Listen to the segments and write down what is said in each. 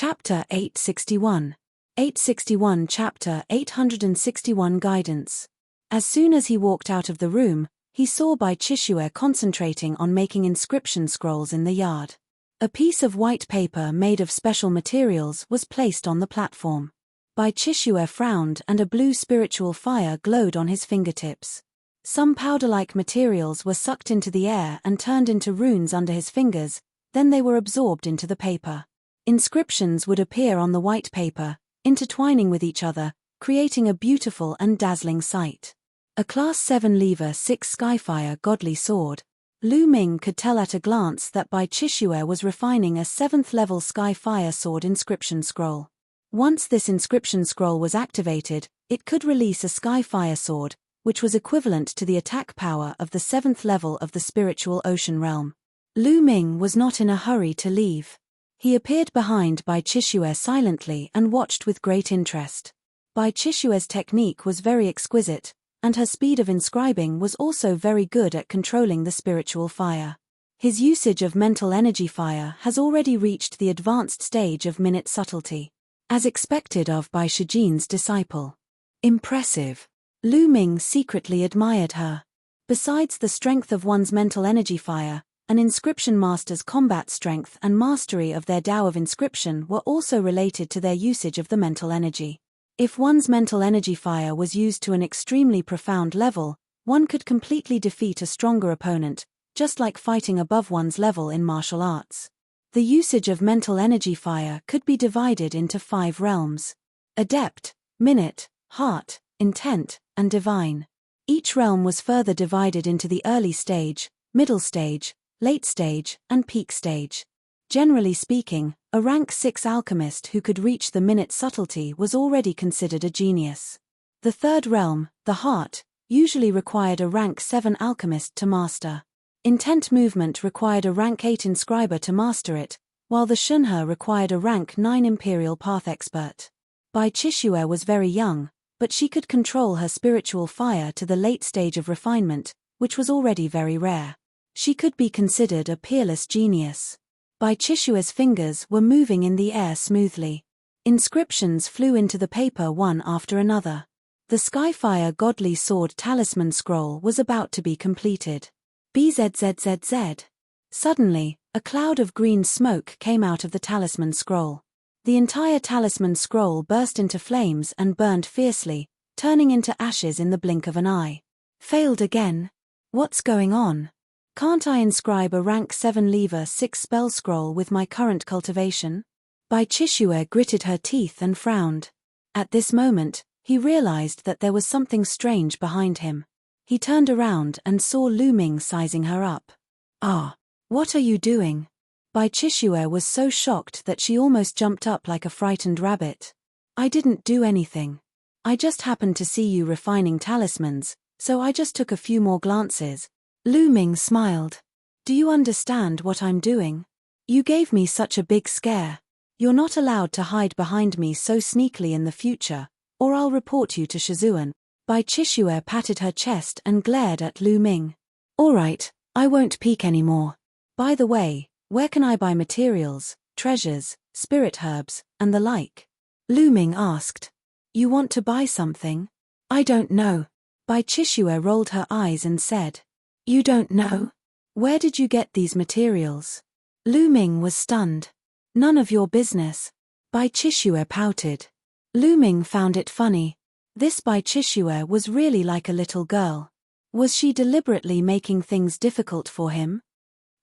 Chapter 861. 861 Chapter 861 Guidance. As soon as he walked out of the room, he saw Bai Chishue concentrating on making inscription scrolls in the yard. A piece of white paper made of special materials was placed on the platform. Bai Chishue frowned and a blue spiritual fire glowed on his fingertips. Some powder-like materials were sucked into the air and turned into runes under his fingers, then they were absorbed into the paper. Inscriptions would appear on the white paper, intertwining with each other, creating a beautiful and dazzling sight. A Class 7 Lever 6 Skyfire Godly Sword. Lu Ming could tell at a glance that Bai Chishue was refining a 7th-level Skyfire Sword inscription scroll. Once this inscription scroll was activated, it could release a Skyfire Sword, which was equivalent to the attack power of the 7th level of the spiritual ocean realm. Lu Ming was not in a hurry to leave. He appeared behind Bai Chishue silently and watched with great interest. Bai Chishue's technique was very exquisite, and her speed of inscribing was also very good at controlling the spiritual fire. His usage of mental energy fire has already reached the advanced stage of minute subtlety, as expected of Bai Shijin's disciple. Impressive. Lu Ming secretly admired her. Besides the strength of one's mental energy fire, an inscription master's combat strength and mastery of their Tao of inscription were also related to their usage of the mental energy. If one's mental energy fire was used to an extremely profound level, one could completely defeat a stronger opponent, just like fighting above one's level in martial arts. The usage of mental energy fire could be divided into 5 realms: adept, minute, heart, intent, and divine. Each realm was further divided into the early stage, middle stage, late stage, and peak stage. Generally speaking, a rank 6 alchemist who could reach the minute subtlety was already considered a genius. The third realm, the heart, usually required a rank 7 alchemist to master. Intent movement required a rank 8 inscriber to master it, while the Shunhe required a rank 9 imperial path expert. Bai Chishue was very young, but she could control her spiritual fire to the late stage of refinement, which was already very rare. She could be considered a peerless genius. Bai Chishue's fingers were moving in the air smoothly. Inscriptions flew into the paper one after another. The Skyfire Godly Sword Talisman Scroll was about to be completed. BZZZZ. Suddenly, a cloud of green smoke came out of the Talisman Scroll. The entire Talisman Scroll burst into flames and burned fiercely, turning into ashes in the blink of an eye. Failed again? What's going on? Can't I inscribe a rank 7 Lever 6 spell scroll with my current cultivation? Bai Chishue gritted her teeth and frowned. At this moment, he realized that there was something strange behind him. He turned around and saw Lu Ming sizing her up. Ah, what are you doing? Bai Chishue was so shocked that she almost jumped up like a frightened rabbit. I didn't do anything. I just happened to see you refining talismans, so I just took a few more glances. Lu Ming smiled. Do you understand what I'm doing? You gave me such a big scare. You're not allowed to hide behind me so sneakily in the future, or I'll report you to Shizuan. Bai Chishue patted her chest and glared at Lu Ming. All right, I won't peek anymore. By the way, where can I buy materials, treasures, spirit herbs, and the like? Lu Ming asked. You want to buy something? I don't know. Bai Chishue rolled her eyes and said. You don't know? Where did you get these materials? Lu Ming was stunned. None of your business. Bai Chishue pouted. Lu Ming found it funny. This Bai Chishue was really like a little girl. Was she deliberately making things difficult for him?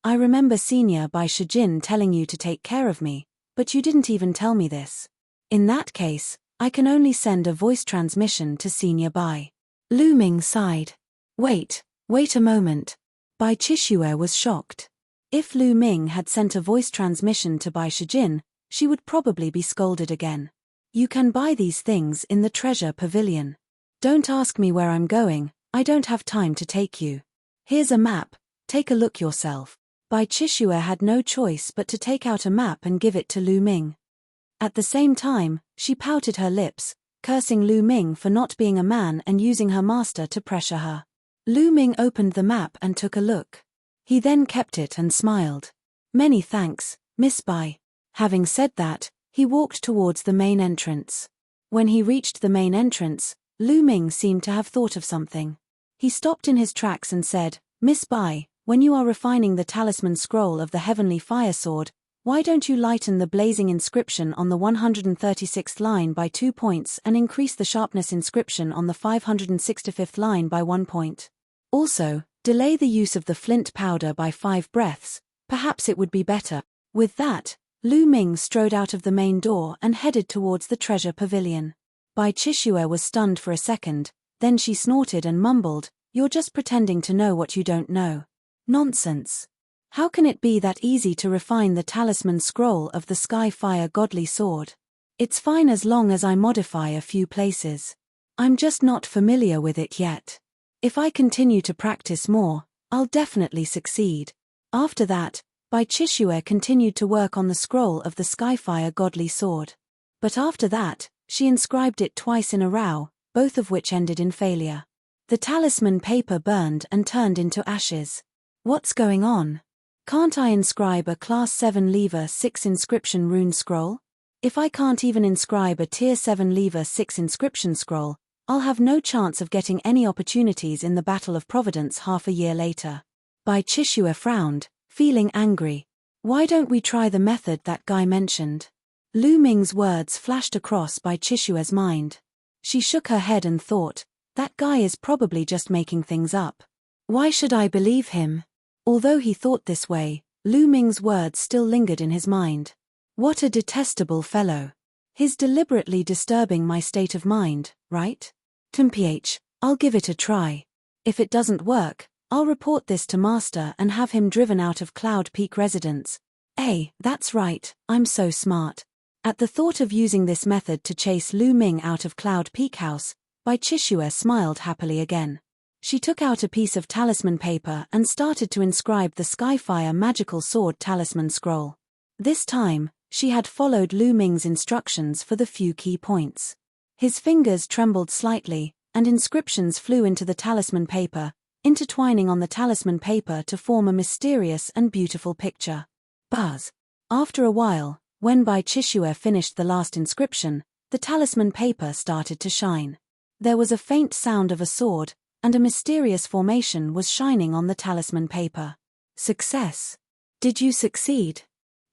I remember Senior Bai Shijin telling you to take care of me, but you didn't even tell me this. In that case, I can only send a voice transmission to Senior Bai. Lu Ming sighed. Wait a moment. Bai Chishue was shocked. If Lu Ming had sent a voice transmission to Bai Shijin, she would probably be scolded again. You can buy these things in the treasure pavilion. Don't ask me where I'm going, I don't have time to take you. Here's a map, take a look yourself. Bai Chishue had no choice but to take out a map and give it to Lu Ming. At the same time, she pouted her lips, cursing Lu Ming for not being a man and using her master to pressure her. Lu Ming opened the map and took a look. He then kept it and smiled. Many thanks, Miss Bai. Having said that, He walked towards the main entrance. When he reached the main entrance, Lu Ming seemed to have thought of something. He stopped in his tracks and said, "Miss Bai, when you are refining the talisman scroll of the heavenly fire sword, why don't you lighten the blazing inscription on the 136th line by 2 points and increase the sharpness inscription on the 565th line by 1 point? Also, delay the use of the flint powder by 5 breaths, perhaps it would be better." With that, Lu Ming strode out of the main door and headed towards the treasure pavilion. Bai Chishue was stunned for a second, then she snorted and mumbled, "You're just pretending to know what you don't know." Nonsense. How can it be that easy to refine the talisman scroll of the Sky-Fire Godly Sword? It's fine as long as I modify a few places. I'm just not familiar with it yet. If I continue to practice more, I'll definitely succeed. After that, Bai Chishue continued to work on the scroll of the Sky-Fire Godly Sword. But after that, she inscribed it twice in a row, both of which ended in failure. The talisman paper burned and turned into ashes. What's going on? Can't I inscribe a Class 7 Lever 6 inscription rune scroll? If I can't even inscribe a Tier 7 Lever 6 inscription scroll, I'll have no chance of getting any opportunities in the Battle of Providence half a year later. Bai Chishue frowned, feeling angry. Why don't we try the method that guy mentioned? Lu Ming's words flashed across Bai Chishue's mind. She shook her head and thought, that guy is probably just making things up. Why should I believe him? Although he thought this way, Lu Ming's words still lingered in his mind. What a detestable fellow. He's deliberately disturbing my state of mind, right? Mph, I'll give it a try. If it doesn't work, I'll report this to Master and have him driven out of Cloud Peak residence. That's right, I'm so smart. At the thought of using this method to chase Lu Ming out of Cloud Peak House, Bai Chishue smiled happily again. She took out a piece of talisman paper and started to inscribe the Skyfire Magical Sword Talisman Scroll. This time, she had followed Lu Ming's instructions for the few key points. His fingers trembled slightly, and inscriptions flew into the talisman paper, intertwining on the talisman paper to form a mysterious and beautiful picture. Buzz. After a while, when Bai Chishue finished the last inscription, the talisman paper started to shine. There was a faint sound of a sword, and a mysterious formation was shining on the talisman paper. Success. Did you succeed?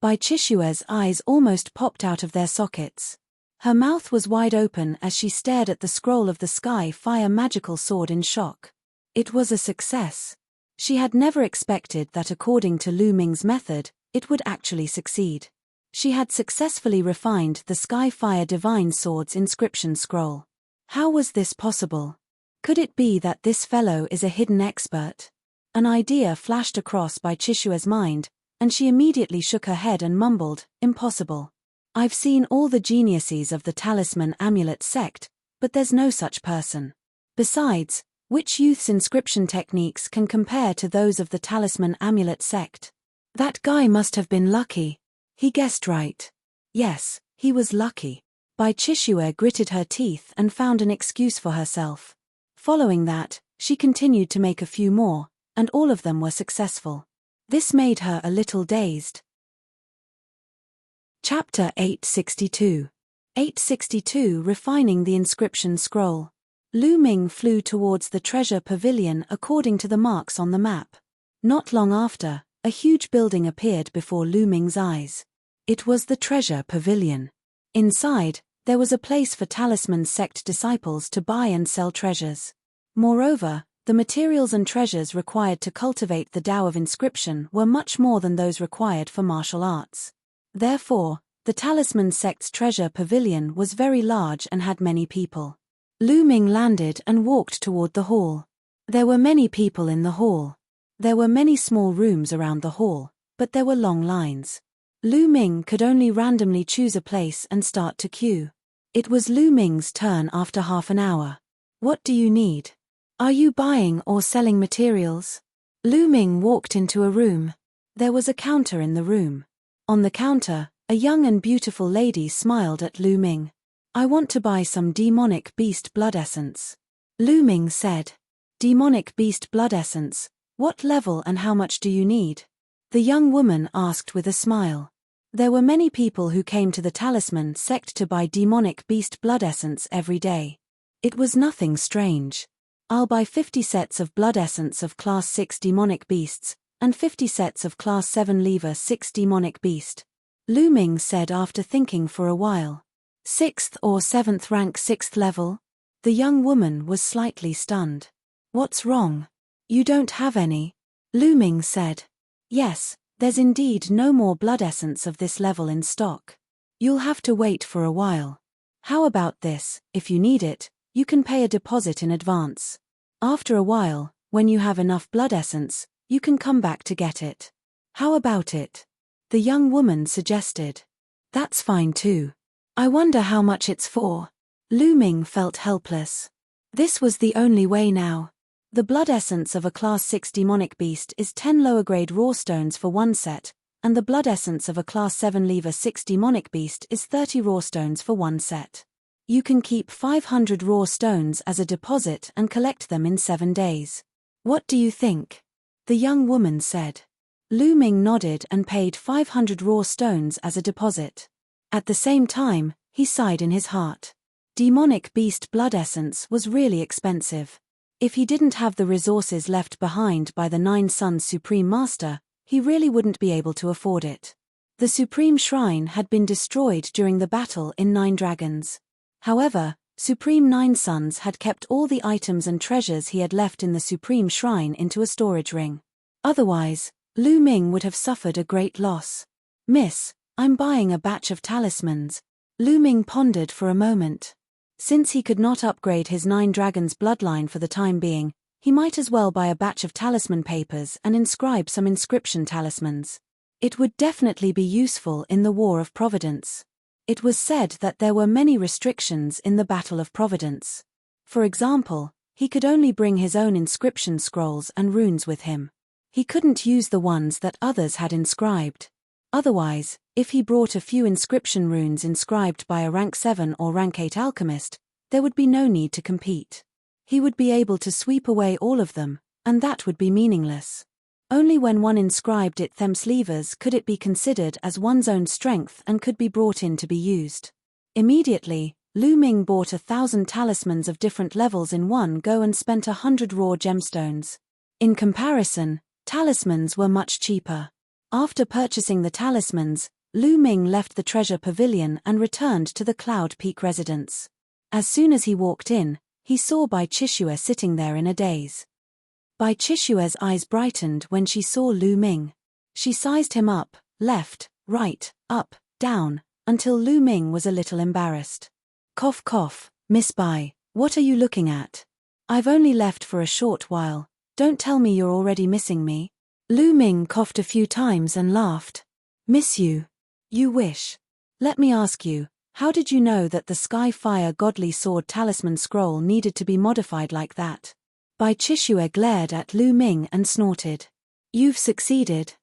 Bai Chishue's eyes almost popped out of their sockets. Her mouth was wide open as she stared at the scroll of the Sky-Fire Magical Sword in shock. It was a success. She had never expected that according to Lu Ming's method, it would actually succeed. She had successfully refined the Sky-Fire Divine Sword's inscription scroll. How was this possible? Could it be that this fellow is a hidden expert? An idea flashed across Bai Chishue's mind, and she immediately shook her head and mumbled, "Impossible. I've seen all the geniuses of the Talisman Amulet sect, but there's no such person. Besides, which youth's inscription techniques can compare to those of the Talisman Amulet sect? That guy must have been lucky." He guessed right. Yes, he was lucky. Bai Chishue gritted her teeth and found an excuse for herself. Following that, she continued to make a few more, and all of them were successful. This made her a little dazed. Chapter 862. 862 Refining the Inscription Scroll. Lu Ming flew towards the treasure pavilion according to the marks on the map. Not long after, a huge building appeared before Lu Ming's eyes. It was the treasure pavilion. Inside, there was a place for Talisman sect disciples to buy and sell treasures. Moreover, the materials and treasures required to cultivate the Tao of Inscription were much more than those required for martial arts. Therefore, the Talisman sect's treasure pavilion was very large and had many people. Lu Ming landed and walked toward the hall. There were many people in the hall. There were many small rooms around the hall, but there were long lines. Lu Ming could only randomly choose a place and start to queue. It was Lu Ming's turn after half an hour. "What do you need? Are you buying or selling materials?" Lu Ming walked into a room. There was a counter in the room. On the counter, a young and beautiful lady smiled at Lu Ming. "I want to buy some demonic beast blood essence." Lu Ming said. "Demonic beast blood essence? What level and how much do you need?" The young woman asked with a smile. There were many people who came to the talisman sect to buy demonic beast blood essence every day. It was nothing strange. I'll buy 50 sets of blood essence of Class 6 demonic beasts, and 50 sets of Class 7 Lever 6 demonic beast. Lu Ming said after thinking for a while. 6th or 7th rank 6th level? The young woman was slightly stunned. What's wrong? You don't have any? Lu Ming said. Yes, there's indeed no more blood essence of this level in stock. You'll have to wait for a while. How about this, if you need it, you can pay a deposit in advance. After a while, when you have enough blood essence, you can come back to get it. How about it? The young woman suggested. That's fine too. I wonder how much it's for. Lu Ming felt helpless. This was the only way now. The blood essence of a Class 6 demonic beast is 10 lower grade raw stones for one set, and the blood essence of a Class 7 Lever 6 demonic beast is 30 raw stones for one set. You can keep 500 raw stones as a deposit and collect them in 7 days. What do you think? The young woman said. Lu Ming nodded and paid 500 raw stones as a deposit. At the same time, he sighed in his heart. Demonic beast blood essence was really expensive. If he didn't have the resources left behind by the Nine Sons Supreme Master, he really wouldn't be able to afford it. The Supreme Shrine had been destroyed during the battle in Nine Dragons. However, Supreme Nine Sons had kept all the items and treasures he had left in the Supreme Shrine into a storage ring. Otherwise, Lu Ming would have suffered a great loss. Miss, I'm buying a batch of talismans. Lu Ming pondered for a moment. Since he could not upgrade his Nine Dragons bloodline for the time being, he might as well buy a batch of talisman papers and inscribe some inscription talismans. It would definitely be useful in the War of Providence. It was said that there were many restrictions in the Battle of Providence. For example, he could only bring his own inscription scrolls and runes with him. He couldn't use the ones that others had inscribed. Otherwise, if he brought a few inscription runes inscribed by a rank 7 or rank 8 alchemist, there would be no need to compete. He would be able to sweep away all of them, and that would be meaningless. Only when one inscribed it thems levers could it be considered as one's own strength and could be brought in to be used. Immediately, Lu Ming bought 1,000 talismans of different levels in one go and spent 100 raw gemstones. In comparison, talismans were much cheaper. After purchasing the talismans, Lu Ming left the treasure pavilion and returned to the Cloud Peak residence. As soon as he walked in, he saw Bai Chishue sitting there in a daze. Bai Chishue's eyes brightened when she saw Lu Ming. She sized him up, left, right, up, down, until Lu Ming was a little embarrassed. Cough cough, Miss Bai, what are you looking at? I've only left for a short while, don't tell me you're already missing me. Lu Ming coughed a few times and laughed. Miss you? You wish. Let me ask you, how did you know that the Sky Fire Godly Sword Talisman Scroll needed to be modified like that? Bai Chishue glared at Lu Ming and snorted. You've succeeded.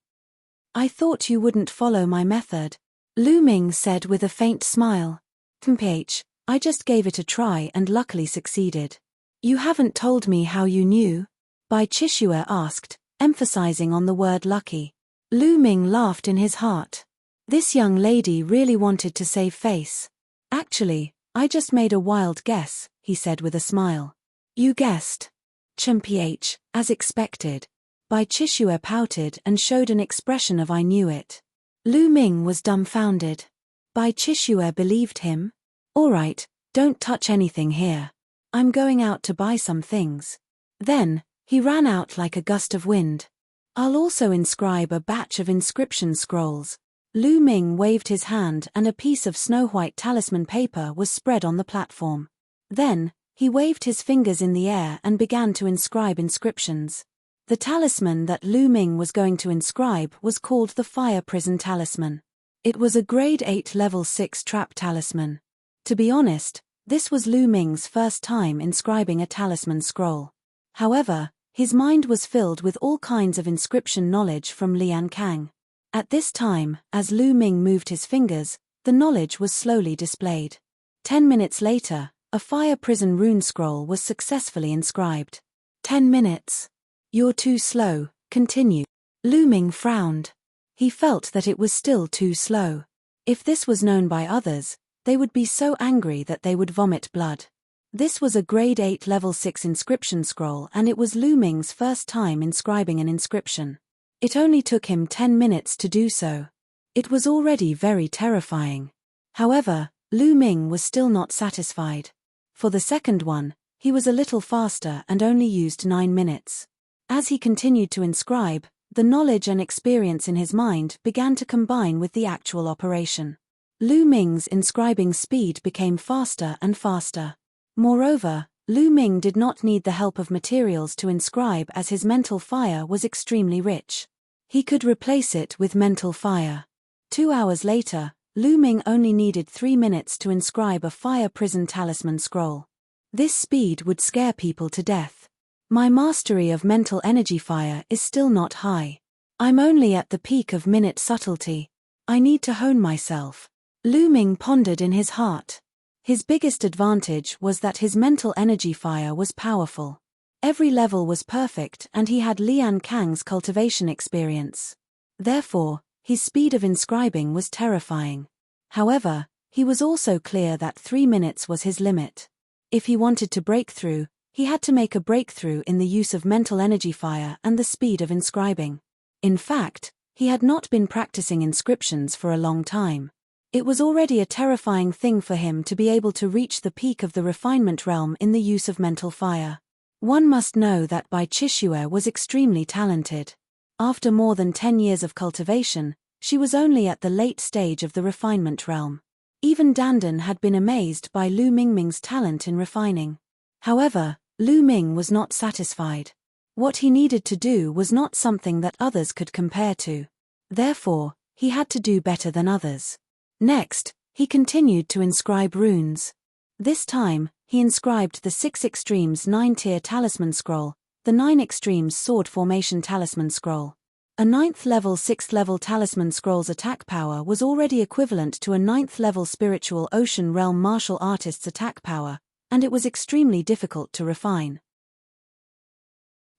I thought you wouldn't follow my method. Lu Ming said with a faint smile. Mph, I just gave it a try and luckily succeeded. You haven't told me how you knew? Bai Chishue asked, emphasizing on the word lucky. Lu Ming laughed in his heart. This young lady really wanted to save face. Actually, I just made a wild guess, he said with a smile. You guessed. Mph, as expected. Bai Chishue pouted and showed an expression of I knew it. Lu Ming was dumbfounded. Bai Chishue believed him? Alright, don't touch anything here. I'm going out to buy some things. Then, he ran out like a gust of wind. I'll also inscribe a batch of inscription scrolls. Lu Ming waved his hand and a piece of snow-white talisman paper was spread on the platform. Then, he waved his fingers in the air and began to inscribe inscriptions. The talisman that Lu Ming was going to inscribe was called the Fire Prison Talisman. It was a grade 8 level 6 trap talisman. To be honest, this was Lu Ming's first time inscribing a talisman scroll. However, his mind was filled with all kinds of inscription knowledge from Lian Kang. At this time, as Lu Ming moved his fingers, the knowledge was slowly displayed. 10 minutes later, a fire prison rune scroll was successfully inscribed. 10 minutes. You're too slow, continue. Lu Ming frowned. He felt that it was still too slow. If this was known by others, they would be so angry that they would vomit blood. This was a grade 8 level 6 inscription scroll, and it was Lu Ming's first time inscribing an inscription. It only took him 10 minutes to do so. It was already very terrifying. However, Lu Ming was still not satisfied. For the second one, he was a little faster and only used 9 minutes. As he continued to inscribe, the knowledge and experience in his mind began to combine with the actual operation. Lu Ming's inscribing speed became faster and faster. Moreover, Lu Ming did not need the help of materials to inscribe, as his mental fire was extremely rich. He could replace it with mental fire. 2 hours later, Lu Ming only needed 3 minutes to inscribe a fire prison talisman scroll. This speed would scare people to death. My mastery of mental energy fire is still not high. I'm only at the peak of minute subtlety. I need to hone myself. Lu Ming pondered in his heart. His biggest advantage was that his mental energy fire was powerful. Every level was perfect, and he had Lian Kang's cultivation experience. Therefore, his speed of inscribing was terrifying. However, he was also clear that 3 minutes was his limit. If he wanted to break through, he had to make a breakthrough in the use of mental energy fire and the speed of inscribing. In fact, he had not been practicing inscriptions for a long time. It was already a terrifying thing for him to be able to reach the peak of the refinement realm in the use of mental fire. One must know that Bai Qixue was extremely talented. After more than 10 years of cultivation, she was only at the late stage of the refinement realm. Even Dandan had been amazed by Lu Ming's talent in refining. However, Lu Ming was not satisfied. What he needed to do was not something that others could compare to. Therefore, he had to do better than others. Next, he continued to inscribe runes. This time, he inscribed the 6 Extremes 9-tier talisman scroll, the 9 Extremes sword formation talisman scroll. A 9th level 6th level talisman scroll's attack power was already equivalent to a 9th level spiritual ocean realm martial artist's attack power, and it was extremely difficult to refine.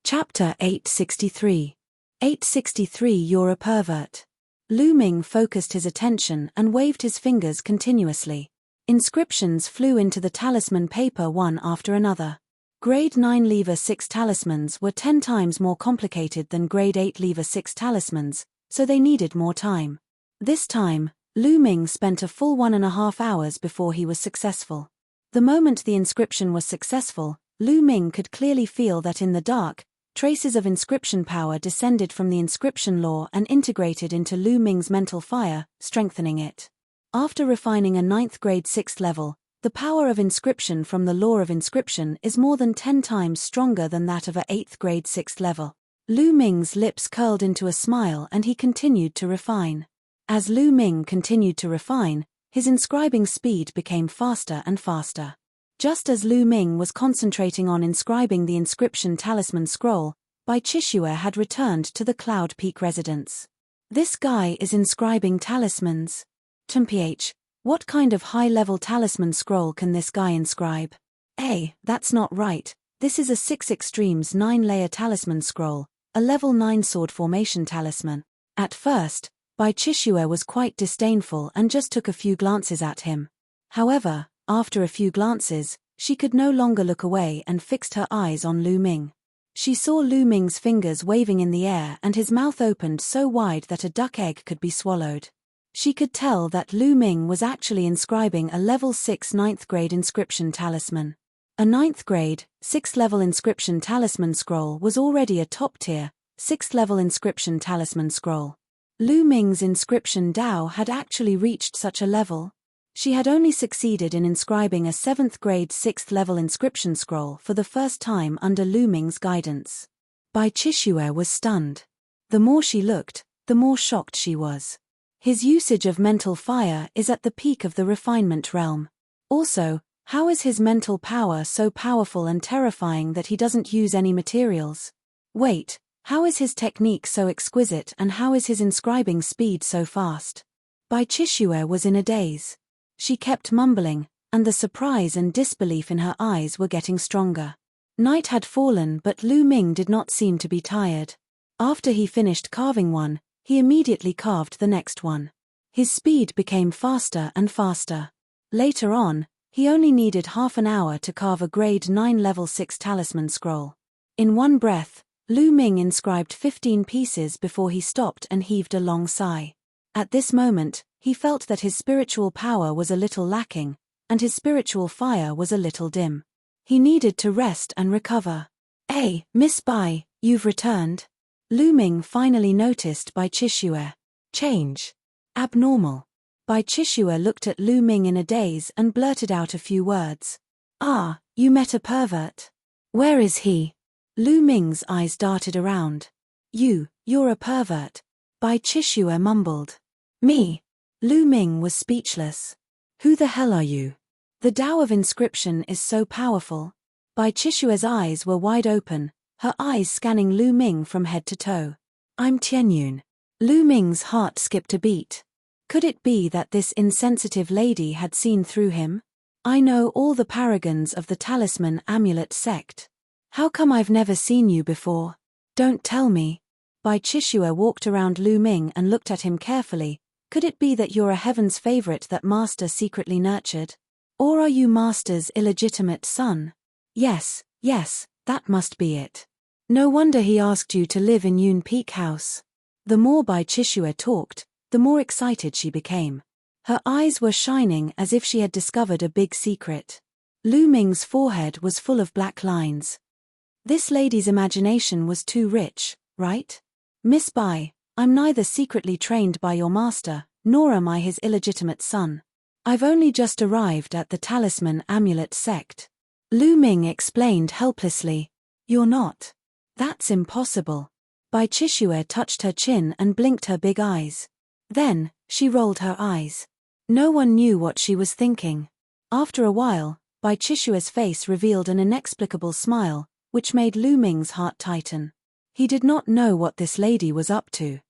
Chapter 863. 863 You're a pervert. Lu Ming focused his attention and waved his fingers continuously. Inscriptions flew into the talisman paper one after another. Grade 9 lever 6 talismans were 10 times more complicated than grade 8 lever 6 talismans, so they needed more time. This time, Lu Ming spent a full 1.5 hours before he was successful. The moment the inscription was successful, Lu Ming could clearly feel that in the dark, traces of inscription power descended from the inscription law and integrated into Lu Ming's mental fire, strengthening it. After refining a 9th grade 6th level, the power of inscription from the law of inscription is more than 10 times stronger than that of a 8th grade 6th level. Lu Ming's lips curled into a smile and he continued to refine. As Lu Ming continued to refine, his inscribing speed became faster and faster. Just as Lu Ming was concentrating on inscribing the inscription talisman scroll, Bai Qixue had returned to the Cloud Peak residence. This guy is inscribing talismans. Mph, what kind of high-level talisman scroll can this guy inscribe? That's not right. This is a 6 Extremes 9-layer talisman scroll, a level 9 sword formation talisman. At first, Bai Qixue was quite disdainful and just took a few glances at him. However, after a few glances, she could no longer look away and fixed her eyes on Lu Ming. She saw Lu Ming's fingers waving in the air and his mouth opened so wide that a duck egg could be swallowed. She could tell that Lu Ming was actually inscribing a level 6 9th grade inscription talisman. A 9th grade, 6th level inscription talisman scroll was already a top-tier, 6th level inscription talisman scroll. Lu Ming's inscription Dao had actually reached such a level. She had only succeeded in inscribing a 7th grade 6th level inscription scroll for the first time under Lu Ming's guidance. Bai Qixue was stunned. The more she looked, the more shocked she was. His usage of mental fire is at the peak of the refinement realm. Also, how is his mental power so powerful and terrifying that he doesn't use any materials? Wait, how is his technique so exquisite and how is his inscribing speed so fast? Bai Qixue was in a daze. She kept mumbling, and the surprise and disbelief in her eyes were getting stronger. Night had fallen but Lu Ming did not seem to be tired. After he finished carving one, He immediately carved the next one. His speed became faster and faster. Later on, he only needed half an hour to carve a grade 9 level 6 talisman scroll. In one breath, Lu Ming inscribed 15 pieces before he stopped and heaved a long sigh. At this moment, he felt that his spiritual power was a little lacking, and his spiritual fire was a little dim. He needed to rest and recover. "Hey, Miss Bai, you've returned." Lu Ming finally noticed Bai Qixue. "Change. Abnormal." Bai Qixue looked at Lu Ming in a daze and blurted out a few words. "Ah, you met a pervert. Where is he?" Lu Ming's eyes darted around. You're a pervert," Bai Qixue mumbled. "Me?" Lu Ming was speechless. "Who the hell are you?" The Tao of inscription is so powerful. Bai Qixue's eyes were wide open, her eyes scanning Lu Ming from head to toe. "I'm Tianyun." Lu Ming's heart skipped a beat. Could it be that this insensitive lady had seen through him? "I know all the paragons of the talisman amulet sect. How come I've never seen you before? Don't tell me." Bai Qixue walked around Lu Ming and looked at him carefully. "Could it be that you're a heaven's favorite that Master secretly nurtured? Or are you Master's illegitimate son?" Yes, that must be it. No wonder he asked you to live in Yun Peak House." The more Bai Qixue talked, the more excited she became. Her eyes were shining as if she had discovered a big secret. Lu Ming's forehead was full of black lines. This lady's imagination was too rich, right? "Miss Bai, I'm neither secretly trained by your master, nor am I his illegitimate son. I've only just arrived at the talisman amulet sect." Lu Ming explained helplessly. "You're not. That's impossible." Bai Qixue touched her chin and blinked her big eyes. Then, she rolled her eyes. No one knew what she was thinking. After a while, Bai Qixue's face revealed an inexplicable smile, which made Lu Ming's heart tighten. He did not know what this lady was up to.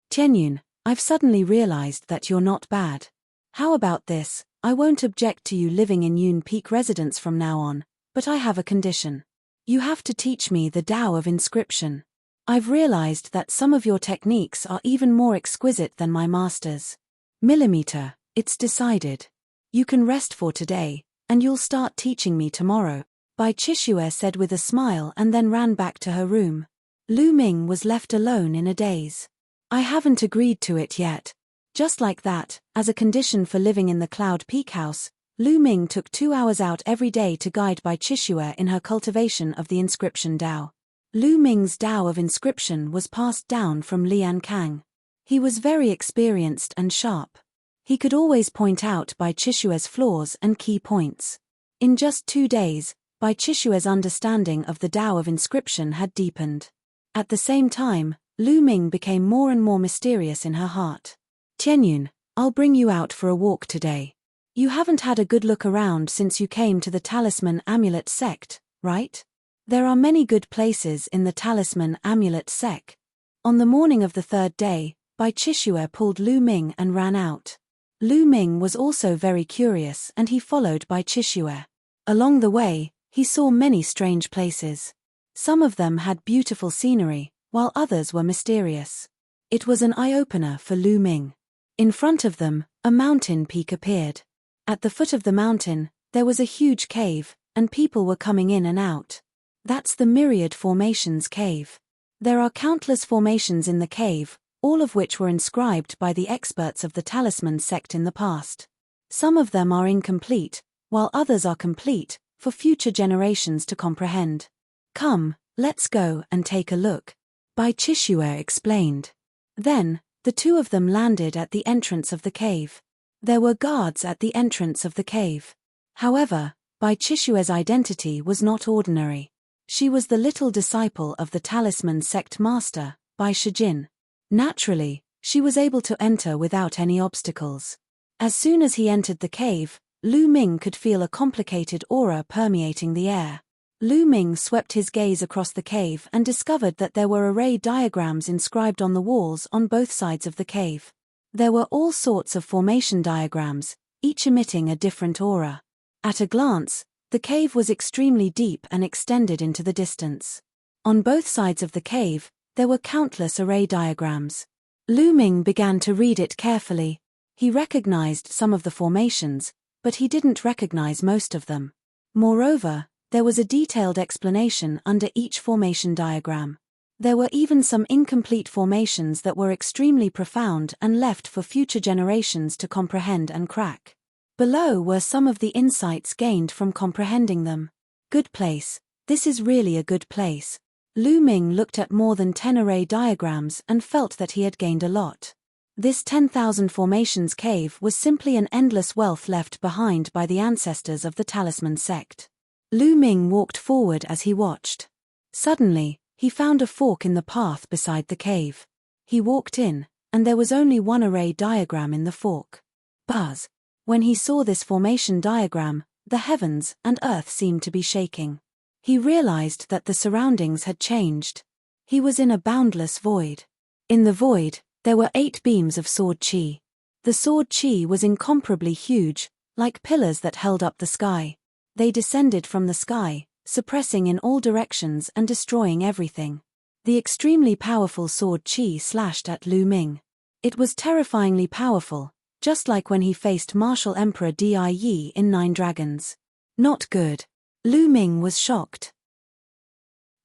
"Tianyun, I've suddenly realized that you're not bad. How about this? I won't object to you living in Yun Peak residence from now on, but I have a condition. You have to teach me the Tao of inscription. I've realized that some of your techniques are even more exquisite than my master's." "Millimeter, it's decided. You can rest for today, and you'll start teaching me tomorrow," Bai Qixue said with a smile and then ran back to her room. Lu Ming was left alone in a daze. "I haven't agreed to it yet." Just like that, as a condition for living in the Cloud Peak House, Lu Ming took 2 hours out every day to guide Bai Qixue in her cultivation of the inscription Tao. Lu Ming's Tao of inscription was passed down from Lian Kang. He was very experienced and sharp. He could always point out Bai Qixue's flaws and key points. In just 2 days, Bai Qixue's understanding of the Tao of inscription had deepened. At the same time, Lu Ming became more and more mysterious in her heart. "Tianyun, I'll bring you out for a walk today. You haven't had a good look around since you came to the talisman amulet sect, right? There are many good places in the talisman amulet sect." On the morning of the 3rd day, Bai Qixue pulled Lu Ming and ran out. Lu Ming was also very curious and he followed Bai Qixue. Along the way, he saw many strange places. Some of them had beautiful scenery, while others were mysterious. It was an eye-opener for Lu Ming. In front of them, a mountain peak appeared. At the foot of the mountain, there was a huge cave, and people were coming in and out. That's the Myriad Formations cave. There are countless formations in the cave, all of which were inscribed by the experts of the talisman sect in the past. Some of them are incomplete, while others are complete, for future generations to comprehend. "Come, let's go and take a look," Bai Qixue explained. Then, the two of them landed at the entrance of the cave. There were guards at the entrance of the cave. However, Bai Qixue's identity was not ordinary. She was the little disciple of the talisman sect master, Bai Shijin. Naturally, she was able to enter without any obstacles. As soon as he entered the cave, Lu Ming could feel a complicated aura permeating the air. Lu Ming swept his gaze across the cave and discovered that there were array diagrams inscribed on the walls on both sides of the cave. There were all sorts of formation diagrams, each emitting a different aura. At a glance, the cave was extremely deep and extended into the distance. On both sides of the cave, there were countless array diagrams. Lu Ming began to read it carefully. He recognized some of the formations, but he didn't recognize most of them. Moreover, there was a detailed explanation under each formation diagram. There were even some incomplete formations that were extremely profound and left for future generations to comprehend and crack. Below were some of the insights gained from comprehending them. Good place. This is really a good place. Lu Ming looked at more than 10 array diagrams and felt that he had gained a lot. This 10,000 formations cave was simply an endless wealth left behind by the ancestors of the Talisman sect. Lu Ming walked forward as he watched. Suddenly, he found a fork in the path beside the cave. He walked in, and there was only one array diagram in the fork. Buzz! When he saw this formation diagram, the heavens and earth seemed to be shaking. He realized that the surroundings had changed. He was in a boundless void. In the void, there were 8 beams of sword chi. The sword chi was incomparably huge, like pillars that held up the sky. They descended from the sky, suppressing in all directions and destroying everything. The extremely powerful sword chi slashed at Lu Ming. It was terrifyingly powerful, just like when he faced Martial Emperor Die in 9 Dragons. Not good. Lu Ming was shocked.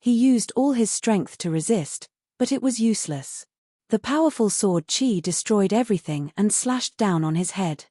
He used all his strength to resist, but it was useless. The powerful sword chi destroyed everything and slashed down on his head.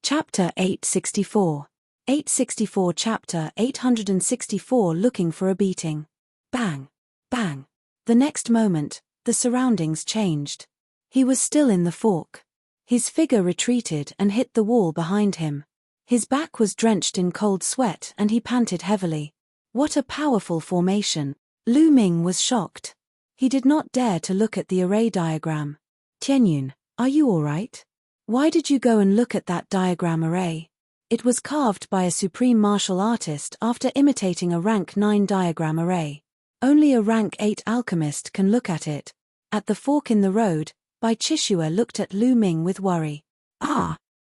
Chapter 864. 864 Chapter 864 Looking for a beating. Bang! Bang! The next moment, the surroundings changed. He was still in the fork. His figure retreated and hit the wall behind him. His back was drenched in cold sweat and he panted heavily. What a powerful formation! Lu Ming was shocked. He did not dare to look at the array diagram. Tianyun, are you alright? Why did you go and look at that diagram array? It was carved by a supreme martial artist after imitating a rank 9 diagram array. Only a rank 8 alchemist can look at it. At the fork in the road, Bai Chishua looked at Lu Ming with worry.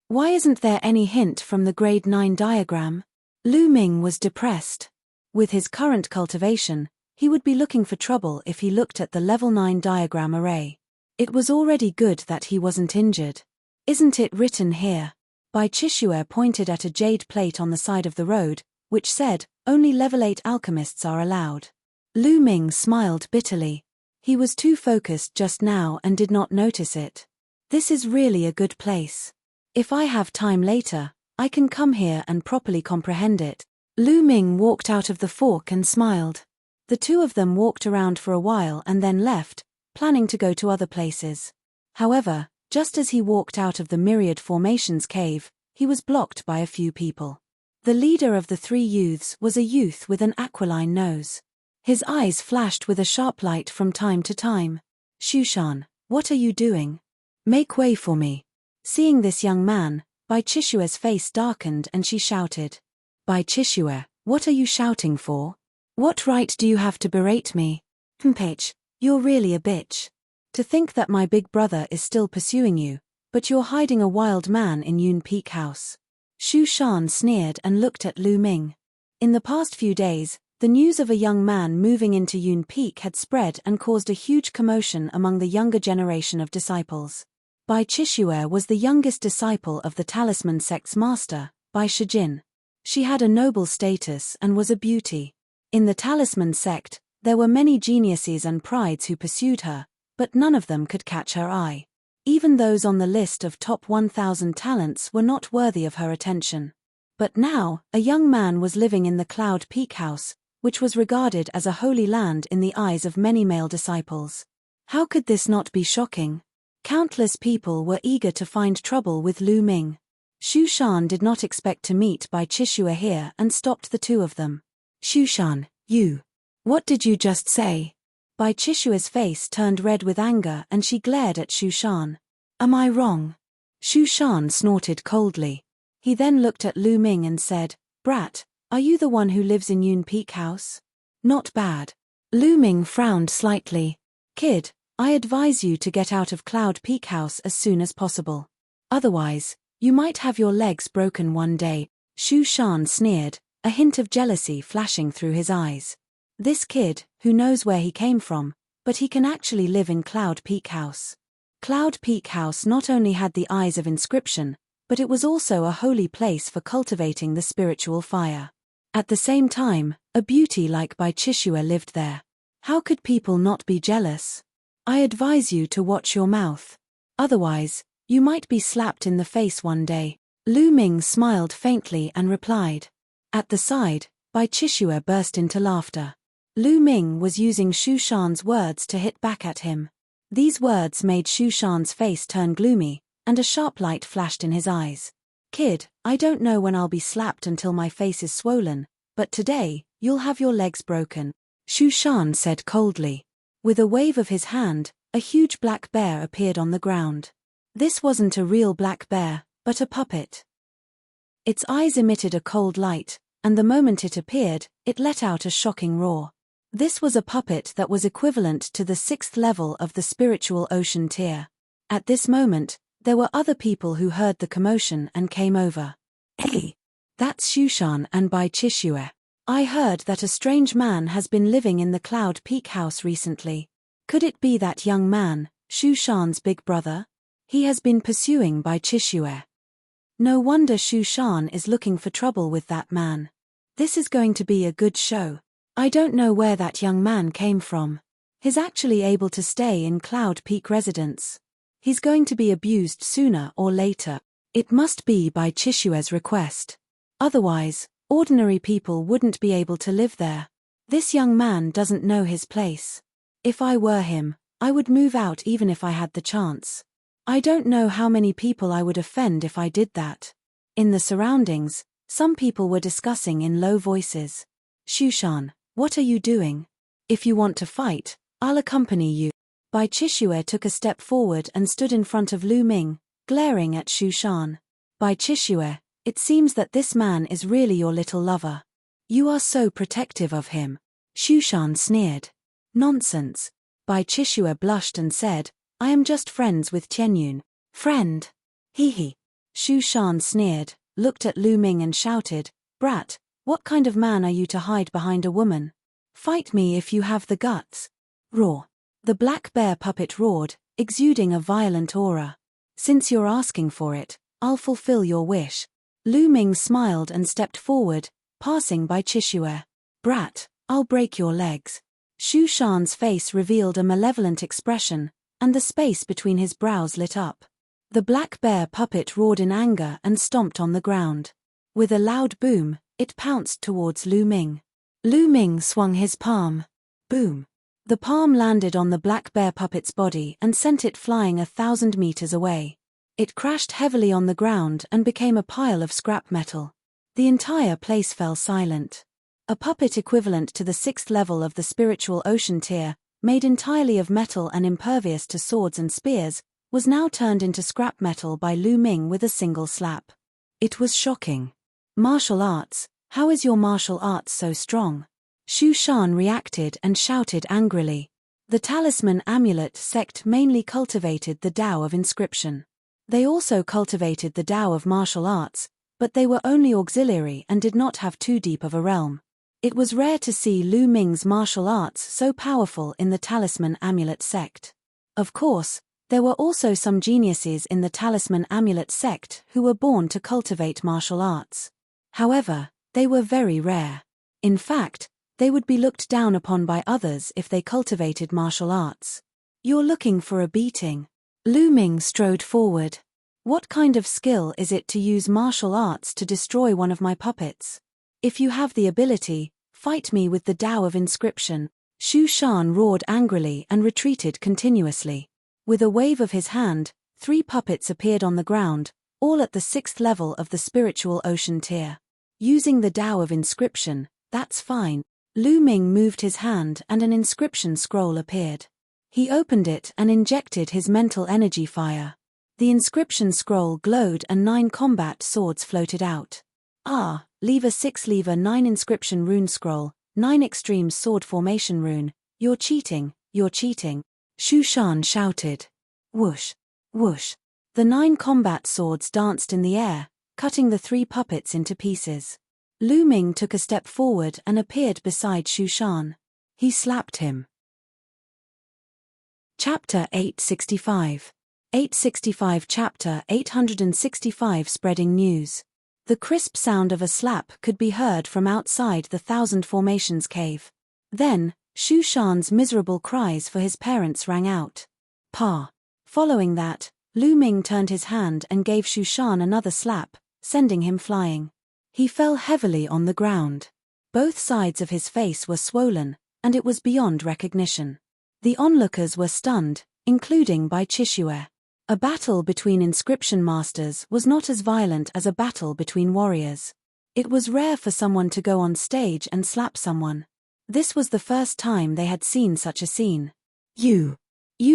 Why isn't there any hint from the grade 9 diagram? Lu Ming was depressed. With his current cultivation, he would be looking for trouble if he looked at the level 9 diagram array. It was already good that he wasn't injured. Isn't it written here? Bai Chishua pointed at a jade plate on the side of the road, which said, only level 8 alchemists are allowed. Lu Ming smiled bitterly. He was too focused just now and did not notice it. This is really a good place. If I have time later, I can come here and properly comprehend it. Lu Ming walked out of the fork and smiled. The two of them walked around for a while and then left, planning to go to other places. However, just as he walked out of the Myriad Formations cave, he was blocked by a few people. The leader of the 3 youths was a youth with an aquiline nose. His eyes flashed with a sharp light from time to time. Shushan, what are you doing? Make way for me. Seeing this young man, Bai Chishua's face darkened and she shouted. Bai Chishua, what are you shouting for? What right do you have to berate me? Mpage, you're really a bitch. To think that my big brother is still pursuing you, but you're hiding a wild man in Yun Peak House. Shu Shan sneered and looked at Lu Ming. In the past few days, the news of a young man moving into Yun Peak had spread and caused a huge commotion among the younger generation of disciples. Bai Chishua was the youngest disciple of the Talisman sect's master, Bai Shijin. She had a noble status and was a beauty. In the Talisman sect, there were many geniuses and prides who pursued her, but none of them could catch her eye. Even those on the list of top 1,000 talents were not worthy of her attention. But now, a young man was living in the Cloud Peak House, which was regarded as a holy land in the eyes of many male disciples. How could this not be shocking? Countless people were eager to find trouble with Lu Ming. Shu Shan did not expect to meet Bai Chishua here and stopped the two of them. Shu Shan, you. What did you just say? Bai Chishua's face turned red with anger and she glared at Shu Shan. Am I wrong? Shu Shan snorted coldly. He then looked at Lu Ming and said, Brat, are you the one who lives in Yun Peak House? Not bad. Lu Ming frowned slightly. Kid, I advise you to get out of Cloud Peak House as soon as possible. Otherwise, you might have your legs broken one day. Shu Shan sneered, a hint of jealousy flashing through his eyes. This kid, who knows where he came from, but he can actually live in Cloud Peak House. Cloud Peak House not only had the eyes of inscription, but it was also a holy place for cultivating the spiritual fire. At the same time, a beauty like Bai Chishua lived there. How could people not be jealous? I advise you to watch your mouth. Otherwise, you might be slapped in the face one day. Lu Ming smiled faintly and replied. At the side, Bai Chishua burst into laughter. Lu Ming was using Shu Shan's words to hit back at him. These words made Shu Shan's face turn gloomy, and a sharp light flashed in his eyes. Kid, I don't know when I'll be slapped until my face is swollen, but today, you'll have your legs broken, Shu Shan said coldly. With a wave of his hand, a huge black bear appeared on the ground. This wasn't a real black bear, but a puppet. Its eyes emitted a cold light, and the moment it appeared, it let out a shocking roar. This was a puppet that was equivalent to the 6th level of the spiritual ocean tier. At this moment, there were other people who heard the commotion and came over. Hey! That's Shu Shan and Bai Chishue. I heard that a strange man has been living in the Cloud Peak House recently. Could it be that young man, Shu Shan's big brother? He has been pursuing Bai Chishue. No wonder Shu Shan is looking for trouble with that man. This is going to be a good show. I don't know where that young man came from. He's actually able to stay in Cloud Peak residence. He's going to be abused sooner or later. It must be by Chishue's request. Otherwise, ordinary people wouldn't be able to live there. This young man doesn't know his place. If I were him, I would move out even if I had the chance. I don't know how many people I would offend if I did that. In the surroundings, some people were discussing in low voices. Shu Shan, what are you doing? If you want to fight, I'll accompany you. Bai Chishue took a step forward and stood in front of Lu Ming, glaring at Shu Shan. Bai Chishue, it seems that this man is really your little lover. You are so protective of him. Shu Shan sneered. Nonsense. Bai Chishue blushed and said, I am just friends with Tianyun. Friend? Hee hee. Shu Shan sneered, looked at Lu Ming and shouted, Brat, what kind of man are you to hide behind a woman? Fight me if you have the guts. Roar. The black bear puppet roared, exuding a violent aura. Since you're asking for it, I'll fulfill your wish. Lu Ming smiled and stepped forward, passing Bai Chishue. Brat, I'll break your legs. Shu Shan's face revealed a malevolent expression, and the space between his brows lit up. The black bear puppet roared in anger and stomped on the ground. With a loud boom, it pounced towards Lu Ming. Lu Ming swung his palm. Boom. The palm landed on the black bear puppet's body and sent it flying 1,000 meters away. It crashed heavily on the ground and became a pile of scrap metal. The entire place fell silent. A puppet equivalent to the 6th level of the spiritual ocean tier, made entirely of metal and impervious to swords and spears, was now turned into scrap metal by Lu Ming with a single slap. It was shocking. Martial arts, how is your martial arts so strong? Shu Shan reacted and shouted angrily. The Talisman Amulet sect mainly cultivated the Tao of inscription. They also cultivated the Tao of martial arts, but they were only auxiliary and did not have too deep of a realm. It was rare to see Lu Ming's martial arts so powerful in the Talisman Amulet sect. Of course, there were also some geniuses in the Talisman Amulet sect who were born to cultivate martial arts. However, they were very rare. In fact, they would be looked down upon by others if they cultivated martial arts. You're looking for a beating. Lu Ming strode forward. What kind of skill is it to use martial arts to destroy one of my puppets? If you have the ability, fight me with the Tao of inscription. Shu Shan roared angrily and retreated continuously. With a wave of his hand, 3 puppets appeared on the ground, all at the 6th level of the spiritual ocean tier. Using the Tao of inscription, that's fine. Lu Ming moved his hand and an inscription scroll appeared. He opened it and injected his mental energy fire. The inscription scroll glowed and 9 combat swords floated out. Lever 6 Lever 9 inscription rune scroll, 9 extreme sword formation rune. You're cheating, you're cheating. Shu Shan shouted. Whoosh, whoosh. The 9 combat swords danced in the air, cutting the 3 puppets into pieces. Lu Ming took a step forward and appeared beside Shu Shan. He slapped him. Chapter 865. 865 Chapter 865 Spreading News. The crisp sound of a slap could be heard from outside the Thousand Formations cave. Then, Shu Shan's miserable cries for his parents rang out. Pa. Following that, Lu Ming turned his hand and gave Shu Shan another slap, sending him flying. He fell heavily on the ground. Both sides of his face were swollen, and it was beyond recognition. The onlookers were stunned, including Bai Chishue. A battle between inscription masters was not as violent as a battle between warriors. It was rare for someone to go on stage and slap someone. This was the first time they had seen such a scene. You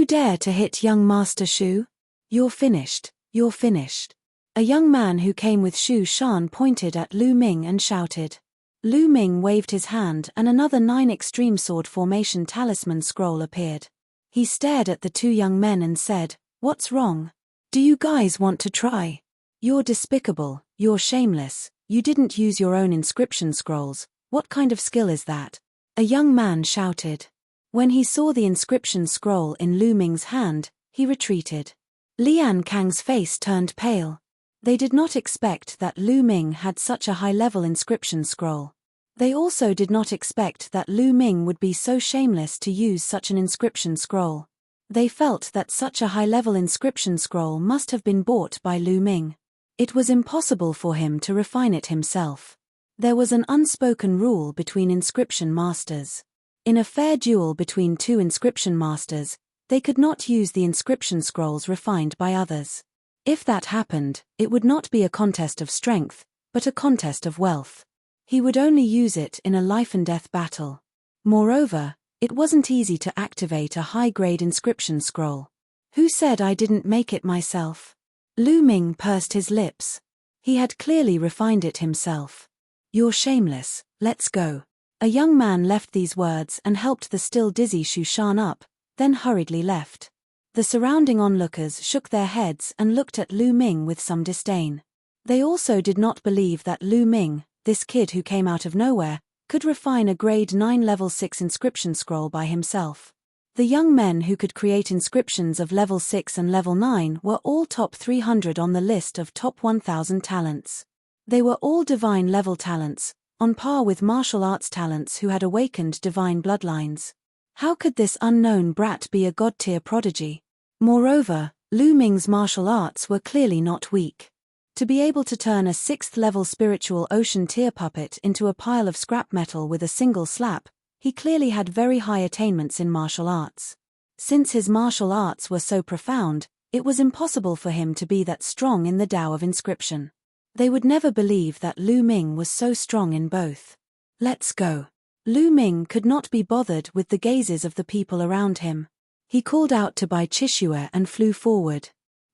dare to hit young Master Shu? You're finished, you're finished. A young man who came with Shu Shan pointed at Lu Ming and shouted. Lu Ming waved his hand and another 9 Extreme Sword Formation Talisman scroll appeared. He stared at the two young men and said, "What's wrong? Do you guys want to try? You're despicable, you're shameless, you didn't use your own inscription scrolls, what kind of skill is that?" A young man shouted. When he saw the inscription scroll in Lu Ming's hand, he retreated. Lian Kang's face turned pale. They did not expect that Lu Ming had such a high-level inscription scroll. They also did not expect that Lu Ming would be so shameless to use such an inscription scroll. They felt that such a high-level inscription scroll must have been bought by Lu Ming. It was impossible for him to refine it himself. There was an unspoken rule between inscription masters. In a fair duel between two inscription masters, they could not use the inscription scrolls refined by others. If that happened, it would not be a contest of strength, but a contest of wealth. He would only use it in a life-and-death battle. Moreover, it wasn't easy to activate a high-grade inscription scroll. Who said I didn't make it myself? Lu Ming pursed his lips. He had clearly refined it himself. You're shameless, let's go. A young man left these words and helped the still dizzy Shu Shan up, then hurriedly left. The surrounding onlookers shook their heads and looked at Lu Ming with some disdain. They also did not believe that Lu Ming, this kid who came out of nowhere, could refine a grade 9 level 6 inscription scroll by himself. The young men who could create inscriptions of level 6 and level 9 were all top 300 on the list of top 1000 talents. They were all divine level talents, on par with martial arts talents who had awakened divine bloodlines. How could this unknown brat be a god-tier prodigy? Moreover, Lu Ming's martial arts were clearly not weak. To be able to turn a 6th-level spiritual ocean tier puppet into a pile of scrap metal with a single slap, he clearly had very high attainments in martial arts. Since his martial arts were so profound, it was impossible for him to be that strong in the Tao of inscription. They would never believe that Lu Ming was so strong in both. Let's go. Lu Ming could not be bothered with the gazes of the people around him. He called out to Bai Chishue and flew forward.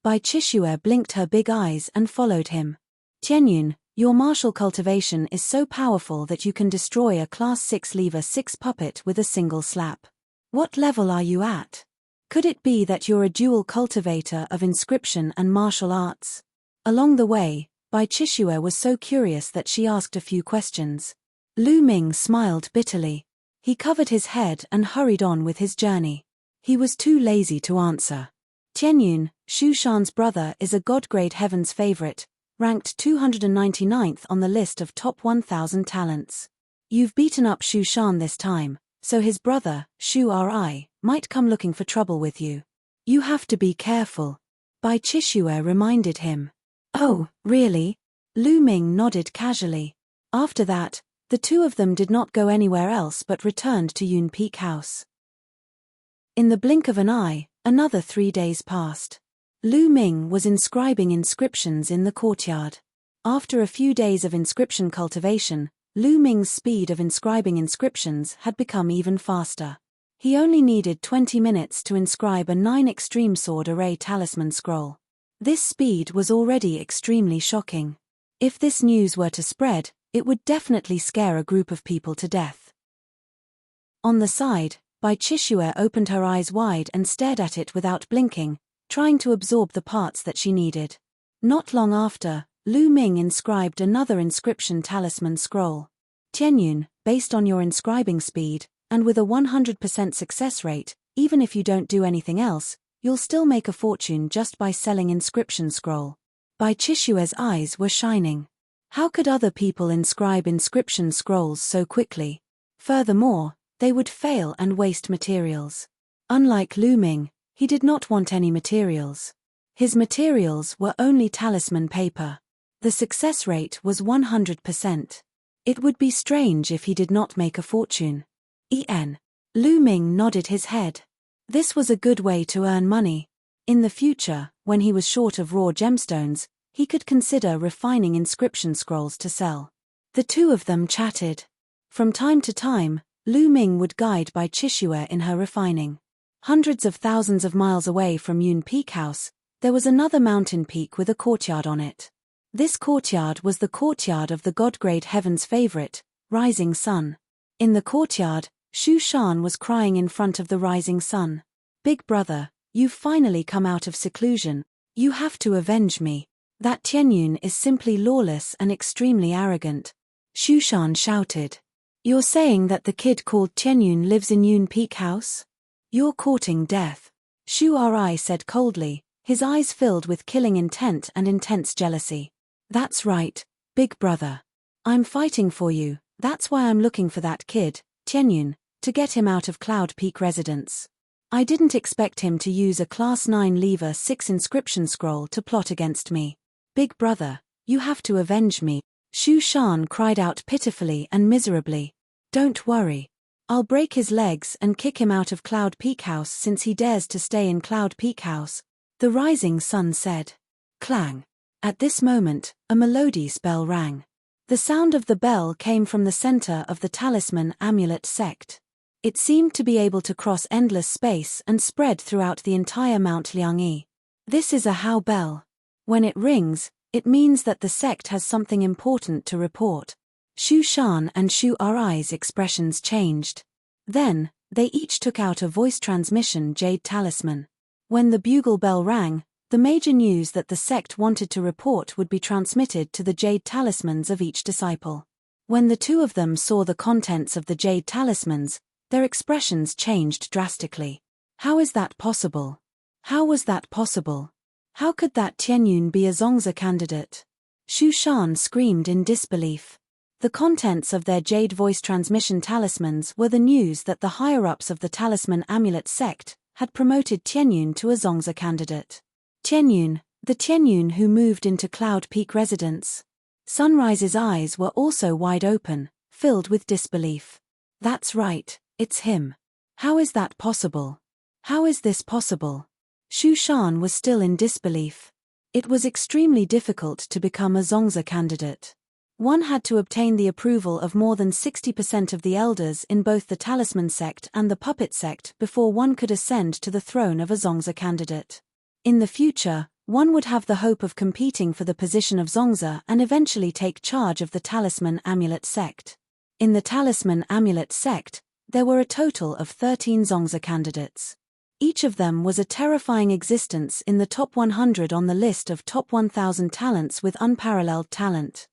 Bai Chishue blinked her big eyes and followed him. Tianyun, your martial cultivation is so powerful that you can destroy a class 6 lever 6 puppet with a single slap. What level are you at? Could it be that you're a dual cultivator of inscription and martial arts? Along the way, Bai Chishue was so curious that she asked a few questions. Lu Ming smiled bitterly. He covered his head and hurried on with his journey. He was too lazy to answer. Tianyun, Shu Shan's brother, is a God-grade Heaven's favorite, ranked 299th on the list of top 1000 talents. You've beaten up Shu Shan this time, so his brother, Shu Ri, might come looking for trouble with you. You have to be careful. Bai Chishue reminded him. Oh, really? Lu Ming nodded casually. After that, the two of them did not go anywhere else but returned to Yun Peak House. In the blink of an eye, another 3 days passed. Lu Ming was inscribing inscriptions in the courtyard. After a few days of inscription cultivation, Lu Ming's speed of inscribing inscriptions had become even faster. He only needed 20 minutes to inscribe a 9 Extreme Sword Array Talisman scroll. This speed was already extremely shocking. If this news were to spread, it would definitely scare a group of people to death. On the side, Bai Chishue opened her eyes wide and stared at it without blinking, trying to absorb the parts that she needed. Not long after, Lu Ming inscribed another inscription talisman scroll. Tianyun, based on your inscribing speed, and with a 100% success rate, even if you don't do anything else, you'll still make a fortune just by selling inscription scroll. Bai Chishue's eyes were shining. How could other people inscribe inscription scrolls so quickly? Furthermore, they would fail and waste materials. Unlike Lu Ming, he did not want any materials. His materials were only talisman paper. The success rate was 100%. It would be strange if he did not make a fortune. Lu Ming nodded his head. This was a good way to earn money. In the future, when he was short of raw gemstones, he could consider refining inscription scrolls to sell. The two of them chatted. From time to time, Lu Ming would guide Bai Chishue in her refining. Hundreds of thousands of miles away from Yun Peak House, there was another mountain peak with a courtyard on it. This courtyard was the courtyard of the God-grade heaven's favorite, rising sun. In the courtyard, Shu Shan was crying in front of the rising sun. "Big brother, you've finally come out of seclusion. You have to avenge me. That Tianyun is simply lawless and extremely arrogant." Shu Shan shouted. "You're saying that the kid called Tianyun lives in Yun Peak House? You're courting death." Shu Ri said coldly, his eyes filled with killing intent and intense jealousy. "That's right, big brother. I'm fighting for you, that's why I'm looking for that kid, Tianyun, to get him out of Cloud Peak residence. I didn't expect him to use a Class 9 Lever 6 inscription scroll to plot against me. Big brother, you have to avenge me." Shu Shan cried out pitifully and miserably. "Don't worry. I'll break his legs and kick him out of Cloud Peak House since he dares to stay in Cloud Peak House," the rising sun said. Clang. At this moment, a melodious bell rang. The sound of the bell came from the center of the talisman amulet sect. It seemed to be able to cross endless space and spread throughout the entire Mount Liangyi. This is a Hao bell. When it rings, it means that the sect has something important to report. Shu Shan and Shu Ri's expressions changed. Then, they each took out a voice transmission jade talisman. When the bugle bell rang, the major news that the sect wanted to report would be transmitted to the jade talismans of each disciple. When the two of them saw the contents of the jade talismans, their expressions changed drastically. How is that possible? How was that possible? How could that Tianyun be a Zongzi candidate? Shu Shan screamed in disbelief. The contents of their jade voice transmission talismans were the news that the higher-ups of the talisman amulet sect had promoted Tianyun to a Zongzi candidate. Tianyun, the Tianyun who moved into Cloud Peak residence. Sunrise's eyes were also wide open, filled with disbelief. That's right, it's him. How is that possible? How is this possible? Shu Shan was still in disbelief. It was extremely difficult to become a Zongzi candidate. One had to obtain the approval of more than 60% of the elders in both the Talisman sect and the Puppet sect before one could ascend to the throne of a Zongzi candidate. In the future, one would have the hope of competing for the position of Zongzi and eventually take charge of the Talisman Amulet sect. In the Talisman Amulet sect, there were a total of 13 Zongzi candidates. Each of them was a terrifying existence in the top 100 on the list of top 1,000 talents with unparalleled talent.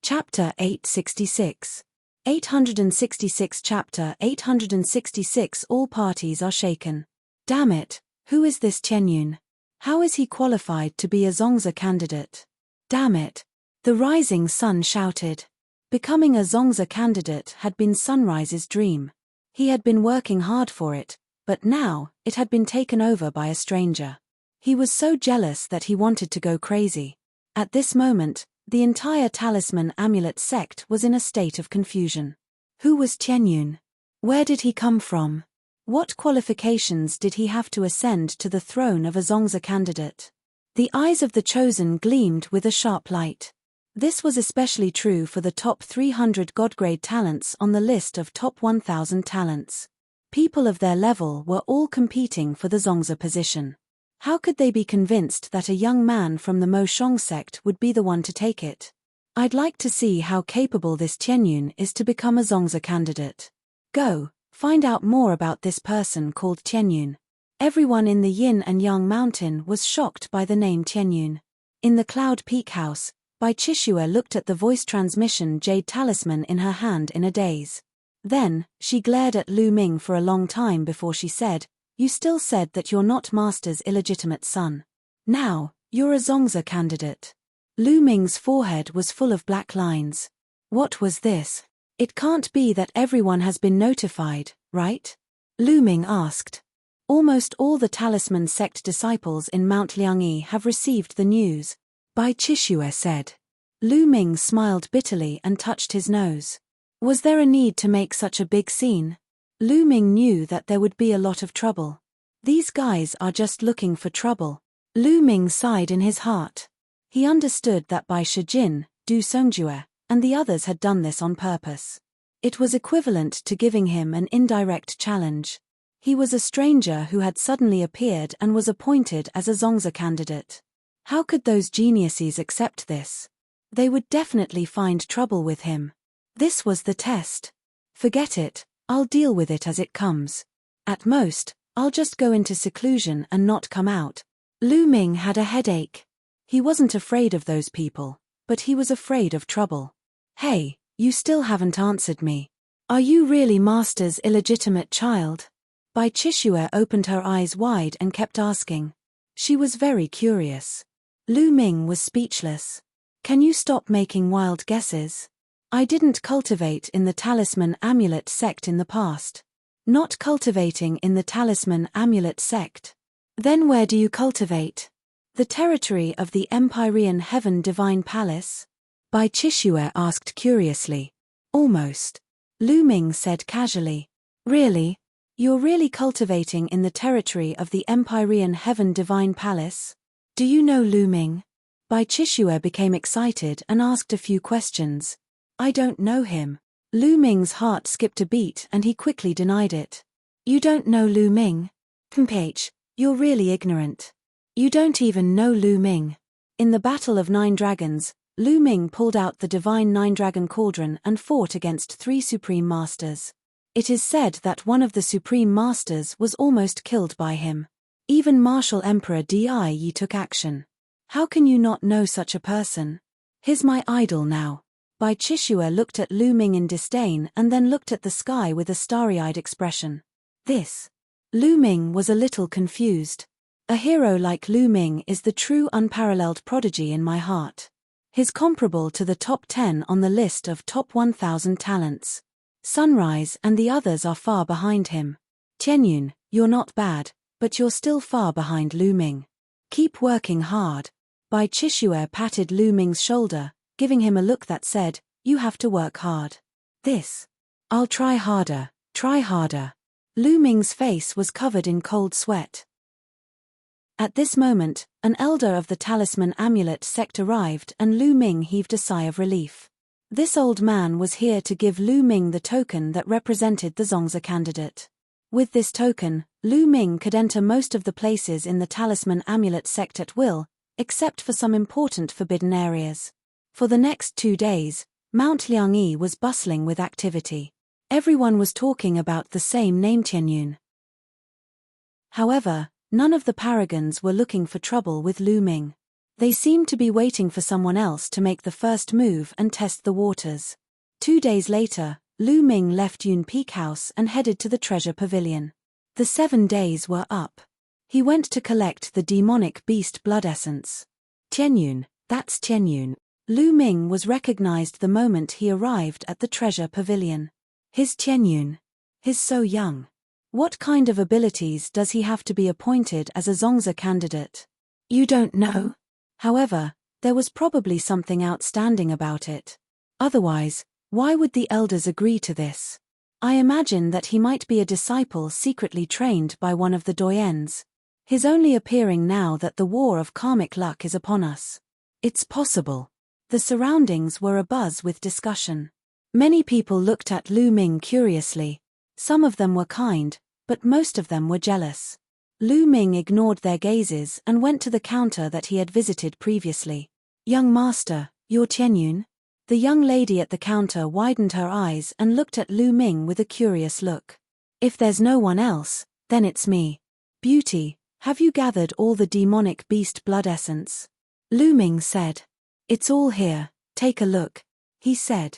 Chapter 866. 866 Chapter 866 All parties are shaken. Damn it, who is this Tianyun? How is he qualified to be a Zongzi candidate? Damn it. The rising sun shouted. Becoming a Zongzi candidate had been Sunrise's dream. He had been working hard for it, but now, it had been taken over by a stranger. He was so jealous that he wanted to go crazy. At this moment, the entire Talisman Amulet sect was in a state of confusion. Who was Tianyun? Where did he come from? What qualifications did he have to ascend to the throne of a Zongzi candidate? The eyes of the chosen gleamed with a sharp light. This was especially true for the top 300 God-grade talents on the list of top 1,000 talents. People of their level were all competing for the Zongzi position. How could they be convinced that a young man from the Mo Shong sect would be the one to take it? I'd like to see how capable this Tianyun is to become a Zongzi candidate. Go, find out more about this person called Tianyun. Everyone in the Yin and Yang mountain was shocked by the name Tianyun. In the Cloud Peak House, Bai Chishue looked at the voice transmission jade talisman in her hand in a daze. Then, she glared at Lu Ming for a long time before she said, "You still said that you're not Master's illegitimate son. Now, you're a Zongzi candidate." Lu Ming's forehead was full of black lines. What was this? It can't be that everyone has been notified, right? Lu Ming asked. Almost all the Talisman sect disciples in Mount Liangyi have received the news, Bai Chishue said. Lu Ming smiled bitterly and touched his nose. Was there a need to make such a big scene? Lu Ming knew that there would be a lot of trouble. These guys are just looking for trouble. Lu Ming sighed in his heart. He understood that Bai Shijin, Du Songjue, and the others had done this on purpose. It was equivalent to giving him an indirect challenge. He was a stranger who had suddenly appeared and was appointed as a Zongzi candidate. How could those geniuses accept this? They would definitely find trouble with him. This was the test. Forget it, I'll deal with it as it comes. At most, I'll just go into seclusion and not come out. Lu Ming had a headache. He wasn't afraid of those people, but he was afraid of trouble. Hey, you still haven't answered me. Are you really Master's illegitimate child? Bai Chishue opened her eyes wide and kept asking. She was very curious. Lu Ming was speechless. Can you stop making wild guesses? I didn't cultivate in the Talisman Amulet sect in the past. Not cultivating in the Talisman Amulet sect. Then where do you cultivate? The territory of the Empyrean Heaven Divine Palace? Bai Chishue asked curiously. Almost. Lu Ming said casually. Really? You're really cultivating in the territory of the Empyrean Heaven Divine Palace? Do you know Lu Ming? Bai Chishue became excited and asked a few questions. I don't know him. Lu Ming's heart skipped a beat and he quickly denied it. You don't know Lu Ming? Ph, you're really ignorant. You don't even know Lu Ming. In the Battle of Nine Dragons, Lu Ming pulled out the divine Nine-Dragon Cauldron and fought against 3 Supreme Masters. It is said that one of the Supreme Masters was almost killed by him. Even Martial Emperor Di took action. How can you not know such a person? He's my idol now. Bai Chishue looked at Lu Ming in disdain and then looked at the sky with a starry-eyed expression. This. Lu Ming was a little confused. A hero like Lu Ming is the true unparalleled prodigy in my heart. He's comparable to the top 10 on the list of top 1,000 talents. Sunrise and the others are far behind him. Tianyun, you're not bad, but you're still far behind Lu Ming. Keep working hard. Bai Chishue patted Lu Ming's shoulder, giving him a look that said, you have to work hard. This. I'll try harder, try harder. Lu Ming's face was covered in cold sweat. At this moment, an elder of the Talisman Amulet sect arrived and Lu Ming heaved a sigh of relief. This old man was here to give Lu Ming the token that represented the Zongzi candidate. With this token, Lu Ming could enter most of the places in the Talisman Amulet sect at will, except for some important forbidden areas. For the next 2 days, Mount Liangyi was bustling with activity. Everyone was talking about the same name Tianyun. However, none of the paragons were looking for trouble with Lu Ming. They seemed to be waiting for someone else to make the first move and test the waters. 2 days later, Lu Ming left Yun Peak House and headed to the treasure pavilion. The 7 days were up. He went to collect the demonic beast blood essence. Tianyun, that's Tianyun. Lu Ming was recognized the moment he arrived at the treasure pavilion. His Tianyun. He's so young. What kind of abilities does he have to be appointed as a Zongzi candidate? You don't know? However, there was probably something outstanding about it. Otherwise, why would the elders agree to this? I imagine that he might be a disciple secretly trained by one of the doyens. He's only appearing now that the war of karmic luck is upon us. It's possible. The surroundings were abuzz with discussion. Many people looked at Lu Ming curiously. Some of them were kind, but most of them were jealous. Lu Ming ignored their gazes and went to the counter that he had visited previously. Young master, you're Tianyun? The young lady at the counter widened her eyes and looked at Lu Ming with a curious look. If there's no one else, then it's me. Beauty, have you gathered all the demonic beast blood essence? Lu Ming said. It's all here, take a look, he said.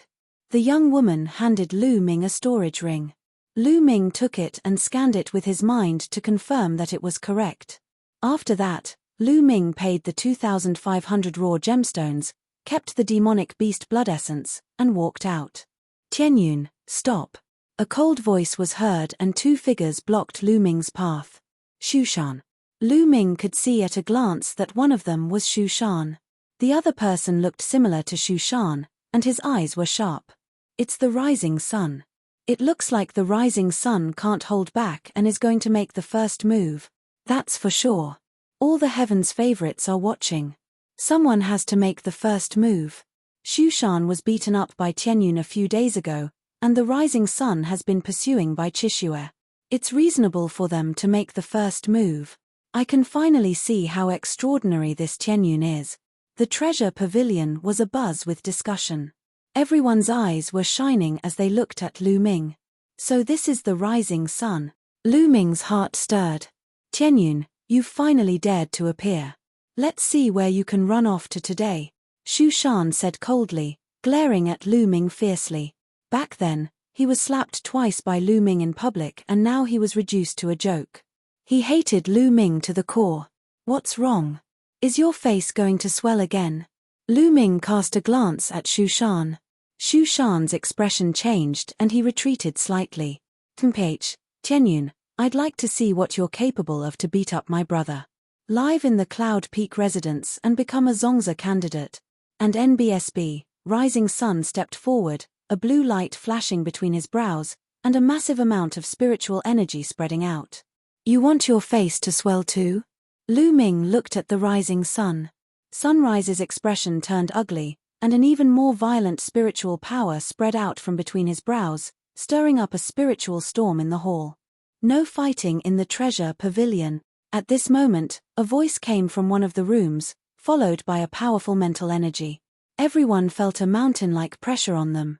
The young woman handed Lu Ming a storage ring. Lu Ming took it and scanned it with his mind to confirm that it was correct. After that, Lu Ming paid the 2,500 raw gemstones, kept the demonic beast blood essence, and walked out. Tianyun, stop. A cold voice was heard and two figures blocked Lu Ming's path. Shushan. Lu Ming could see at a glance that one of them was Shushan. The other person looked similar to Shushan, and his eyes were sharp. It's the rising sun. It looks like the rising sun can't hold back and is going to make the first move. That's for sure. All the heaven's favorites are watching. Someone has to make the first move. Shushan was beaten up by Tianyun a few days ago, and the rising sun has been pursuing by Chishue. It's reasonable for them to make the first move. I can finally see how extraordinary this Tianyun is. The treasure pavilion was abuzz with discussion. Everyone's eyes were shining as they looked at Lu Ming. So this is the rising sun. Lu Ming's heart stirred. Tianyun, you've finally dared to appear. Let's see where you can run off to today, Shushan said coldly, glaring at Lu Ming fiercely. Back then, he was slapped twice by Lu Ming in public and now he was reduced to a joke. He hated Lu Ming to the core. What's wrong? Is your face going to swell again? Lu Ming cast a glance at Shushan. Shushan's expression changed and he retreated slightly. Tianyun, I'd like to see what you're capable of to beat up my brother. Live in the Cloud Peak residence and become a Zongzi candidate. And NBSB, Rising Sun stepped forward, a blue light flashing between his brows, and a massive amount of spiritual energy spreading out. You want your face to swell too? Lu Ming looked at the rising sun. Sunrise's expression turned ugly, and an even more violent spiritual power spread out from between his brows, stirring up a spiritual storm in the hall. No fighting in the treasure pavilion. At this moment, a voice came from one of the rooms, followed by a powerful mental energy. Everyone felt a mountain-like pressure on them.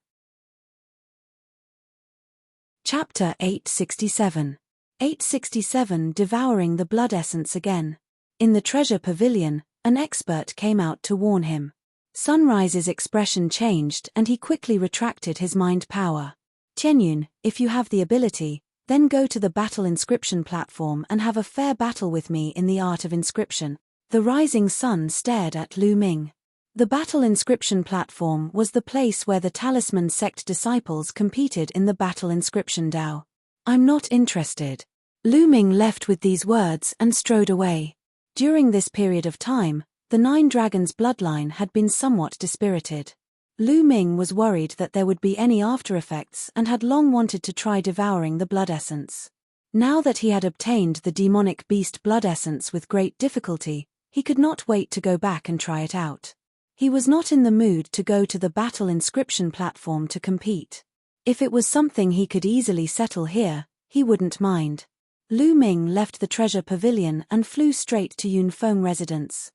Chapter 867. 867 Devouring the Blood Essence Again. In the treasure pavilion, an expert came out to warn him. Sunrise's expression changed and he quickly retracted his mind power. Tianyun, if you have the ability, then go to the battle inscription platform and have a fair battle with me in the art of inscription. The rising sun stared at Lu Ming. The battle inscription platform was the place where the Talisman sect disciples competed in the battle inscription Dao. I'm not interested. Lu Ming left with these words and strode away. During this period of time, the Nine Dragons' bloodline had been somewhat dispirited. Lu Ming was worried that there would be any after effects and had long wanted to try devouring the blood essence. Now that he had obtained the demonic beast blood essence with great difficulty, he could not wait to go back and try it out. He was not in the mood to go to the battle inscription platform to compete. If it was something he could easily settle here, he wouldn't mind. Lu Ming left the treasure pavilion and flew straight to Yunfeng residence.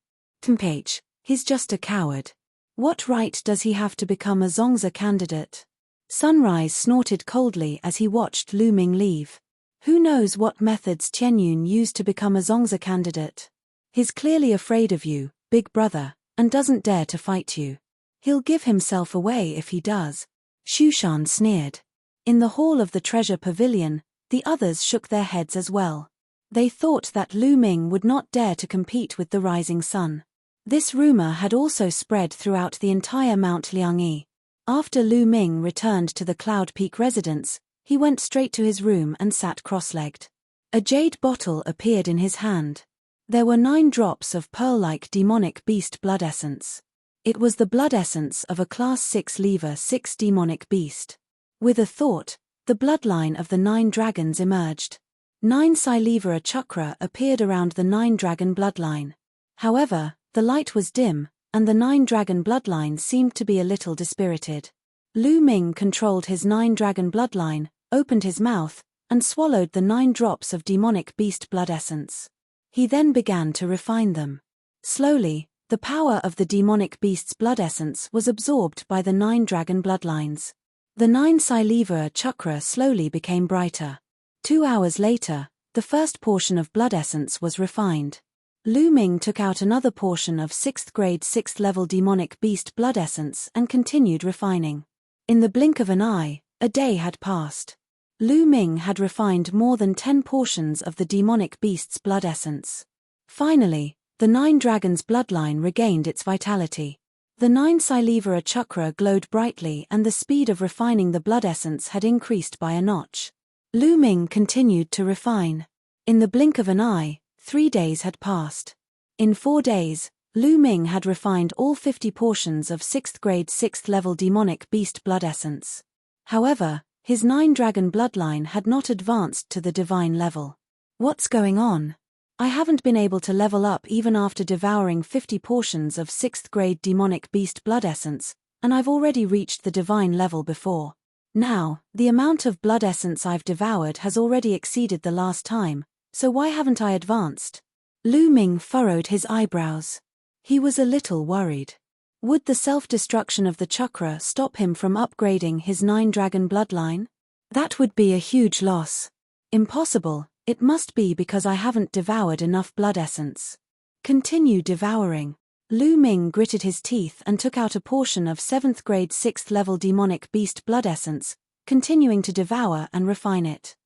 He's just a coward. What right does he have to become a Zongzi candidate? Sunrise snorted coldly as he watched Lu Ming leave. Who knows what methods Tianyun used to become a Zongzi candidate? He's clearly afraid of you, big brother, and doesn't dare to fight you. He'll give himself away if he does. Shushan sneered. In the hall of the treasure pavilion, the others shook their heads as well. They thought that Lu Ming would not dare to compete with the rising sun. This rumor had also spread throughout the entire Mount Liangyi. After Lu Ming returned to the Cloud Peak residence, he went straight to his room and sat cross-legged. A jade bottle appeared in his hand. There were 9 drops of pearl-like demonic beast blood essence. It was the blood essence of a Class 6 Lever 6 demonic beast. With a thought, the bloodline of the 9 dragons emerged. 9 Silevera chakra appeared around the 9 dragon bloodline. However, the light was dim, and the 9 dragon bloodline seemed to be a little dispirited. Lu Ming controlled his 9 dragon bloodline, opened his mouth, and swallowed the 9 drops of demonic beast blood essence. He then began to refine them. Slowly, the power of the demonic beast's blood essence was absorbed by the 9 dragon bloodlines. The 9 Silevera chakra slowly became brighter. 2 hours later, the first portion of blood essence was refined. Lu Ming took out another portion of 6th grade 6th level demonic beast blood essence and continued refining. In the blink of an eye, a day had passed. Lu Ming had refined more than 10 portions of the demonic beast's blood essence. Finally, the 9 dragons' bloodline regained its vitality. The 9 Silivara chakra glowed brightly and the speed of refining the blood essence had increased by a notch. Lu Ming continued to refine. In the blink of an eye, 3 days had passed. In 4 days, Lu Ming had refined all 50 portions of 6th grade 6th level demonic beast blood essence. However, his 9 dragon bloodline had not advanced to the divine level. What's going on? I haven't been able to level up even after devouring 50 portions of 6th grade demonic beast blood essence, and I've already reached the divine level before. Now, the amount of blood essence I've devoured has already exceeded the last time, so why haven't I advanced? Lu Ming furrowed his eyebrows. He was a little worried. Would the self-destruction of the chakra stop him from upgrading his 9 dragon bloodline? That would be a huge loss. Impossible. It must be because I haven't devoured enough blood essence. Continue devouring. Lu Ming gritted his teeth and took out a portion of 7th grade 6th level demonic beast blood essence, continuing to devour and refine it.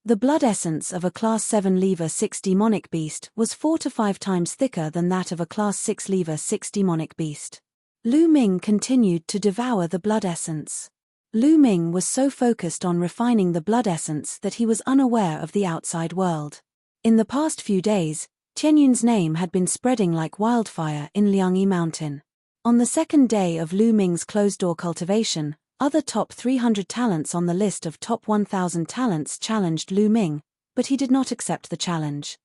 The blood essence of a Class 7 Lever 6 demonic beast was 4 to 5 times thicker than that of a Class 6 Lever 6 demonic beast. Lu Ming continued to devour the blood essence. Lu Ming was so focused on refining the blood essence that he was unaware of the outside world. In the past few days, Tianyun's name had been spreading like wildfire in Liangyi Mountain. On the second day of Lu Ming's closed-door cultivation, other top 300 talents on the list of top 1,000 talents challenged Lu Ming, but he did not accept the challenge.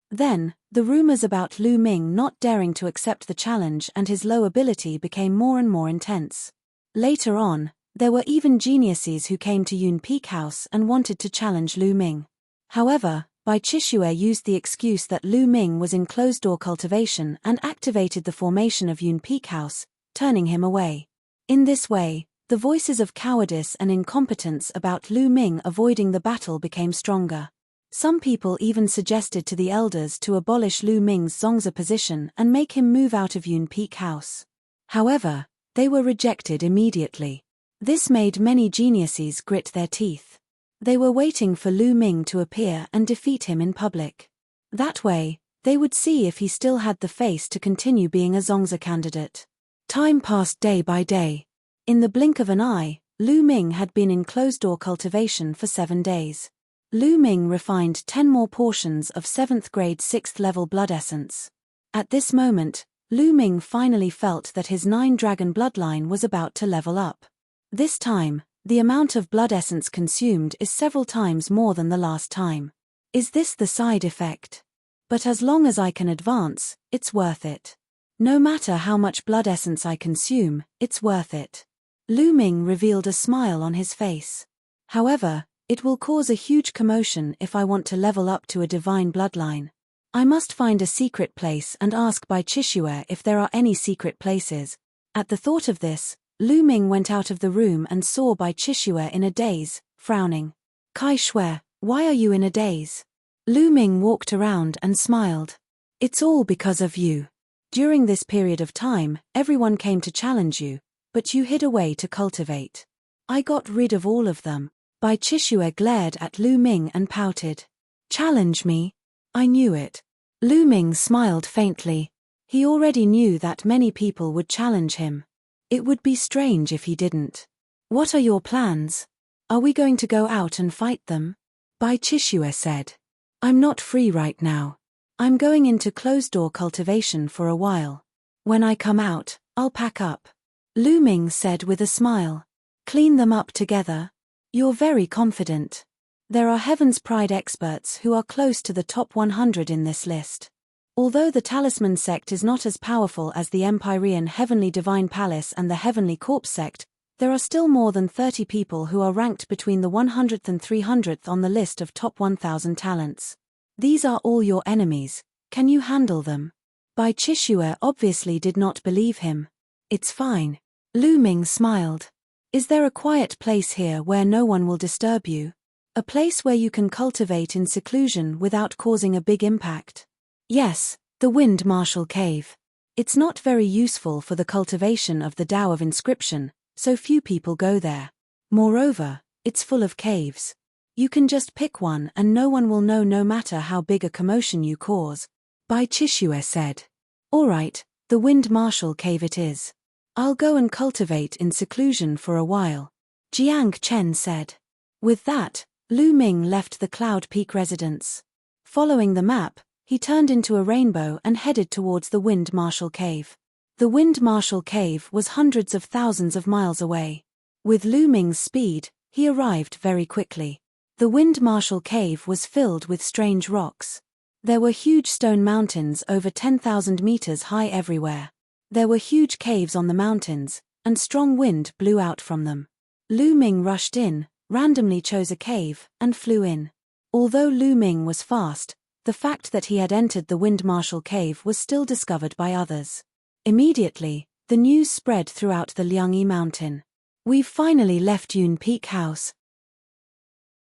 Then, the rumors about Lu Ming not daring to accept the challenge and his low ability became more and more intense. Later on, there were even geniuses who came to Yun Peak House and wanted to challenge Lu Ming. However, Bai Chishue used the excuse that Lu Ming was in closed-door cultivation and activated the formation of Yun Peak House, turning him away. In this way, the voices of cowardice and incompetence about Lu Ming avoiding the battle became stronger. Some people even suggested to the elders to abolish Lu Ming's Zongzi position and make him move out of Yun Peak House. However, they were rejected immediately. This made many geniuses grit their teeth. They were waiting for Lu Ming to appear and defeat him in public. That way, they would see if he still had the face to continue being a Zongzi candidate. Time passed day by day. In the blink of an eye, Lu Ming had been in closed-door cultivation for 7 days. Lu Ming refined 10 more portions of 7th grade 6th level blood essence. At this moment, Lu Ming finally felt that his 9 dragon bloodline was about to level up. This time, the amount of blood essence consumed is several times more than the last time. Is this the side effect? But as long as I can advance, it's worth it. No matter how much blood essence I consume, it's worth it. Lu Ming revealed a smile on his face. However, it will cause a huge commotion if I want to level up to a divine bloodline. I must find a secret place and ask Bai Chishue if there are any secret places. At the thought of this, Lu Ming went out of the room and saw Bai Chishue in a daze, frowning. Kai Shui, why are you in a daze? Lu Ming walked around and smiled. It's all because of you. During this period of time, everyone came to challenge you, but you hid away to cultivate. I got rid of all of them. Bai Chishue glared at Lu Ming and pouted. Challenge me? I knew it. Lu Ming smiled faintly. He already knew that many people would challenge him. It would be strange if he didn't. What are your plans? Are we going to go out and fight them? Bai Chishue said. I'm not free right now. I'm going into closed-door cultivation for a while. When I come out, I'll pack up. Lu Ming said with a smile. Clean them up together? You're very confident. There are Heaven's Pride experts who are close to the top 100 in this list. Although the Talisman sect is not as powerful as the Empyrean Heavenly Divine Palace and the Heavenly Corpse sect, there are still more than 30 people who are ranked between the 100th and 300th on the list of top 1,000 talents. These are all your enemies. Can you handle them? Bai Chishue obviously did not believe him. It's fine. Lu Ming smiled. Is there a quiet place here where no one will disturb you? A place where you can cultivate in seclusion without causing a big impact? Yes, the Wind Marshal Cave. It's not very useful for the cultivation of the Tao of inscription, so few people go there. Moreover, it's full of caves. You can just pick one and no one will know no matter how big a commotion you cause. Bai Chishue said. All right, the Wind Marshal Cave it is. I'll go and cultivate in seclusion for a while. Jiang Chen said. With that, Lu Ming left the Cloud Peak residence. Following the map, he turned into a rainbow and headed towards the Wind Marshal Cave. The Wind Marshal Cave was hundreds of thousands of miles away. With Lu Ming's speed, he arrived very quickly. The Wind Marshal Cave was filled with strange rocks. There were huge stone mountains over 10,000 meters high everywhere. There were huge caves on the mountains, and strong wind blew out from them. Lu Ming rushed in, randomly chose a cave, and flew in. Although Lu Ming was fast, the fact that he had entered the Wind Marshal Cave was still discovered by others. Immediately, the news spread throughout the Liangyi Mountain. We've finally left Yun Peak House.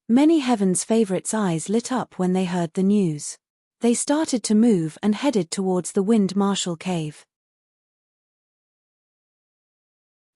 Many Heaven's favorites' eyes lit up when they heard the news. They started to move and headed towards the Wind Marshal Cave.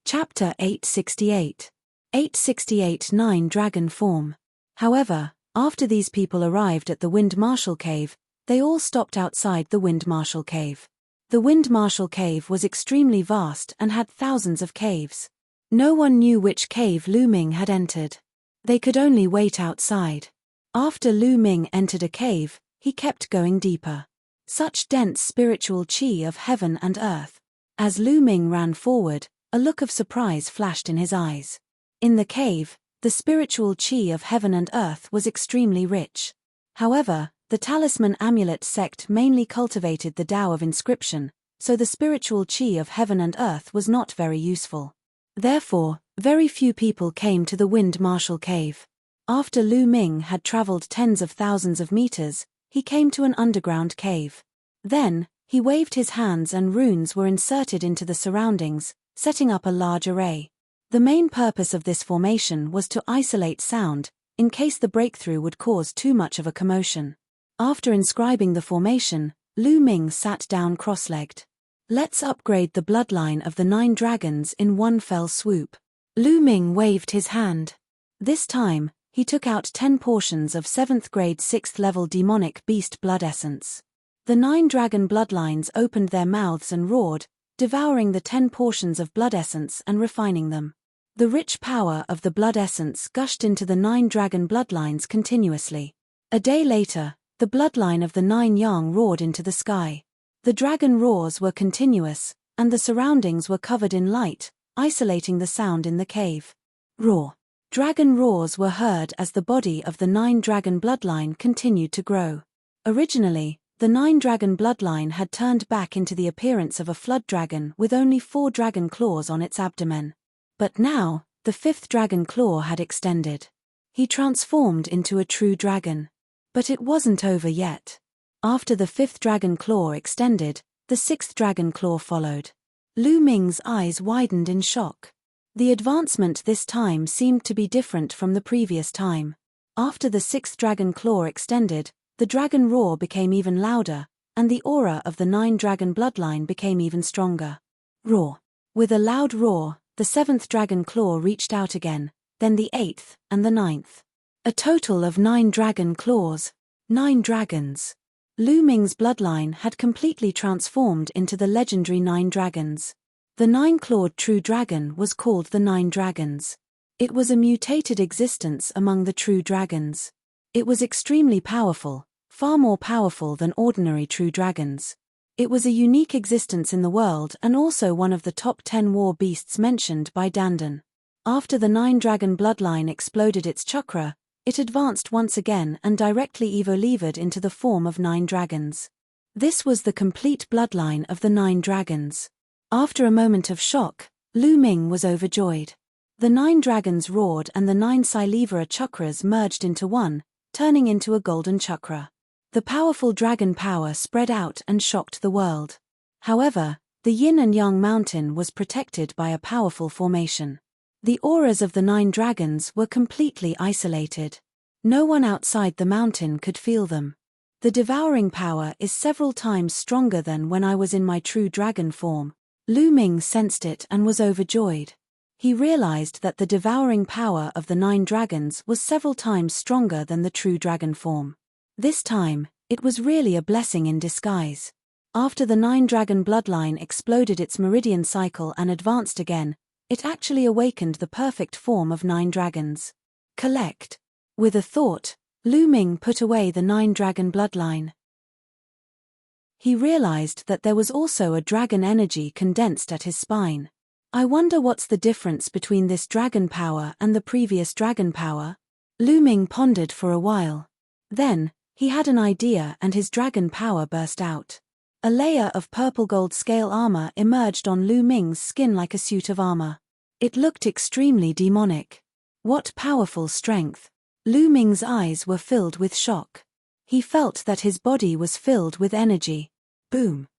Chapter 868. 868 Nine Dragon Form. However, after these people arrived at the Wind Marshal Cave, they all stopped outside the Wind Marshal Cave. The Wind Marshal Cave was extremely vast and had thousands of caves. No one knew which cave Lu Ming had entered. They could only wait outside. After Lu Ming entered a cave, he kept going deeper. Such dense spiritual qi of heaven and earth. As Lu Ming ran forward, a look of surprise flashed in his eyes. In the cave, the spiritual qi of heaven and earth was extremely rich. However, the Talisman Amulet sect mainly cultivated the Tao of inscription, so the spiritual qi of heaven and earth was not very useful. Therefore, very few people came to the Wind Marshal Cave. After Lu Ming had traveled tens of thousands of meters, he came to an underground cave. Then, he waved his hands and runes were inserted into the surroundings, setting up a large array. The main purpose of this formation was to isolate sound, in case the breakthrough would cause too much of a commotion. After inscribing the formation, Lu Ming sat down cross-legged. Let's upgrade the bloodline of the 9 dragons in one fell swoop. Lu Ming waved his hand. This time, he took out 10 portions of 7th grade 6th level demonic beast blood essence. The 9 dragon bloodlines opened their mouths and roared, devouring the 10 portions of blood essence and refining them. The rich power of the blood essence gushed into the 9 dragon bloodlines continuously. A day later, the bloodline of the 9 yang roared into the sky. The dragon roars were continuous, and the surroundings were covered in light, isolating the sound in the cave. Roar. Dragon roars were heard as the body of the 9 dragon bloodline continued to grow. Originally, the 9 dragon bloodline had turned back into the appearance of a flood dragon with only 4 dragon claws on its abdomen. But now, the 5th dragon claw had extended. He transformed into a true dragon. But it wasn't over yet. After the 5th dragon claw extended, the 6th dragon claw followed. Lu Ming's eyes widened in shock. The advancement this time seemed to be different from the previous time. After the 6th dragon claw extended, the dragon roar became even louder, and the aura of the 9 dragon bloodline became even stronger. Roar. With a loud roar, the 7th dragon claw reached out again, then the 8th and the 9th. A total of 9 dragon claws. 9 dragons. Lu Ming's bloodline had completely transformed into the legendary 9 dragons. The 9-clawed true dragon was called the 9 dragons. It was a mutated existence among the true dragons. It was extremely powerful, far more powerful than ordinary true dragons. It was a unique existence in the world and also one of the top 10 war beasts mentioned by Dandan. After the 9 dragon bloodline exploded its chakra, it advanced once again and directly evolved into the form of 9 dragons. This was the complete bloodline of the 9 dragons. After a moment of shock, Lu Ming was overjoyed. The 9 dragons roared and the 9 Silivera chakras merged into one, turning into a golden chakra. The powerful dragon power spread out and shocked the world. However, the Yin and Yang mountain was protected by a powerful formation. The auras of the 9 dragons were completely isolated. No one outside the mountain could feel them. The devouring power is several times stronger than when I was in my true dragon form. Lu Ming sensed it and was overjoyed. He realized that the devouring power of the 9 dragons was several times stronger than the true dragon form. This time, it was really a blessing in disguise. After the 9 dragon bloodline exploded its meridian cycle and advanced again, it actually awakened the perfect form of 9 dragons. Collect. With a thought, Lu Ming put away the 9 dragon bloodline. He realized that there was also a dragon energy condensed at his spine. I wonder what's the difference between this dragon power and the previous dragon power? Lu Ming pondered for a while. Then, he had an idea and his dragon power burst out. A layer of purple gold scale armor emerged on Lu Ming's skin like a suit of armor. It looked extremely demonic. What powerful strength! Lu Ming's eyes were filled with shock. He felt that his body was filled with energy. Boom!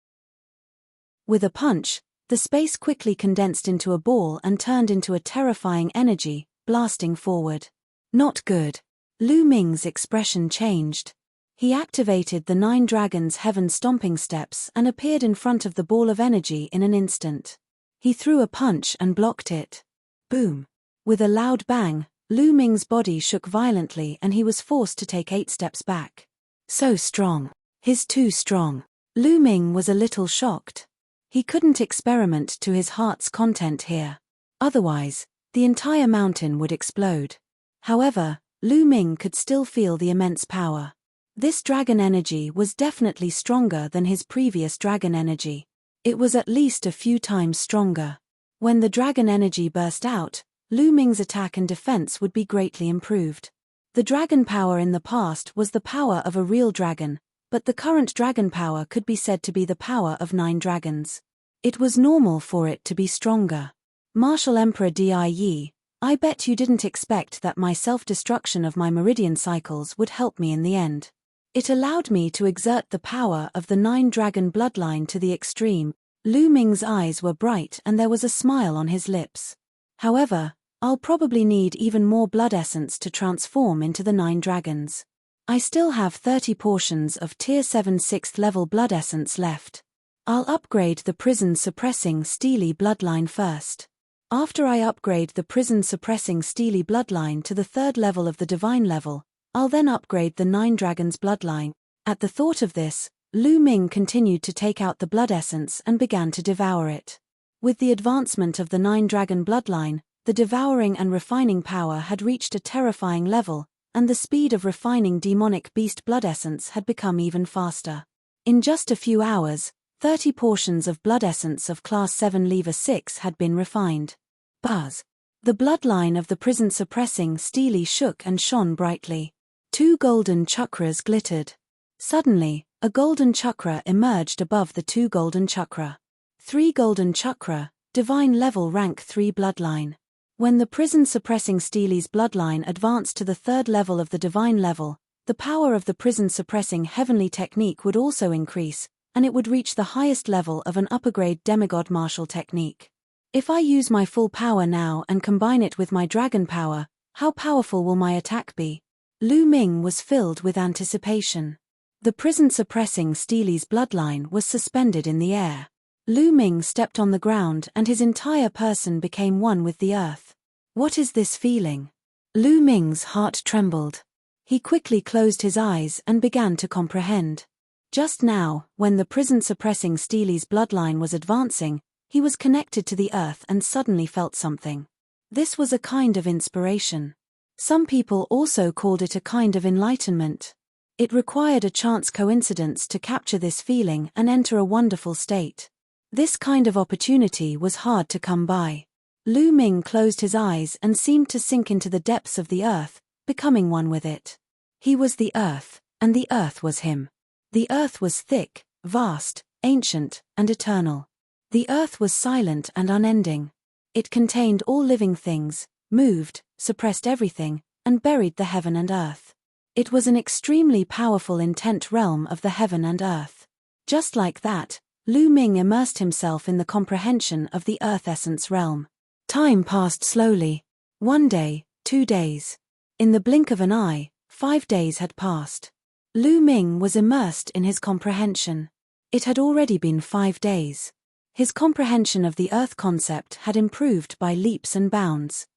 With a punch, the space quickly condensed into a ball and turned into a terrifying energy, blasting forward. Not good. Lu Ming's expression changed. He activated the 9 dragons' heaven stomping steps and appeared in front of the ball of energy in an instant. He threw a punch and blocked it. Boom! With a loud bang, Lu Ming's body shook violently and he was forced to take 8 steps back. So strong. He's too strong. Lu Ming was a little shocked. He couldn't experiment to his heart's content here. Otherwise, the entire mountain would explode. However, Lu Ming could still feel the immense power. This dragon energy was definitely stronger than his previous dragon energy. It was at least a few times stronger. When the dragon energy burst out, Lu Ming's attack and defense would be greatly improved. The dragon power in the past was the power of a real dragon, but the current dragon power could be said to be the power of 9 dragons. It was normal for it to be stronger. Martial Emperor Die, I bet you didn't expect that my self-destruction of my meridian cycles would help me in the end. It allowed me to exert the power of the 9 dragon bloodline to the extreme. Lu Ming's eyes were bright and there was a smile on his lips. However, I'll probably need even more blood essence to transform into the 9 dragons. I still have 30 portions of Tier 7 6th level blood essence left. I'll upgrade the prison-suppressing Steely bloodline first. After I upgrade the prison-suppressing Steely bloodline to the 3rd level of the divine level, I'll then upgrade the 9 dragons bloodline. At the thought of this, Lu Ming continued to take out the blood essence and began to devour it. With the advancement of the 9 dragon bloodline, the devouring and refining power had reached a terrifying level, and the speed of refining demonic beast blood essence had become even faster. In just a few hours, 30 portions of blood essence of Class 7 Lever 6 had been refined. Buzz! The bloodline of the prison-suppressing Steely shook and shone brightly. 2 golden chakras glittered. Suddenly, a golden chakra emerged above the 2 golden chakra. 3 golden chakra, divine level rank 3 bloodline. When the prison-suppressing Steely's bloodline advanced to the 3rd level of the divine level, the power of the prison-suppressing heavenly technique would also increase, and it would reach the highest level of an upper-grade demigod martial technique. If I use my full power now and combine it with my dragon power, how powerful will my attack be? Lu Ming was filled with anticipation. The prison-suppressing Steely's bloodline was suspended in the air. Lu Ming stepped on the ground and his entire person became one with the earth. What is this feeling? Lu Ming's heart trembled. He quickly closed his eyes and began to comprehend. Just now, when the prison-suppressing Steely's bloodline was advancing, he was connected to the earth and suddenly felt something. This was a kind of inspiration. Some people also called it a kind of enlightenment. It required a chance coincidence to capture this feeling and enter a wonderful state. This kind of opportunity was hard to come by. Lu Ming closed his eyes and seemed to sink into the depths of the earth, becoming one with it. He was the earth, and the earth was him. The earth was thick, vast, ancient, and eternal. The earth was silent and unending. It contained all living things, moved, suppressed everything, and buried the heaven and earth. It was an extremely powerful intent realm of the heaven and earth. Just like that, Lu Ming immersed himself in the comprehension of the earth essence realm. Time passed slowly. 1 day, 2 days. In the blink of an eye, 5 days had passed. Lu Ming was immersed in his comprehension. It had already been 5 days. His comprehension of the Earth concept had improved by leaps and bounds.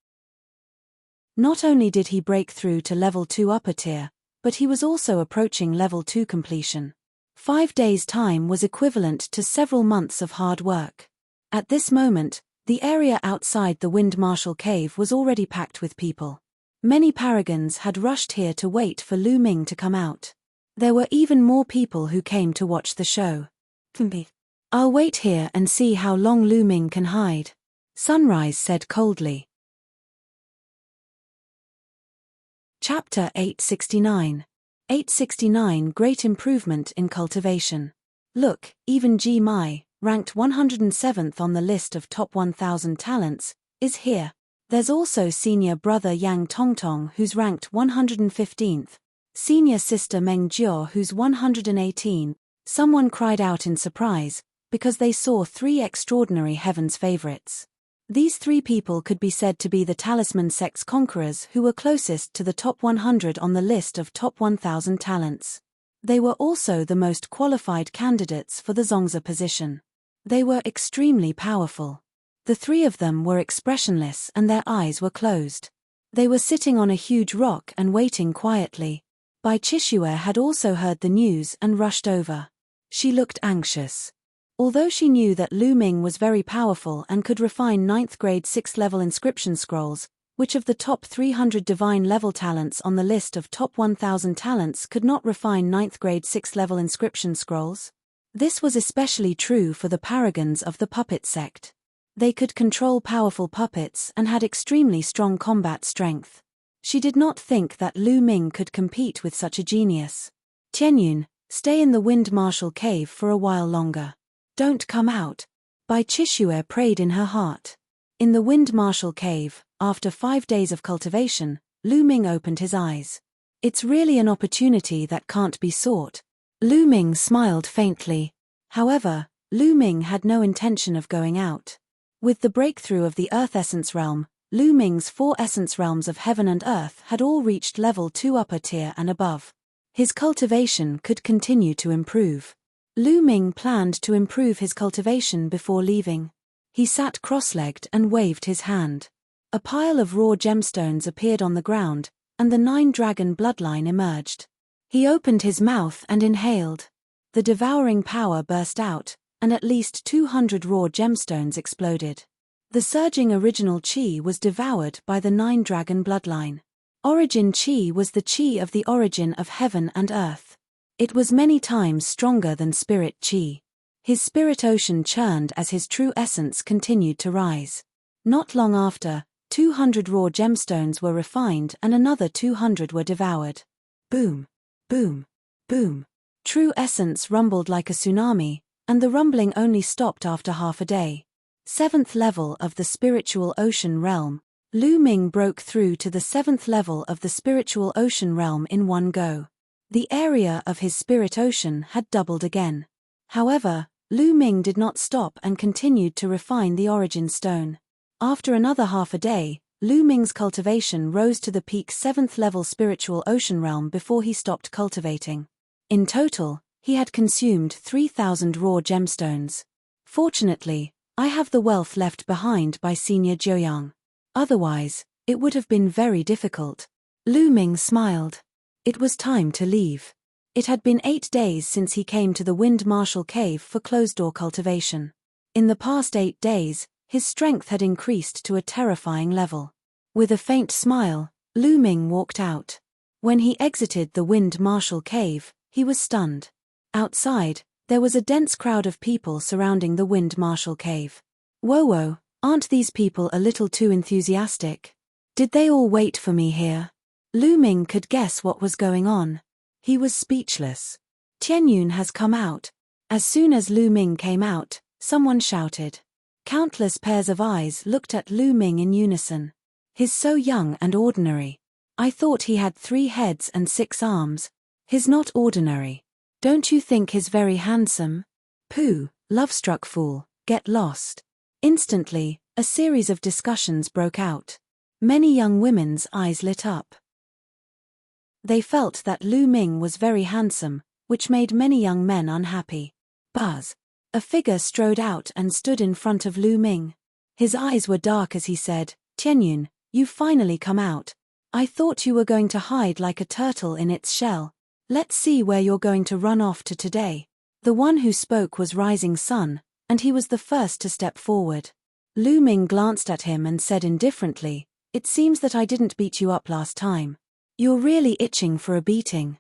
Not only did he break through to level 2 upper tier, but he was also approaching level 2 completion. 5 days' time was equivalent to several months of hard work. At this moment, the area outside the Wind Marshal Cave was already packed with people. Many paragons had rushed here to wait for Lu Ming to come out. There were even more people who came to watch the show. "I'll wait here and see how long Lu Ming can hide," Sunrise said coldly. Chapter 869. 869 Great Improvement in Cultivation. Look, even Ji Mai, ranked 107th on the list of top 1000 talents, is here. There's also senior brother Yang Tongtong who's ranked 115th. Senior sister Meng Jiao who's 118. Someone cried out in surprise, because they saw 3 extraordinary heavens favorites. These 3 people could be said to be the talisman sect's conquerors who were closest to the top 100 on the list of top 1000 talents. They were also the most qualified candidates for the Zongzi position. They were extremely powerful. The 3 of them were expressionless and their eyes were closed. They were sitting on a huge rock and waiting quietly. Bai Chishue had also heard the news and rushed over. She looked anxious. Although she knew that Lu Ming was very powerful and could refine 9th grade 6th level inscription scrolls, which of the top 300 divine level talents on the list of top 1000 talents could not refine 9th grade 6th level inscription scrolls? This was especially true for the paragons of the puppet sect. They could control powerful puppets and had extremely strong combat strength. She did not think that Lu Ming could compete with such a genius. "Tianyun, stay in the Wind Marshal Cave for a while longer. Don't come out," Bai Chishue prayed in her heart. In the Wind Marshal Cave, after 5 days of cultivation, Lu Ming opened his eyes. "It's really an opportunity that can't be sought." Lu Ming smiled faintly. However, Lu Ming had no intention of going out. With the breakthrough of the Earth Essence Realm, Lu Ming's 4 Essence Realms of Heaven and Earth had all reached level 2 upper tier and above. His cultivation could continue to improve. Lu Ming planned to improve his cultivation before leaving. He sat cross-legged and waved his hand. A pile of raw gemstones appeared on the ground, and the 9-dragon bloodline emerged. He opened his mouth and inhaled. The devouring power burst out, and at least 200 raw gemstones exploded. The surging original Qi was devoured by the 9-dragon bloodline. Origin Qi was the Qi of the origin of heaven and earth. It was many times stronger than Spirit Qi. His spirit ocean churned as his true essence continued to rise. Not long after, 200 raw gemstones were refined and another 200 were devoured. Boom, boom, boom. True essence rumbled like a tsunami, and the rumbling only stopped after half a day. 7th level of the spiritual ocean realm. Lu Ming broke through to the 7th level of the spiritual ocean realm in one go. The area of his spirit ocean had doubled again. However, Lu Ming did not stop and continued to refine the origin stone. After another half a day, Lu Ming's cultivation rose to the peak 7th level spiritual ocean realm before he stopped cultivating. In total, he had consumed 3,000 raw gemstones. Fortunately, I have the wealth left behind by Senior Jiuyang. Otherwise, it would have been very difficult. Lu Ming smiled. It was time to leave. It had been 8 days since he came to the Wind Marshal Cave for closed-door cultivation. In the past 8 days, his strength had increased to a terrifying level. With a faint smile, Lu Ming walked out. When he exited the Wind Marshal Cave, he was stunned. Outside, there was a dense crowd of people surrounding the Wind Marshal Cave. "Whoa, aren't these people a little too enthusiastic? Did they all wait for me here?" Lu Ming could guess what was going on. He was speechless. "Tianyun has come out." As soon as Lu Ming came out, someone shouted. Countless pairs of eyes looked at Lu Ming in unison. "He's so young and ordinary. I thought he had 3 heads and 6 arms. He's not ordinary. Don't you think he's very handsome? Pooh, love-struck fool, get lost." Instantly, a series of discussions broke out. Many young women's eyes lit up. They felt that Lu Ming was very handsome, which made many young men unhappy. Buzz. A figure strode out and stood in front of Lu Ming. His eyes were dark as he said, "Tianyun, you've finally come out. I thought you were going to hide like a turtle in its shell. Let's see where you're going to run off to today." The one who spoke was Rising Sun, and he was the first to step forward. Lu Ming glanced at him and said indifferently, "It seems that I didn't beat you up last time. You're really itching for a beating.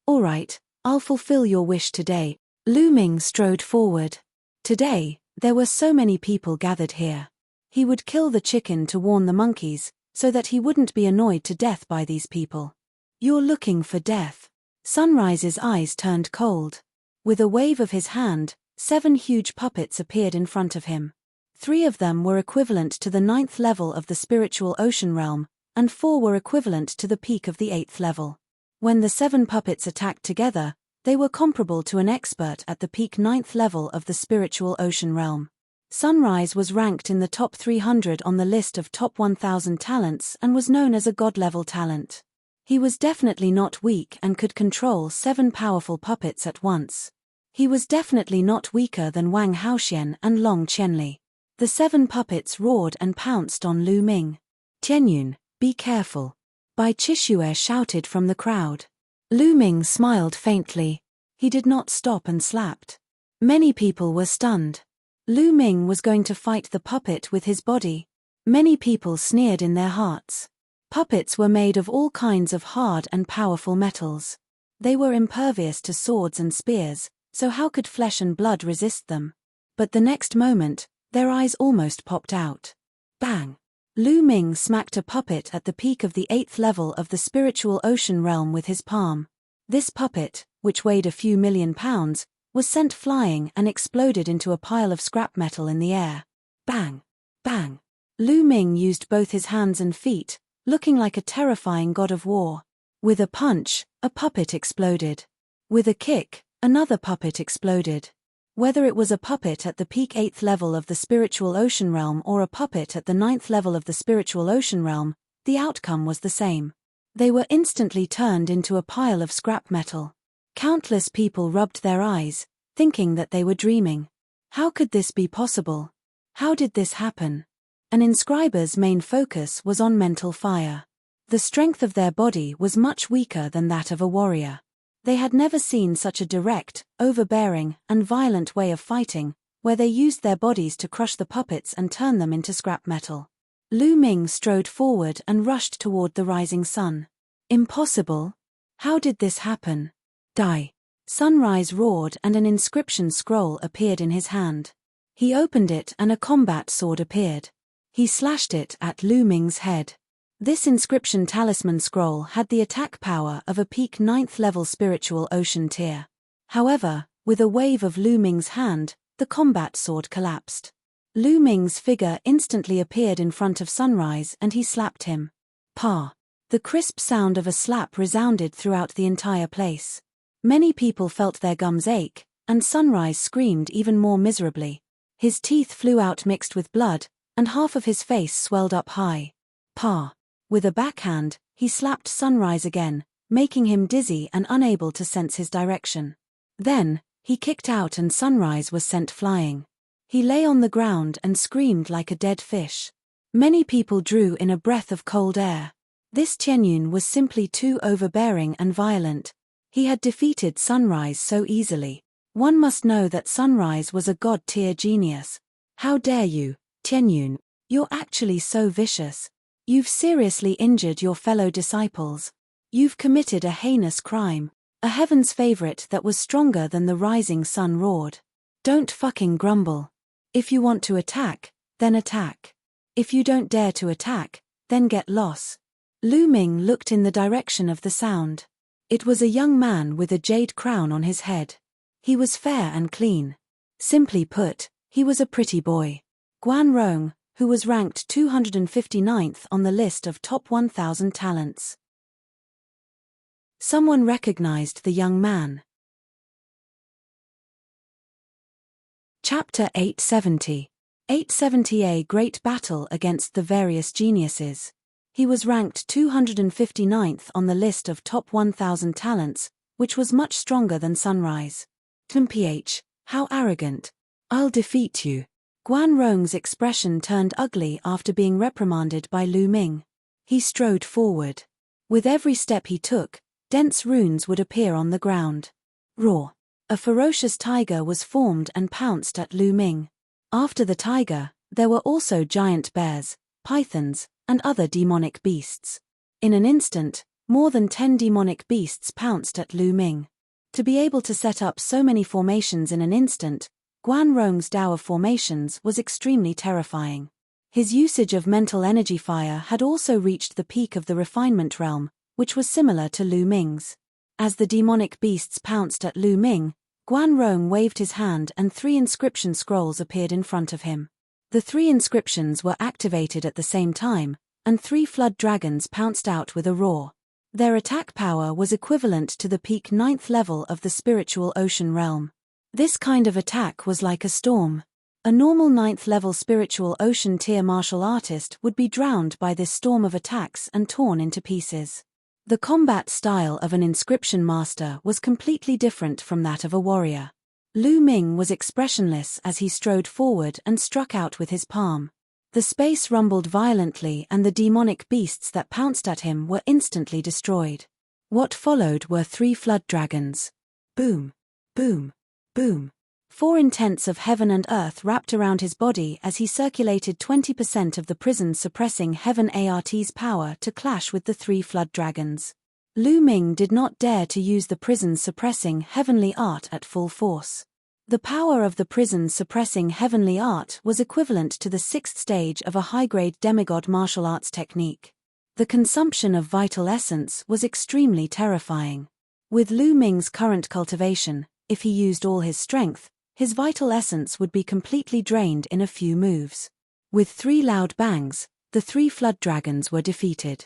All right, I'll fulfill your wish today." Lu Ming strode forward. Today, there were so many people gathered here. He would kill the chicken to warn the monkeys, so that he wouldn't be annoyed to death by these people. "You're looking for death." Sunrise's eyes turned cold. With a wave of his hand, 7 huge puppets appeared in front of him. 3 of them were equivalent to the 9th level of the spiritual ocean realm, and 4 were equivalent to the peak of the 8th level. When the 7 puppets attacked together, they were comparable to an expert at the peak 9th level of the spiritual ocean realm. Sunrise was ranked in the top 300 on the list of top 1000 talents and was known as a god-level talent. He was definitely not weak and could control 7 powerful puppets at once. He was definitely not weaker than Wang Haoxian and Long Qianli. The 7 puppets roared and pounced on Lu Ming. "Tianyun, be careful!" Bai Chishue shouted from the crowd. Lu Ming smiled faintly. He did not stop and slapped. Many people were stunned. Lu Ming was going to fight the puppet with his body. Many people sneered in their hearts. Puppets were made of all kinds of hard and powerful metals. They were impervious to swords and spears, so how could flesh and blood resist them? But the next moment, their eyes almost popped out. Bang! Lu Ming smacked a puppet at the peak of the 8th level of the spiritual ocean realm with his palm. This puppet, which weighed a few million pounds, was sent flying and exploded into a pile of scrap metal in the air. Bang! Bang! Lu Ming used both his hands and feet, looking like a terrifying god of war. With a punch, a puppet exploded. With a kick, another puppet exploded. Whether it was a puppet at the peak 8th level of the spiritual ocean realm or a puppet at the 9th level of the spiritual ocean realm, the outcome was the same. They were instantly turned into a pile of scrap metal. Countless people rubbed their eyes, thinking that they were dreaming. How could this be possible? How did this happen? An inscriber's main focus was on mental fire. The strength of their body was much weaker than that of a warrior. They had never seen such a direct, overbearing, and violent way of fighting, where they used their bodies to crush the puppets and turn them into scrap metal. Lu Ming strode forward and rushed toward the rising sun. Impossible! How did this happen? Die! Sunrise roared and an inscription scroll appeared in his hand. He opened it and a combat sword appeared. He slashed it at Lu Ming's head. This inscription talisman scroll had the attack power of a peak 9th level spiritual ocean tier. However, with a wave of Lu Ming's hand, the combat sword collapsed. Lu Ming's figure instantly appeared in front of Sunrise and he slapped him. Pa! The crisp sound of a slap resounded throughout the entire place. Many people felt their gums ache, and Sunrise screamed even more miserably. His teeth flew out mixed with blood, and half of his face swelled up high. Pa! With a backhand, he slapped Sunrise again, making him dizzy and unable to sense his direction. Then, he kicked out and Sunrise was sent flying. He lay on the ground and screamed like a dead fish. Many people drew in a breath of cold air. This Tianyun was simply too overbearing and violent. He had defeated Sunrise so easily. One must know that Sunrise was a god-tier genius. How dare you, Tianyun? You're actually so vicious. You've seriously injured your fellow disciples. You've committed a heinous crime. A heaven's favorite that was stronger than the rising sun roared. Don't fucking grumble. If you want to attack, then attack. If you don't dare to attack, then get lost. Lu Ming looked in the direction of the sound. It was a young man with a jade crown on his head. He was fair and clean. Simply put, he was a pretty boy. Guan Rong, who was ranked 259th on the list of top 1000 talents. Someone recognized the young man. Chapter 870. 870 A Great Battle Against the Various Geniuses. He was ranked 259th on the list of top 1,000 talents, which was much stronger than Sunrise. "Mph, how arrogant. I'll defeat you." Guan Rong's expression turned ugly after being reprimanded by Lu Ming. He strode forward. With every step he took, dense runes would appear on the ground. Roar! A ferocious tiger was formed and pounced at Lu Ming. After the tiger, there were also giant bears, pythons, and other demonic beasts. In an instant, more than 10 demonic beasts pounced at Lu Ming. To be able to set up so many formations in an instant, Guan Rong's Tao of formations was extremely terrifying. His usage of mental energy fire had also reached the peak of the refinement realm, which was similar to Lu Ming's. As the demonic beasts pounced at Lu Ming, Guan Rong waved his hand and 3 inscription scrolls appeared in front of him. The 3 inscriptions were activated at the same time, and 3 flood dragons pounced out with a roar. Their attack power was equivalent to the peak 9th level of the spiritual ocean realm. This kind of attack was like a storm. A normal 9th level spiritual ocean tier martial artist would be drowned by this storm of attacks and torn into pieces. The combat style of an inscription master was completely different from that of a warrior. Lu Ming was expressionless as he strode forward and struck out with his palm. The space rumbled violently and the demonic beasts that pounced at him were instantly destroyed. What followed were 3 flood dragons. Boom! Boom! Boom! 4 intents of heaven and earth wrapped around his body as he circulated 20% of the prison suppressing heaven art's power to clash with the 3 flood dragons. Lu Ming did not dare to use the prison suppressing heavenly art at full force. The power of the prison suppressing heavenly art was equivalent to the 6th stage of a high-grade demigod martial arts technique. The consumption of vital essence was extremely terrifying. With Lu Ming's current cultivation, if he used all his strength, his vital essence would be completely drained in a few moves. With 3 loud bangs, the 3 flood dragons were defeated.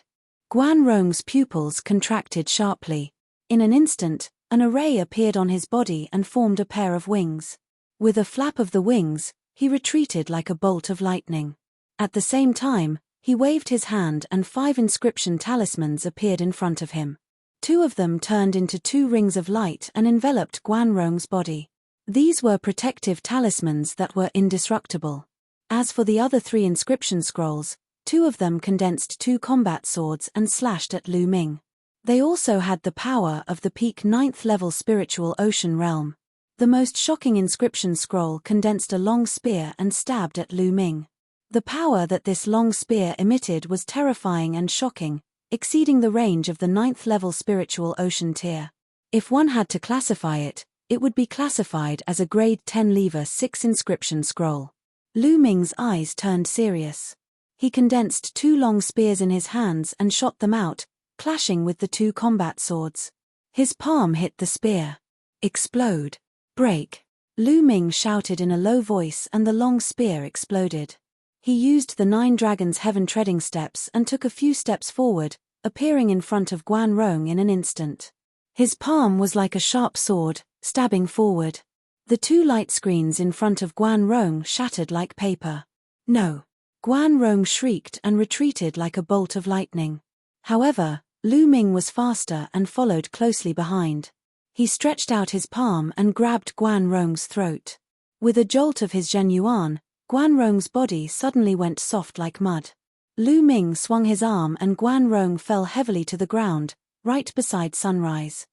Guan Rong's pupils contracted sharply. In an instant, an array appeared on his body and formed a pair of wings. With a flap of the wings, he retreated like a bolt of lightning. At the same time, he waved his hand and 5 inscription talismans appeared in front of him. 2 of them turned into 2 rings of light and enveloped Guan Rong's body. These were protective talismans that were indestructible. As for the other 3 inscription scrolls, 2 of them condensed 2 combat swords and slashed at Lu Ming. They also had the power of the peak 9th level spiritual ocean realm. The most shocking inscription scroll condensed a long spear and stabbed at Lu Ming. The power that this long spear emitted was terrifying and shocking, exceeding the range of the 9th level spiritual ocean tier. If one had to classify it, it would be classified as a grade 10 lever 6 inscription scroll. Lu Ming's eyes turned serious. He condensed 2 long spears in his hands and shot them out, clashing with the 2 combat swords. His palm hit the spear. Explode. Break. Lu Ming shouted in a low voice and the long spear exploded. He used the 9 dragons' heaven treading steps and took a few steps forward, appearing in front of Guan Rong in an instant. His palm was like a sharp sword, stabbing forward. The 2 light screens in front of Guan Rong shattered like paper. No. Guan Rong shrieked and retreated like a bolt of lightning. However, Lu Ming was faster and followed closely behind. He stretched out his palm and grabbed Guan Rong's throat. With a jolt of his Zhen Yuan, Guan Rong's body suddenly went soft like mud. Lu Ming swung his arm and Guan Rong fell heavily to the ground, right beside Sunrise.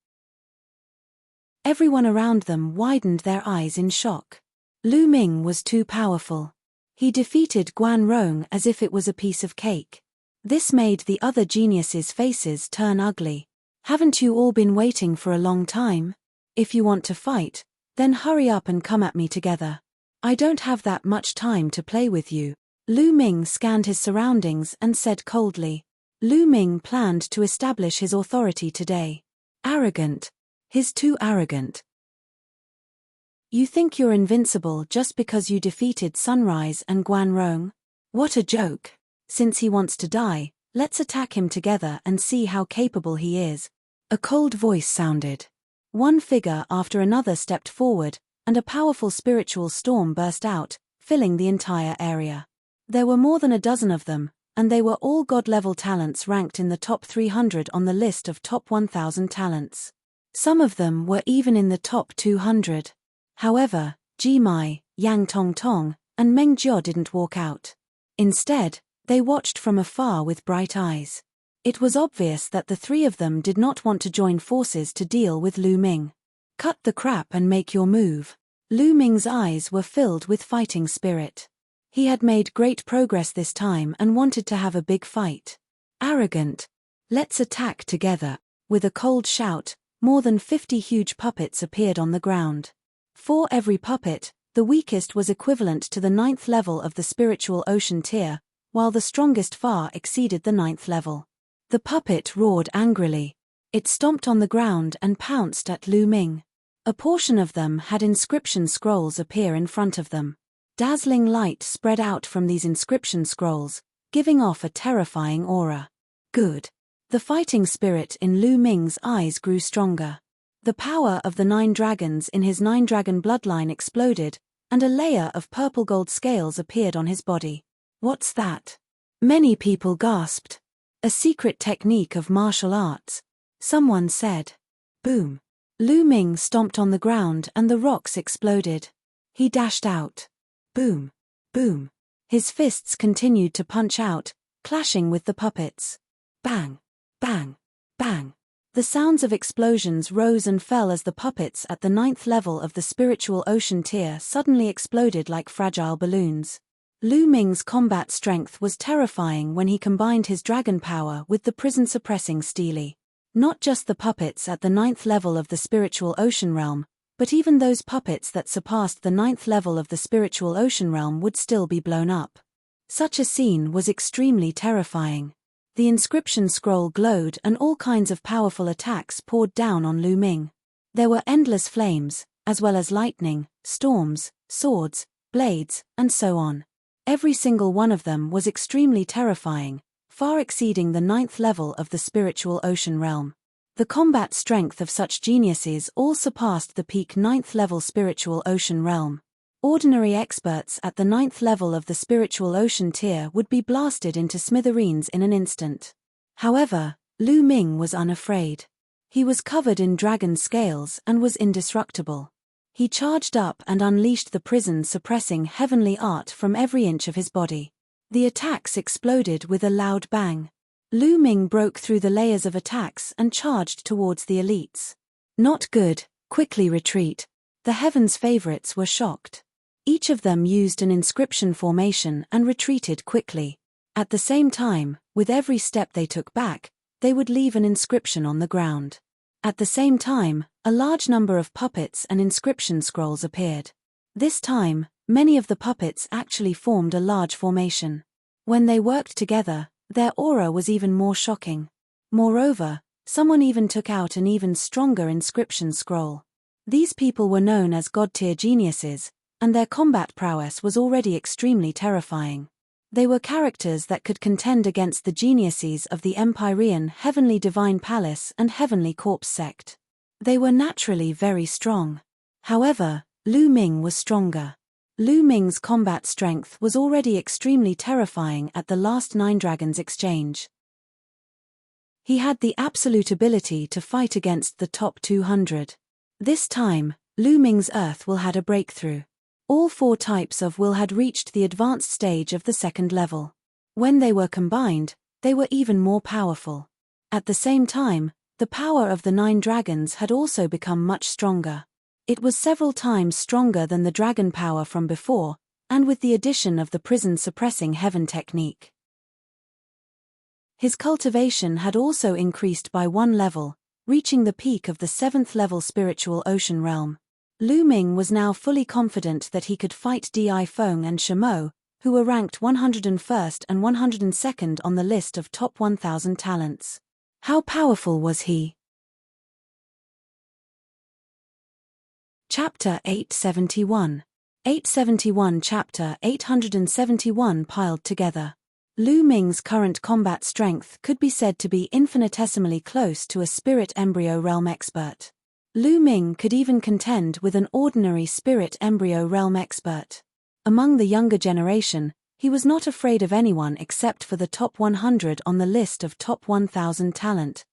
Everyone around them widened their eyes in shock. Lu Ming was too powerful. He defeated Guan Rong as if it was a piece of cake. This made the other geniuses' faces turn ugly. Haven't you all been waiting for a long time? If you want to fight, then hurry up and come at me together. I don't have that much time to play with you. Lu Ming scanned his surroundings and said coldly. Lu Ming planned to establish his authority today. Arrogant. He's too arrogant. You think you're invincible just because you defeated Sunrise and Guan Rong? What a joke. Since he wants to die, let's attack him together and see how capable he is. A cold voice sounded. One figure after another stepped forward, and a powerful spiritual storm burst out, filling the entire area. There were more than a dozen of them, and they were all God-level talents ranked in the top 300 on the list of top 1,000 talents. Some of them were even in the top 200. However, Jimai, Yang Tong Tong, and Meng Jiao didn't walk out. Instead, they watched from afar with bright eyes. It was obvious that the three of them did not want to join forces to deal with Lu Ming. Cut the crap and make your move. Lu Ming's eyes were filled with fighting spirit. He had made great progress this time and wanted to have a big fight. Arrogant. Let's attack together. With a cold shout, more than 50 huge puppets appeared on the ground. For every puppet, the weakest was equivalent to the 9th level of the spiritual ocean tier, while the strongest far exceeded the 9th level. The puppet roared angrily. It stomped on the ground and pounced at Lu Ming. A portion of them had inscription scrolls appear in front of them. Dazzling light spread out from these inscription scrolls, giving off a terrifying aura. Good. The fighting spirit in Lu Ming's eyes grew stronger. The power of the 9 dragons in his 9-dragon bloodline exploded, and a layer of purple gold scales appeared on his body. What's that? Many people gasped. A secret technique of martial arts. Someone said. Boom. Lu Ming stomped on the ground and the rocks exploded. He dashed out. Boom. Boom. His fists continued to punch out, clashing with the puppets. Bang. Bang. Bang. The sounds of explosions rose and fell as the puppets at the 9th level of the spiritual ocean tier suddenly exploded like fragile balloons. Lu Ming's combat strength was terrifying when he combined his dragon power with the prison-suppressing Steely. Not just the puppets at the 9th level of the spiritual ocean realm, but even those puppets that surpassed the 9th level of the spiritual ocean realm would still be blown up. Such a scene was extremely terrifying. The inscription scroll glowed and all kinds of powerful attacks poured down on Lu Ming. There were endless flames, as well as lightning, storms, swords, blades, and so on. Every single one of them was extremely terrifying, far exceeding the 9th level of the spiritual ocean realm. The combat strength of such geniuses all surpassed the peak 9th level spiritual ocean realm. Ordinary experts at the 9th level of the spiritual ocean tier would be blasted into smithereens in an instant. However, Lu Ming was unafraid. He was covered in dragon scales and was indestructible. He charged up and unleashed the prison-suppressing heavenly art from every inch of his body. The attacks exploded with a loud bang. Lu Ming broke through the layers of attacks and charged towards the elites. Not good, quickly retreat. The Heaven's favorites were shocked. Each of them used an inscription formation and retreated quickly. At the same time, with every step they took back, they would leave an inscription on the ground. At the same time, a large number of puppets and inscription scrolls appeared. This time, many of the puppets actually formed a large formation. When they worked together, their aura was even more shocking. Moreover, someone even took out an even stronger inscription scroll. These people were known as god-tier geniuses, and their combat prowess was already extremely terrifying. They were characters that could contend against the geniuses of the Empyrean Heavenly Divine Palace and Heavenly Corpse sect. They were naturally very strong. However, Lu Ming was stronger. Lu Ming's combat strength was already extremely terrifying at the last 9 Dragons exchange. He had the absolute ability to fight against the top 200. This time, Lu Ming's Earth will had a breakthrough. All 4 types of will had reached the advanced stage of the 2nd level. When they were combined, they were even more powerful. At the same time, the power of the 9 dragons had also become much stronger. It was several times stronger than the dragon power from before, and with the addition of the prison-suppressing heaven technique. His cultivation had also increased by 1 level, reaching the peak of the 7th level spiritual ocean realm. Lu Ming was now fully confident that he could fight Di Feng and Shimo, who were ranked 101st and 102nd on the list of top 1,000 talents. How powerful was he? Chapter 871. 871 Chapter 871 piled together. Lu Ming's current combat strength could be said to be infinitesimally close to a spirit embryo realm expert. Lu Ming could even contend with an ordinary spirit embryo realm expert. Among the younger generation, He was not afraid of anyone except for the top 100 on the list of top 1,000 talent.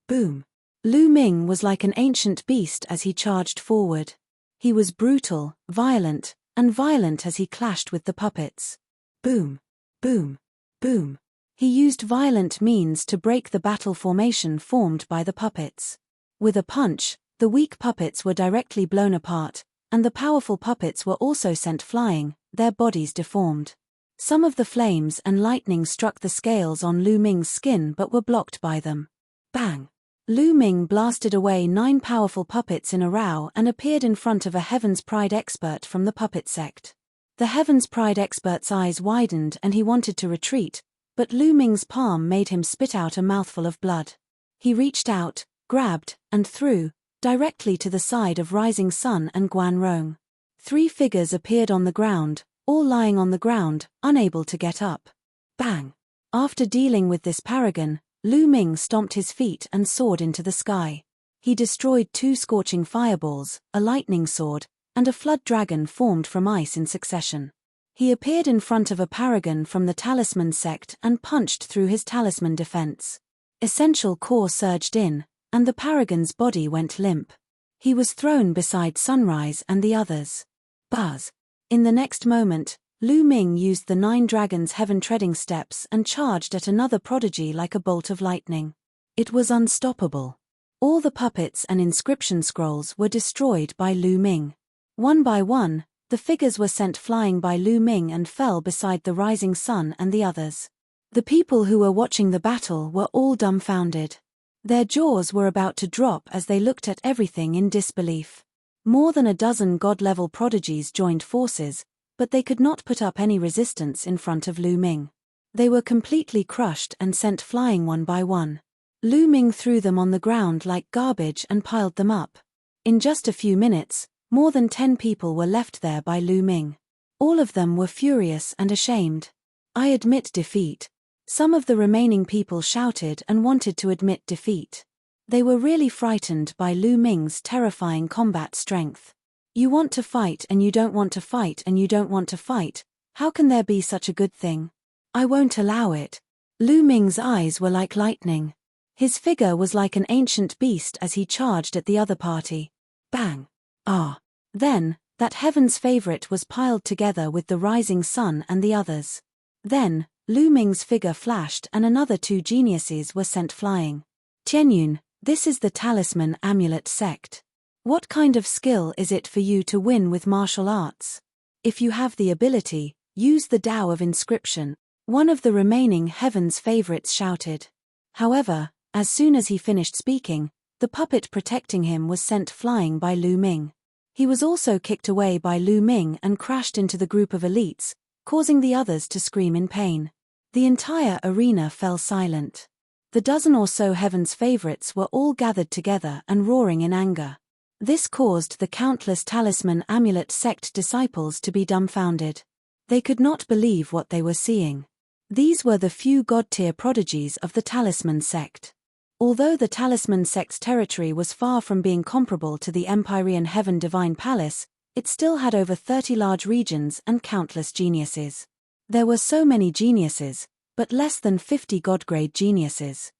Boom! Lu Ming was like an ancient beast as he charged forward. He was brutal, violent as he clashed with the puppets. Boom! Boom! Boom! He used violent means to break the battle formation formed by the puppets. With a punch, the weak puppets were directly blown apart, and the powerful puppets were also sent flying, their bodies deformed. Some of the flames and lightning struck the scales on Lu Ming's skin but were blocked by them. Bang! Lu Ming blasted away 9 powerful puppets in a row and appeared in front of a Heaven's Pride expert from the puppet sect. The Heaven's Pride expert's eyes widened and he wanted to retreat, but Lu Ming's palm made him spit out a mouthful of blood. He reached out, grabbed, and threw, directly to the side of Rising Sun and Guan Rong. 3 figures appeared on the ground, all lying on the ground, unable to get up. Bang! After dealing with this paragon, Lu Ming stomped his feet and soared into the sky. He destroyed 2 scorching fireballs, a lightning sword, and a flood dragon formed from ice in succession. He appeared in front of a paragon from the Talisman sect and punched through his talisman defense. Essential core surged in, and the paragon's body went limp. He was thrown beside Sunrise and the others. Buzz! In the next moment, Lu Ming used the 9 dragons' heaven-treading steps and charged at another prodigy like a bolt of lightning. It was unstoppable. All the puppets and inscription scrolls were destroyed by Lu Ming. One by one, the figures were sent flying by Lu Ming and fell beside the Rising Sun and the others. The people who were watching the battle were all dumbfounded. Their jaws were about to drop as they looked at everything in disbelief. More than a dozen god-level prodigies joined forces, but they could not put up any resistance in front of Lu Ming. They were completely crushed and sent flying one by one. Lu Ming threw them on the ground like garbage and piled them up. In just a few minutes, more than 10 people were left there by Lu Ming. All of them were furious and ashamed. I admit defeat. Some of the remaining people shouted and wanted to admit defeat. They were really frightened by Lu Ming's terrifying combat strength. You want to fight and you don't want to fight and you don't want to fight. How can there be such a good thing? I won't allow it. Lu Ming's eyes were like lightning. His figure was like an ancient beast as he charged at the other party. Bang! Ah! Then, that Heaven's favorite was piled together with the Rising Sun and the others. Then, Lu Ming's figure flashed and another 2 geniuses were sent flying. Tianyun, this is the Talisman Amulet sect. What kind of skill is it for you to win with martial arts? If you have the ability, use the Tao of Inscription, one of the remaining Heaven's favorites shouted. However, as soon as he finished speaking, the puppet protecting him was sent flying by Lu Ming. He was also kicked away by Lu Ming and crashed into the group of elites, causing the others to scream in pain. The entire arena fell silent. The dozen or so Heaven's favorites were all gathered together and roaring in anger. This caused the countless Talisman Amulet sect disciples to be dumbfounded. They could not believe what they were seeing. These were the few god-tier prodigies of the Talisman sect. Although the Talisman sect's territory was far from being comparable to the Empyrean Heaven Divine Palace, it still had over 30 large regions and countless geniuses. There were so many geniuses, but less than 50 god-grade geniuses.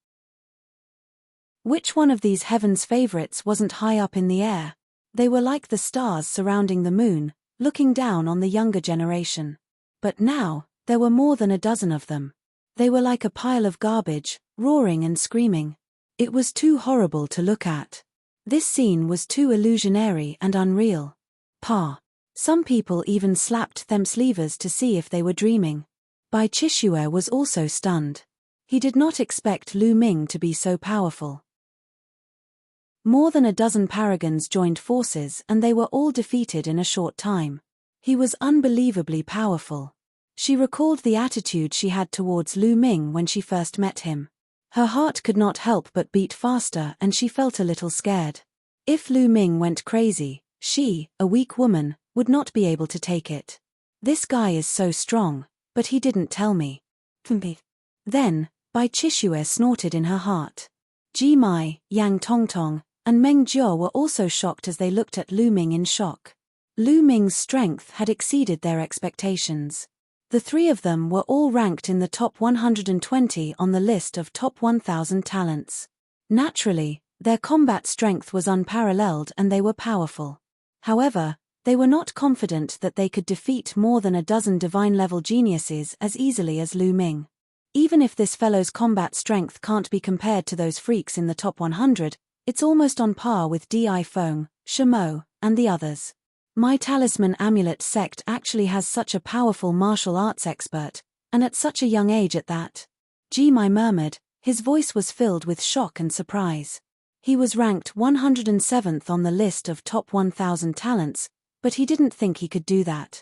Which one of these Heaven's favorites wasn't high up in the air? They were like the stars surrounding the moon, looking down on the younger generation. But now, there were more than a dozen of them. They were like a pile of garbage, roaring and screaming. It was too horrible to look at. This scene was too illusionary and unreal. Some people even slapped them sleevers to see if they were dreaming. Bai Chishue was also stunned. He did not expect Lu Ming to be so powerful. More than a dozen paragons joined forces and they were all defeated in a short time. He was unbelievably powerful. She recalled the attitude she had towards Lu Ming when she first met him. Her heart could not help but beat faster and she felt a little scared. If Lu Ming went crazy, she, a weak woman, would not be able to take it. This guy is so strong, but he didn't tell me. Then, Bai Chishue snorted in her heart. Ji Mai, Yang Tongtong, and Meng Jiao were also shocked as they looked at Lu Ming in shock. Lu Ming's strength had exceeded their expectations. The three of them were all ranked in the top 120 on the list of top 1,000 talents. Naturally, their combat strength was unparalleled and they were powerful. However, they were not confident that they could defeat more than a dozen divine-level geniuses as easily as Lu Ming. Even if this fellow's combat strength can't be compared to those freaks in the top 100, it's almost on par with Di Feng, Shimo, and the others. My talisman amulet sect actually has such a powerful martial arts expert, and at such a young age at that. Ji Mai murmured, his voice was filled with shock and surprise. He was ranked 107th on the list of top 1,000 talents, but he didn't think he could do that.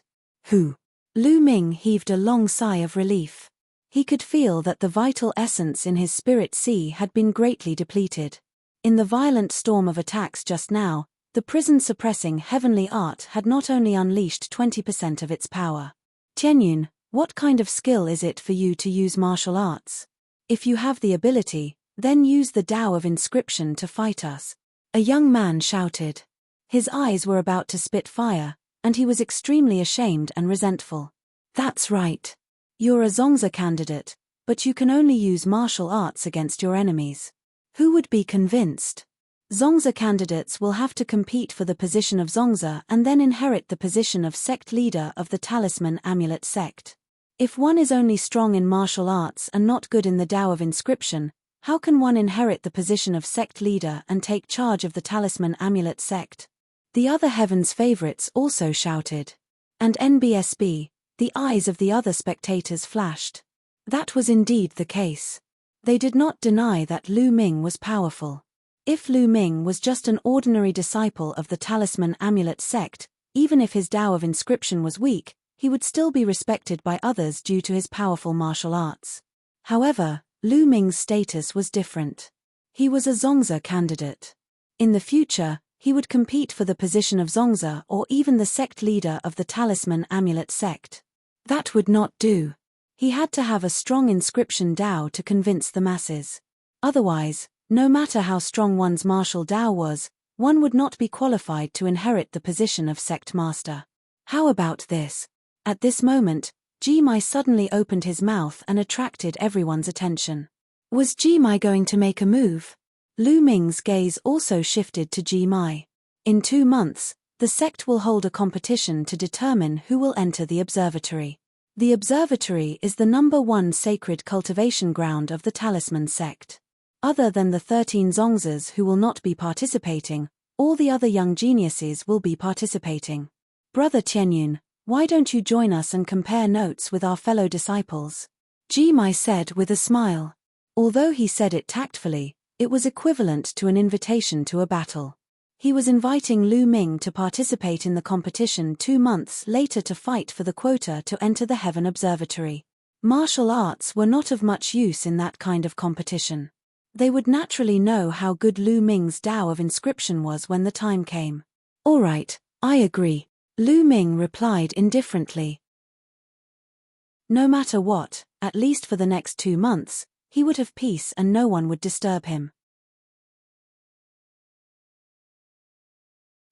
Who? Lu Ming heaved a long sigh of relief. He could feel that the vital essence in his spirit sea had been greatly depleted. In the violent storm of attacks just now, the prison-suppressing heavenly art had not only unleashed 20% of its power. Tianyun, what kind of skill is it for you to use martial arts? If you have the ability, then use the Tao of Inscription to fight us. A young man shouted. His eyes were about to spit fire, and he was extremely ashamed and resentful. That's right. You're a Zongzi candidate, but you can only use martial arts against your enemies. Who would be convinced? Zongzi candidates will have to compete for the position of Zongzi and then inherit the position of sect leader of the Talisman Amulet sect. If one is only strong in martial arts and not good in the Tao of Inscription, how can one inherit the position of sect leader and take charge of the Talisman Amulet sect? The other Heaven's favorites also shouted. And NBSB, the eyes of the other spectators flashed. That was indeed the case. They did not deny that Lu Ming was powerful. If Lu Ming was just an ordinary disciple of the Talisman Amulet sect, even if his Tao of Inscription was weak, he would still be respected by others due to his powerful martial arts. However, Lu Ming's status was different. He was a Zongzi candidate. In the future, he would compete for the position of Zongzi or even the sect leader of the Talisman Amulet sect. That would not do. He had to have a strong inscription Tao to convince the masses. Otherwise, no matter how strong one's martial Tao was, one would not be qualified to inherit the position of sect master. How about this? At this moment, Ji Mai suddenly opened his mouth and attracted everyone's attention. Was Ji Mai going to make a move? Lu Ming's gaze also shifted to Ji Mai. In 2 months, the sect will hold a competition to determine who will enter the observatory. The observatory is the #1 sacred cultivation ground of the Talisman sect. Other than the 13 Zongzis who will not be participating, all the other young geniuses will be participating. Brother Tianyun, why don't you join us and compare notes with our fellow disciples? Ji Mai said with a smile. Although he said it tactfully, it was equivalent to an invitation to a battle. He was inviting Lu Ming to participate in the competition 2 months later to fight for the quota to enter the Heaven Observatory. Martial arts were not of much use in that kind of competition. They would naturally know how good Lu Ming's Tao of Inscription was when the time came. All right, I agree, Lu Ming replied indifferently. No matter what, at least for the next 2 months, he would have peace and no one would disturb him.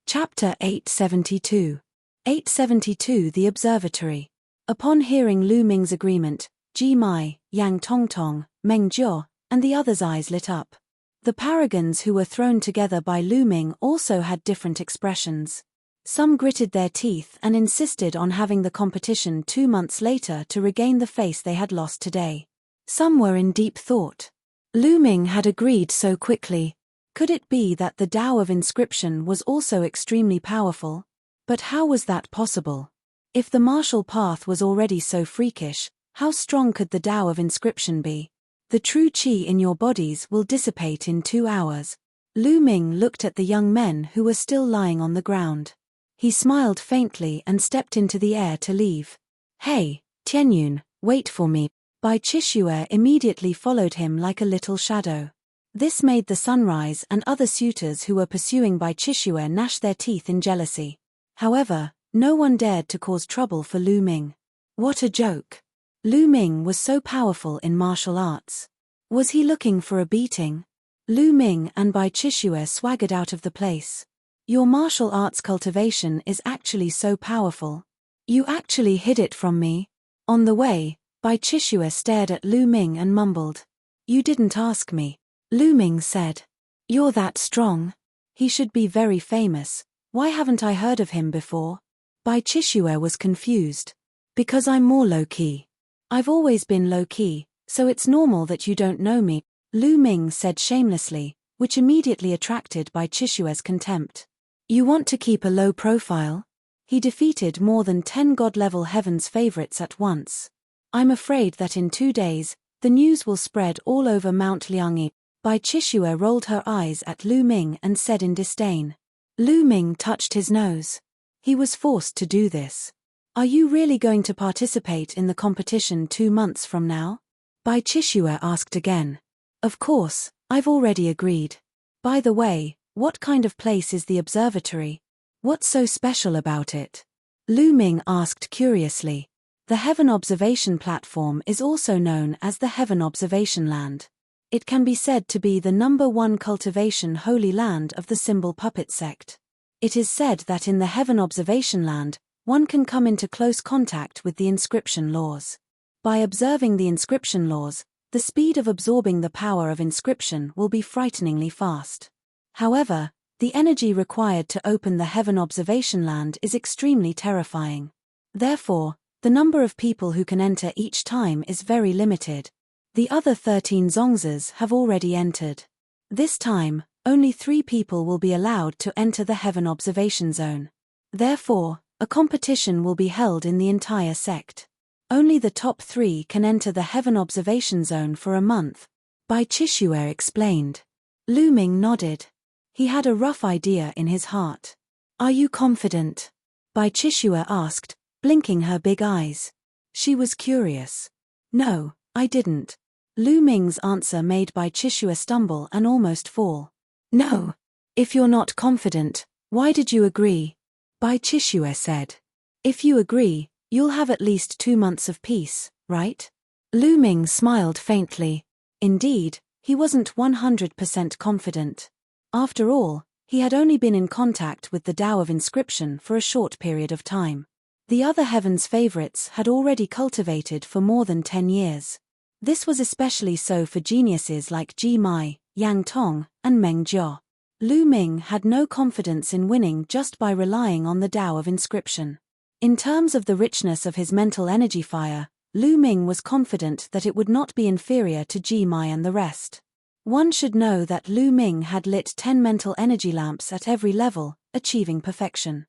Chapter 872. 872 The Observatory. Upon hearing Lu Ming's agreement, Ji Mai, Yang Tongtong, Meng Jiu, and the others' eyes lit up. The paragons who were thrown together by Lu Ming also had different expressions. Some gritted their teeth and insisted on having the competition 2 months later to regain the face they had lost today. Some were in deep thought. Lu Ming had agreed so quickly. Could it be that the Tao of Inscription was also extremely powerful? But how was that possible? If the martial path was already so freakish, how strong could the Tao of Inscription be? The true qi in your bodies will dissipate in 2 hours. Lu Ming looked at the young men who were still lying on the ground. He smiled faintly and stepped into the air to leave. Hey, Tianyun, wait for me. Bai Chishue immediately followed him like a little shadow. This made the Sunrise and other suitors who were pursuing Bai Chishue gnash their teeth in jealousy. However, no one dared to cause trouble for Lu Ming. What a joke. Lu Ming was so powerful in martial arts. Was he looking for a beating? Lu Ming and Bai Chishue swaggered out of the place. Your martial arts cultivation is actually so powerful. You actually hid it from me. On the way, Bai Chishua stared at Lu Ming and mumbled. "You didn't ask me." Lu Ming said. "You're that strong. He should be very famous. Why haven't I heard of him before?" Bai Chishua was confused. "Because I'm more low-key. I've always been low-key, so it's normal that you don't know me," Lu Ming said shamelessly, which immediately attracted Bai Chishua's contempt. "You want to keep a low profile?" He defeated more than 10 God-level heaven's favorites at once. "I'm afraid that in 2 days, the news will spread all over Mount Liangyi." Bai Chishua rolled her eyes at Lu Ming and said in disdain. Lu Ming touched his nose. He was forced to do this. "Are you really going to participate in the competition 2 months from now?" Bai Chishua asked again. "Of course, I've already agreed. By the way, what kind of place is the observatory? What's so special about it?" Lu Ming asked curiously. The Heaven Observation Platform is also known as the Heaven Observation Land. It can be said to be the #1 cultivation holy land of the Symbol Puppet sect. It is said that in the Heaven Observation Land, one can come into close contact with the inscription laws. By observing the inscription laws, the speed of absorbing the power of inscription will be frighteningly fast. However, the energy required to open the Heaven Observation Land is extremely terrifying. Therefore, the number of people who can enter each time is very limited. The other 13 Zongzas have already entered. This time, only 3 people will be allowed to enter the Heaven Observation Zone. Therefore, a competition will be held in the entire sect. Only the top 3 can enter the Heaven Observation Zone for a month. Bai Chishua explained. Lu Ming nodded. He had a rough idea in his heart. "Are you confident?" Bai Chishua asked, blinking her big eyes. She was curious. "No, I didn't." Lu Ming's answer made Bai Chishua stumble and almost fall. "No. If you're not confident, why did you agree?" Bai Chishua said. "If you agree, you'll have at least 2 months of peace, right?" Lu Ming smiled faintly. Indeed, he wasn't 100% confident. After all, he had only been in contact with the Tao of Inscription for a short period of time. The other heaven's favorites had already cultivated for more than 10 years. This was especially so for geniuses like Ji Mai, Yang Tong, and Meng Jiao. Lu Ming had no confidence in winning just by relying on the Tao of Inscription. In terms of the richness of his mental energy fire, Lu Ming was confident that it would not be inferior to Ji Mai and the rest. One should know that Lu Ming had lit 10 mental energy lamps at every level, achieving perfection.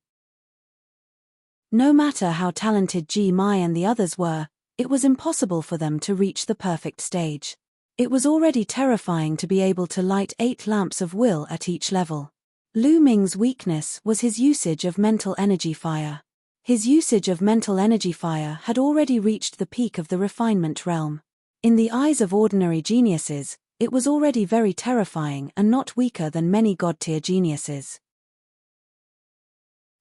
No matter how talented Ji Mai and the others were, it was impossible for them to reach the perfect stage. It was already terrifying to be able to light 8 lamps of will at each level. Lu Ming's weakness was his usage of mental energy fire. His usage of mental energy fire had already reached the peak of the refinement realm. In the eyes of ordinary geniuses, it was already very terrifying and not weaker than many god-tier geniuses.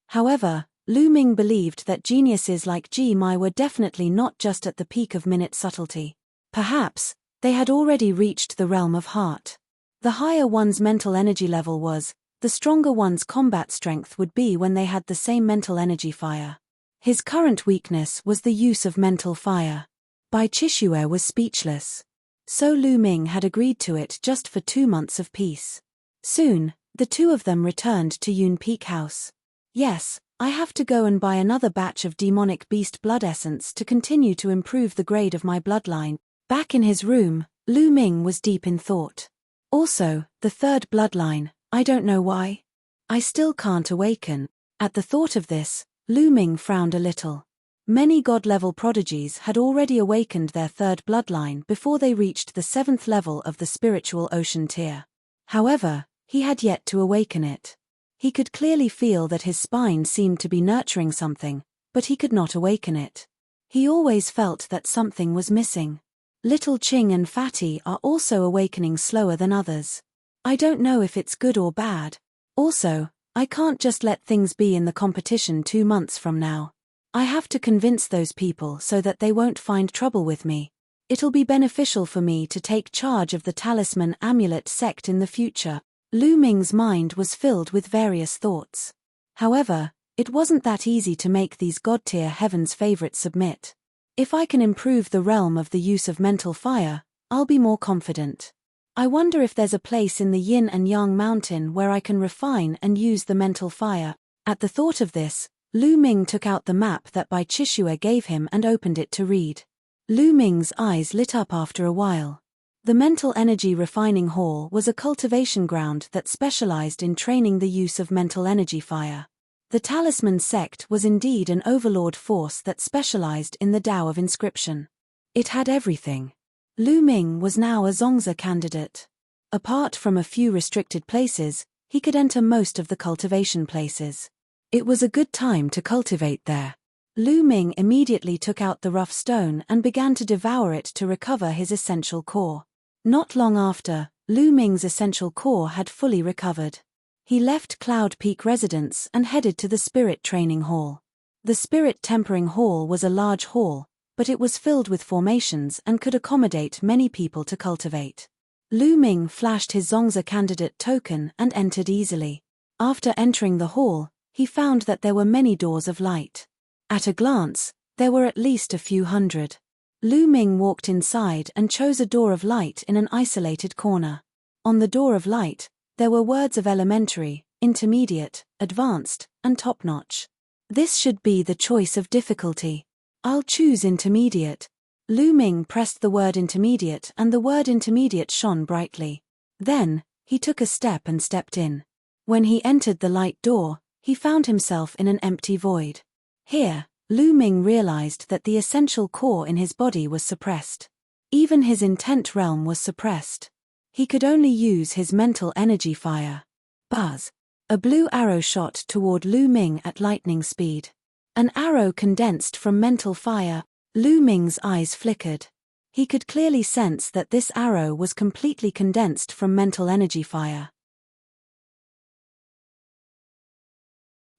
However, Lu Ming believed that geniuses like Ji Mai were definitely not just at the peak of minute subtlety. Perhaps, they had already reached the realm of heart. The higher one's mental energy level was, the stronger one's combat strength would be when they had the same mental energy fire. His current weakness was the use of mental fire. Bai Chishua was speechless. So Lu Ming had agreed to it just for 2 months of peace. Soon, the 2 of them returned to Yun Peak House. "Yes, I have to go and buy another batch of demonic beast blood essence to continue to improve the grade of my bloodline." Back in his room, Lu Ming was deep in thought. "Also, the 3rd bloodline, I don't know why. I still can't awaken." At the thought of this, Lu Ming frowned a little. Many god-level prodigies had already awakened their 3rd bloodline before they reached the 7th level of the spiritual ocean tier. However, he had yet to awaken it. He could clearly feel that his spine seemed to be nurturing something, but he could not awaken it. He always felt that something was missing. Little Ching and Fatty are also awakening slower than others. I don't know if it's good or bad. Also, I can't just let things be in the competition 2 months from now. I have to convince those people so that they won't find trouble with me. It'll be beneficial for me to take charge of the Talisman Amulet sect in the future. Lu Ming's mind was filled with various thoughts. However, it wasn't that easy to make these god-tier heaven's favorites submit. If I can improve the realm of the use of mental fire, I'll be more confident. I wonder if there's a place in the Yin and Yang mountain where I can refine and use the mental fire. At the thought of this, Lu Ming took out the map that Bai Chishue gave him and opened it to read. Lu Ming's eyes lit up after a while. The Mental Energy Refining Hall was a cultivation ground that specialized in training the use of mental energy fire. The Talisman sect was indeed an overlord force that specialized in the Tao of inscription. It had everything. Lu Ming was now a Zongzi candidate. Apart from a few restricted places, he could enter most of the cultivation places. It was a good time to cultivate there. Lu Ming immediately took out the rough stone and began to devour it to recover his essential core. Not long after, Lu Ming's essential core had fully recovered. He left Cloud Peak residence and headed to the Spirit Training Hall. The Spirit Tempering Hall was a large hall, but it was filled with formations and could accommodate many people to cultivate. Lu Ming flashed his Zongzi candidate token and entered easily. After entering the hall, he found that there were many doors of light. At a glance, there were at least a few hundred. Lu Ming walked inside and chose a door of light in an isolated corner. On the door of light, there were words of elementary, intermediate, advanced, and top-notch. This should be the choice of difficulty. I'll choose intermediate. Lu Ming pressed the word intermediate and the word intermediate shone brightly. Then, he took a step and stepped in. When he entered the light door, he found himself in an empty void. Here, Lu Ming realized that the essential core in his body was suppressed. Even his intent realm was suppressed. He could only use his mental energy fire. Buzz! A blue arrow shot toward Lu Ming at lightning speed. An arrow condensed from mental fire. Lu Ming's eyes flickered. He could clearly sense that this arrow was completely condensed from mental energy fire.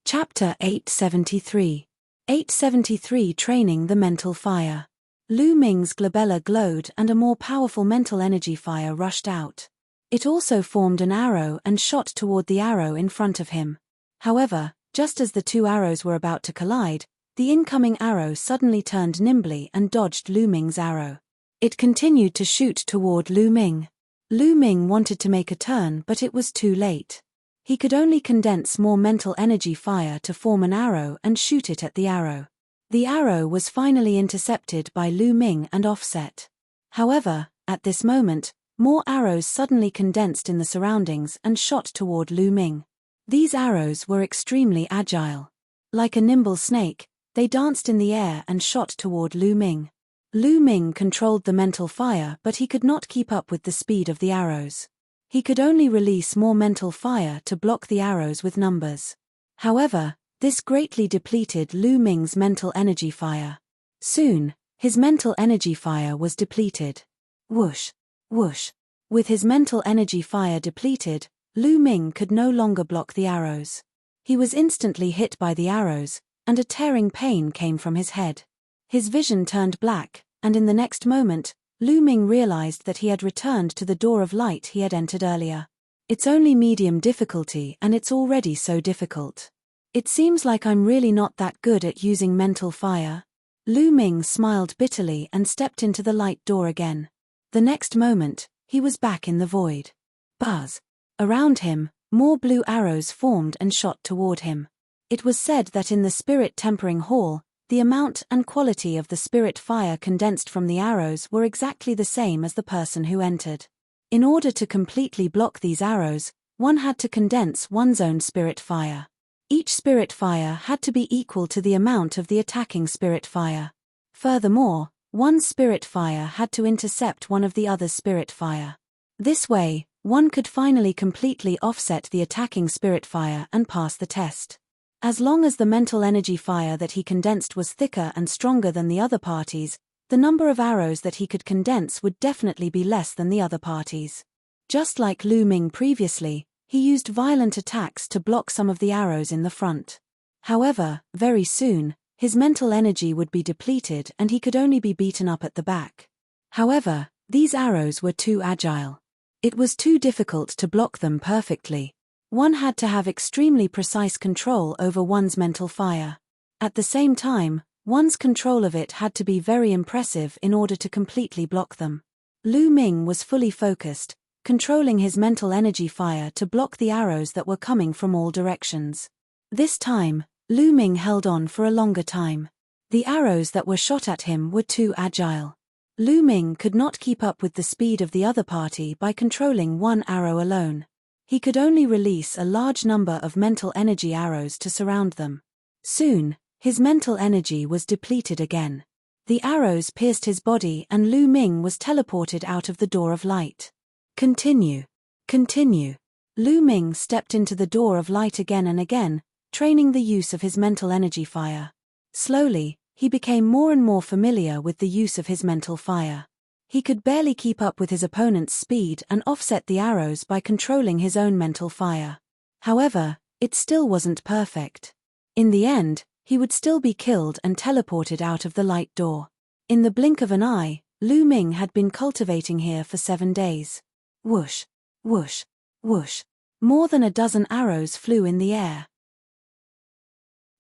Chapter 873. 873 Training the Mental Fire. Lu Ming's glabella glowed and a more powerful mental energy fire rushed out. It also formed an arrow and shot toward the arrow in front of him. However, just as the two arrows were about to collide, the incoming arrow suddenly turned nimbly and dodged Lu Ming's arrow. It continued to shoot toward Lu Ming. Lu Ming wanted to make a turn, but it was too late. He could only condense more mental energy fire to form an arrow and shoot it at the arrow. The arrow was finally intercepted by Lu Ming and offset. However, at this moment, more arrows suddenly condensed in the surroundings and shot toward Lu Ming. These arrows were extremely agile. Like a nimble snake, they danced in the air and shot toward Lu Ming. Lu Ming controlled the mental fire, but he could not keep up with the speed of the arrows. He could only release more mental fire to block the arrows with numbers. However, this greatly depleted Lu Ming's mental energy fire. Soon, his mental energy fire was depleted. Whoosh! Whoosh! With his mental energy fire depleted, Lu Ming could no longer block the arrows. He was instantly hit by the arrows, and a tearing pain came from his head. His vision turned black, and in the next moment, Lu Ming realized that he had returned to the door of light he had entered earlier. It's only medium difficulty and it's already so difficult. It seems like I'm really not that good at using mental fire. Lu Ming smiled bitterly and stepped into the light door again. The next moment, he was back in the void. Buzz! Around him, more blue arrows formed and shot toward him. It was said that in the Spirit Tempering Hall, the amount and quality of the spirit fire condensed from the arrows were exactly the same as the person who entered. In order to completely block these arrows, one had to condense one's own spirit fire. Each spirit fire had to be equal to the amount of the attacking spirit fire. Furthermore, one spirit fire had to intercept one of the other's spirit fire. This way, one could finally completely offset the attacking spirit fire and pass the test. As long as the mental energy fire that he condensed was thicker and stronger than the other parties, the number of arrows that he could condense would definitely be less than the other parties. Just like Lu Ming previously, he used violent attacks to block some of the arrows in the front. However, very soon, his mental energy would be depleted and he could only be beaten up at the back. However, these arrows were too agile. It was too difficult to block them perfectly. One had to have extremely precise control over one's mental fire. At the same time, One's control of it had to be very impressive in order to completely block them. Lu Ming was fully focused, controlling his mental energy fire to block the arrows that were coming from all directions. This time, Lu Ming held on for a longer time. The arrows that were shot at him were too agile. Lu Ming could not keep up with the speed of the other party by controlling one arrow alone. He could only release a large number of mental energy arrows to surround them. Soon, his mental energy was depleted again. The arrows pierced his body and Lu Ming was teleported out of the door of light. Continue. Continue. Lu Ming stepped into the door of light again and again, training the use of his mental energy fire. Slowly, he became more and more familiar with the use of his mental fire. He could barely keep up with his opponent's speed and offset the arrows by controlling his own mental fire. However, it still wasn't perfect. In the end, he would still be killed and teleported out of the light door. In the blink of an eye, Lu Ming had been cultivating here for 7 days. Whoosh, whoosh, whoosh. More than a dozen arrows flew in the air.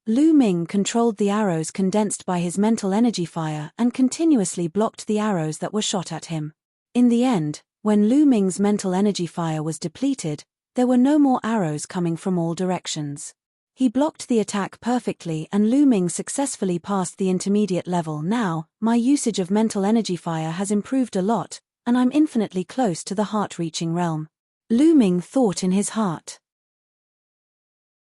Lu Ming controlled the arrows condensed by his mental energy fire and continuously blocked the arrows that were shot at him. In the end, when Lu Ming's mental energy fire was depleted, there were no more arrows coming from all directions. He blocked the attack perfectly and Lu Ming successfully passed the intermediate level. Now, my usage of mental energy fire has improved a lot, and I'm infinitely close to the heart-reaching realm. Lu Ming thought in his heart.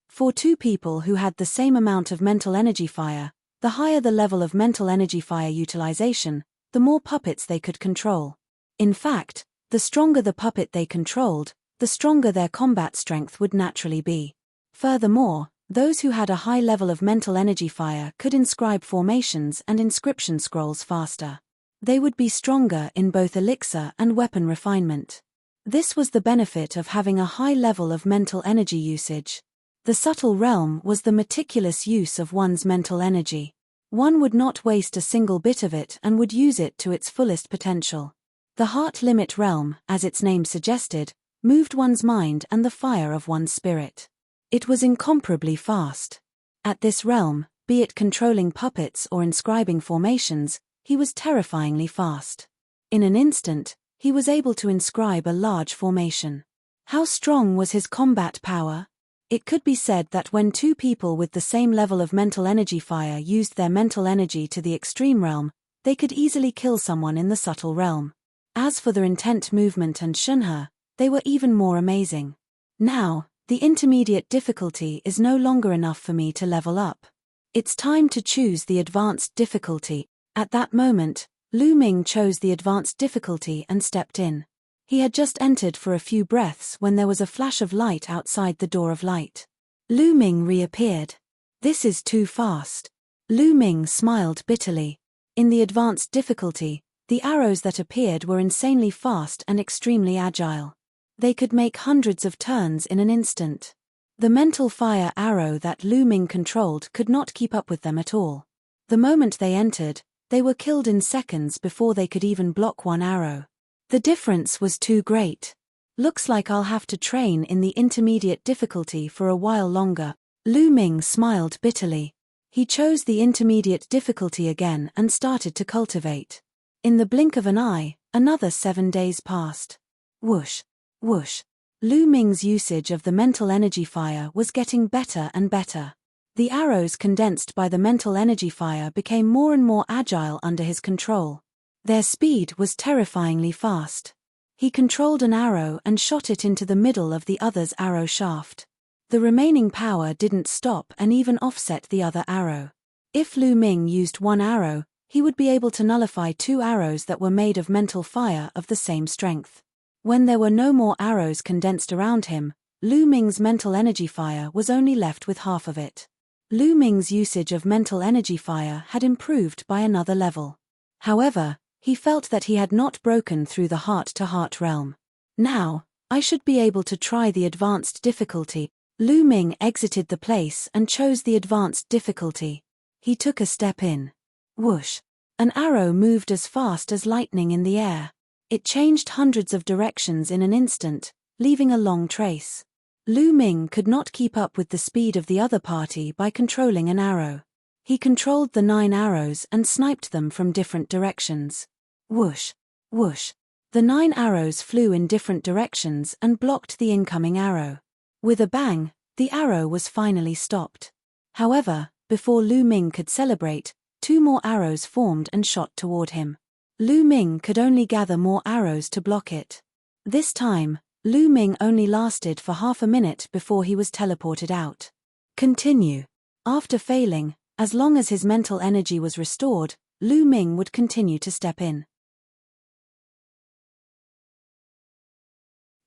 For two people who had the same amount of mental energy fire, the higher the level of mental energy fire utilization, the more puppets they could control. In fact, the stronger the puppet they controlled, the stronger their combat strength would naturally be. Furthermore, those who had a high level of mental energy fire could inscribe formations and inscription scrolls faster. They would be stronger in both elixir and weapon refinement. This was the benefit of having a high level of mental energy usage. The subtle realm was the meticulous use of one's mental energy. One would not waste a single bit of it and would use it to its fullest potential. The heart limit realm, as its name suggested, moved one's mind and the fire of one's spirit. It was incomparably fast. At this realm, be it controlling puppets or inscribing formations, he was terrifyingly fast. In an instant, he was able to inscribe a large formation. How strong was his combat power? It could be said that when two people with the same level of mental energy fire used their mental energy to the extreme realm, they could easily kill someone in the subtle realm. As for their intent movement and shunhe, they were even more amazing. Now, the intermediate difficulty is no longer enough for me to level up. It's time to choose the advanced difficulty. At that moment, Lu Ming chose the advanced difficulty and stepped in. He had just entered for a few breaths when there was a flash of light outside the door of light. Lu Ming reappeared. This is too fast. Lu Ming smiled bitterly. In the advanced difficulty, the arrows that appeared were insanely fast and extremely agile. They could make hundreds of turns in an instant. The mental fire arrow that Lu Ming controlled could not keep up with them at all. The moment they entered, they were killed in seconds before they could even block one arrow. The difference was too great. Looks like I'll have to train in the intermediate difficulty for a while longer. Lu Ming smiled bitterly. He chose the intermediate difficulty again and started to cultivate. In the blink of an eye, another 7 days passed. Whoosh, whoosh. Lu Ming's usage of the mental energy fire was getting better and better. The arrows condensed by the mental energy fire became more and more agile under his control. Their speed was terrifyingly fast. He controlled an arrow and shot it into the middle of the other's arrow shaft. The remaining power didn't stop and even offset the other arrow. If Lu Ming used one arrow, he would be able to nullify 2 arrows that were made of mental fire of the same strength. When there were no more arrows condensed around him, Lu Ming's mental energy fire was only left with half of it. Lu Ming's usage of mental energy fire had improved by another level. However, he felt that he had not broken through the heart-to-heart realm. Now, I should be able to try the advanced difficulty. Lu Ming exited the place and chose the advanced difficulty. He took a step in. Whoosh! An arrow moved as fast as lightning in the air. It changed hundreds of directions in an instant, leaving a long trace. Lu Ming could not keep up with the speed of the other party by controlling an arrow. He controlled the 9 arrows and sniped them from different directions. Whoosh! Whoosh! The 9 arrows flew in different directions and blocked the incoming arrow. With a bang, the arrow was finally stopped. However, before Lu Ming could celebrate, 2 more arrows formed and shot toward him. Lu Ming could only gather more arrows to block it. This time, Lu Ming only lasted for half a minute before he was teleported out. Continue. After failing, as long as his mental energy was restored, Lu Ming would continue to step in.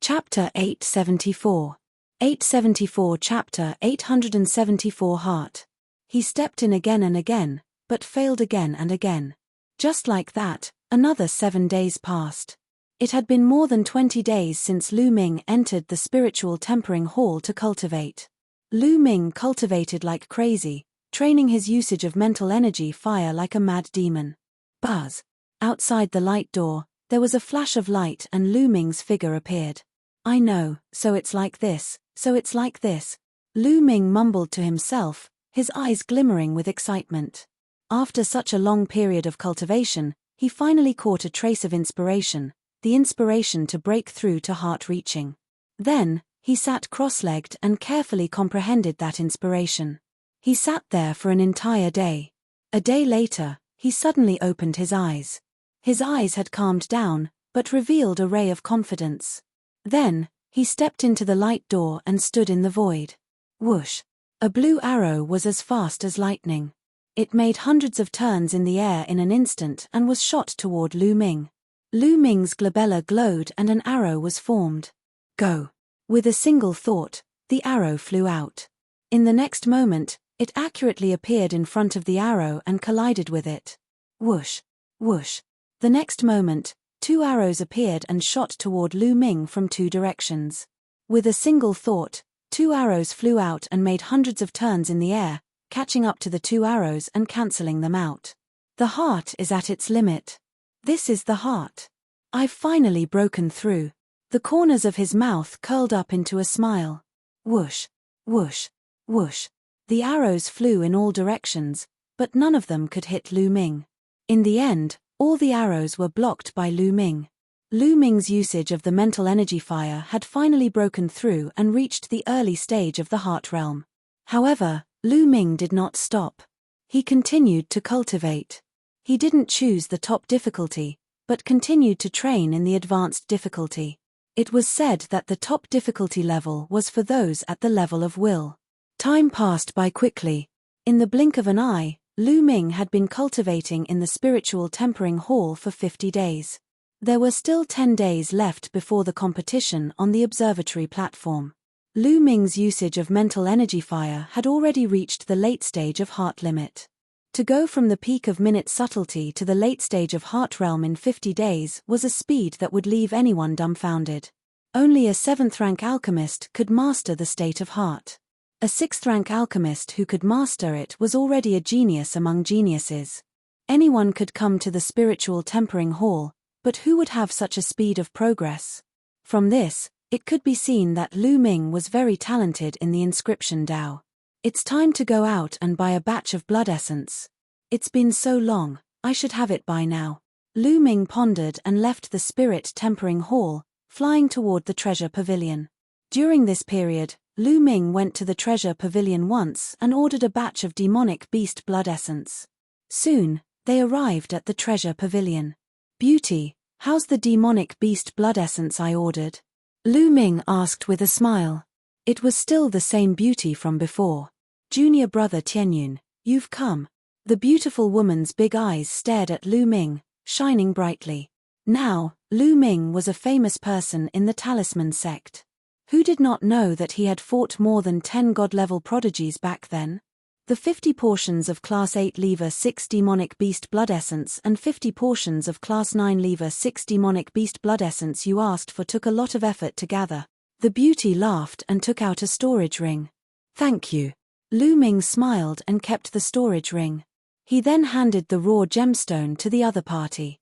Chapter 874. 874 Chapter 874 Heart. He stepped in again and again, but failed again and again. Just like that, another 7 days passed. It had been more than 20 days since Lu Ming entered the spiritual tempering hall to cultivate. Lu Ming cultivated like crazy, training his usage of mental energy fire like a mad demon. Buzz! Outside the light door, there was a flash of light and Lu Ming's figure appeared. I know, so it's like this, so it's like this. Lu Ming mumbled to himself, his eyes glimmering with excitement. After such a long period of cultivation, he finally caught a trace of inspiration, the inspiration to break through to heart-reaching. Then, he sat cross-legged and carefully comprehended that inspiration. He sat there for an entire day. A day later, he suddenly opened his eyes. His eyes had calmed down, but revealed a ray of confidence. Then, he stepped into the light door and stood in the void. Whoosh! A blue arrow was as fast as lightning. It made hundreds of turns in the air in an instant and was shot toward Lu Ming. Lu Ming's glabella glowed and an arrow was formed. Go! With a single thought, the arrow flew out. In the next moment, it accurately appeared in front of the arrow and collided with it. Whoosh! Whoosh! The next moment, 2 arrows appeared and shot toward Lu Ming from 2 directions. With a single thought, 2 arrows flew out and made hundreds of turns in the air, catching up to the 2 arrows and cancelling them out. The heart is at its limit. This is the heart. I've finally broken through. The corners of his mouth curled up into a smile. Whoosh! Whoosh! Whoosh! The arrows flew in all directions, but none of them could hit Lu Ming. In the end, all the arrows were blocked by Lu Ming. Lu Ming's usage of the mental energy fire had finally broken through and reached the early stage of the heart realm. However, Lu Ming did not stop. He continued to cultivate. He didn't choose the top difficulty, but continued to train in the advanced difficulty. It was said that the top difficulty level was for those at the level of will. Time passed by quickly. In the blink of an eye, Lu Ming had been cultivating in the spiritual tempering hall for 50 days. There were still 10 days left before the competition on the observatory platform. Lu Ming's usage of mental energy fire had already reached the late stage of heart limit. To go from the peak of minute subtlety to the late stage of heart realm in 50 days was a speed that would leave anyone dumbfounded. Only a 7th-rank alchemist could master the state of heart. A 6th-rank alchemist who could master it was already a genius among geniuses. Anyone could come to the spiritual tempering hall, but who would have such a speed of progress? From this, it could be seen that Lu Ming was very talented in the inscription Dao. It's time to go out and buy a batch of blood essence. It's been so long, I should have it by now. Lu Ming pondered and left the spirit tempering hall, flying toward the treasure pavilion. During this period, Lu Ming went to the treasure pavilion once and ordered a batch of demonic beast blood essence. Soon, they arrived at the treasure pavilion. Beauty, how's the demonic beast blood essence I ordered? Lu Ming asked with a smile. It was still the same beauty from before. Junior brother Tianyun, you've come. The beautiful woman's big eyes stared at Lu Ming, shining brightly. Now, Lu Ming was a famous person in the talisman sect. Who did not know that he had fought more than 10 god-level prodigies back then? The 50 portions of Class 8 Lever 6 Demonic Beast Blood Essence and 50 portions of Class 9 Lever 6 Demonic Beast Blood Essence you asked for took a lot of effort to gather. The beauty laughed and took out a storage ring. Thank you. Lu Ming smiled and kept the storage ring. He then handed the raw gemstone to the other party.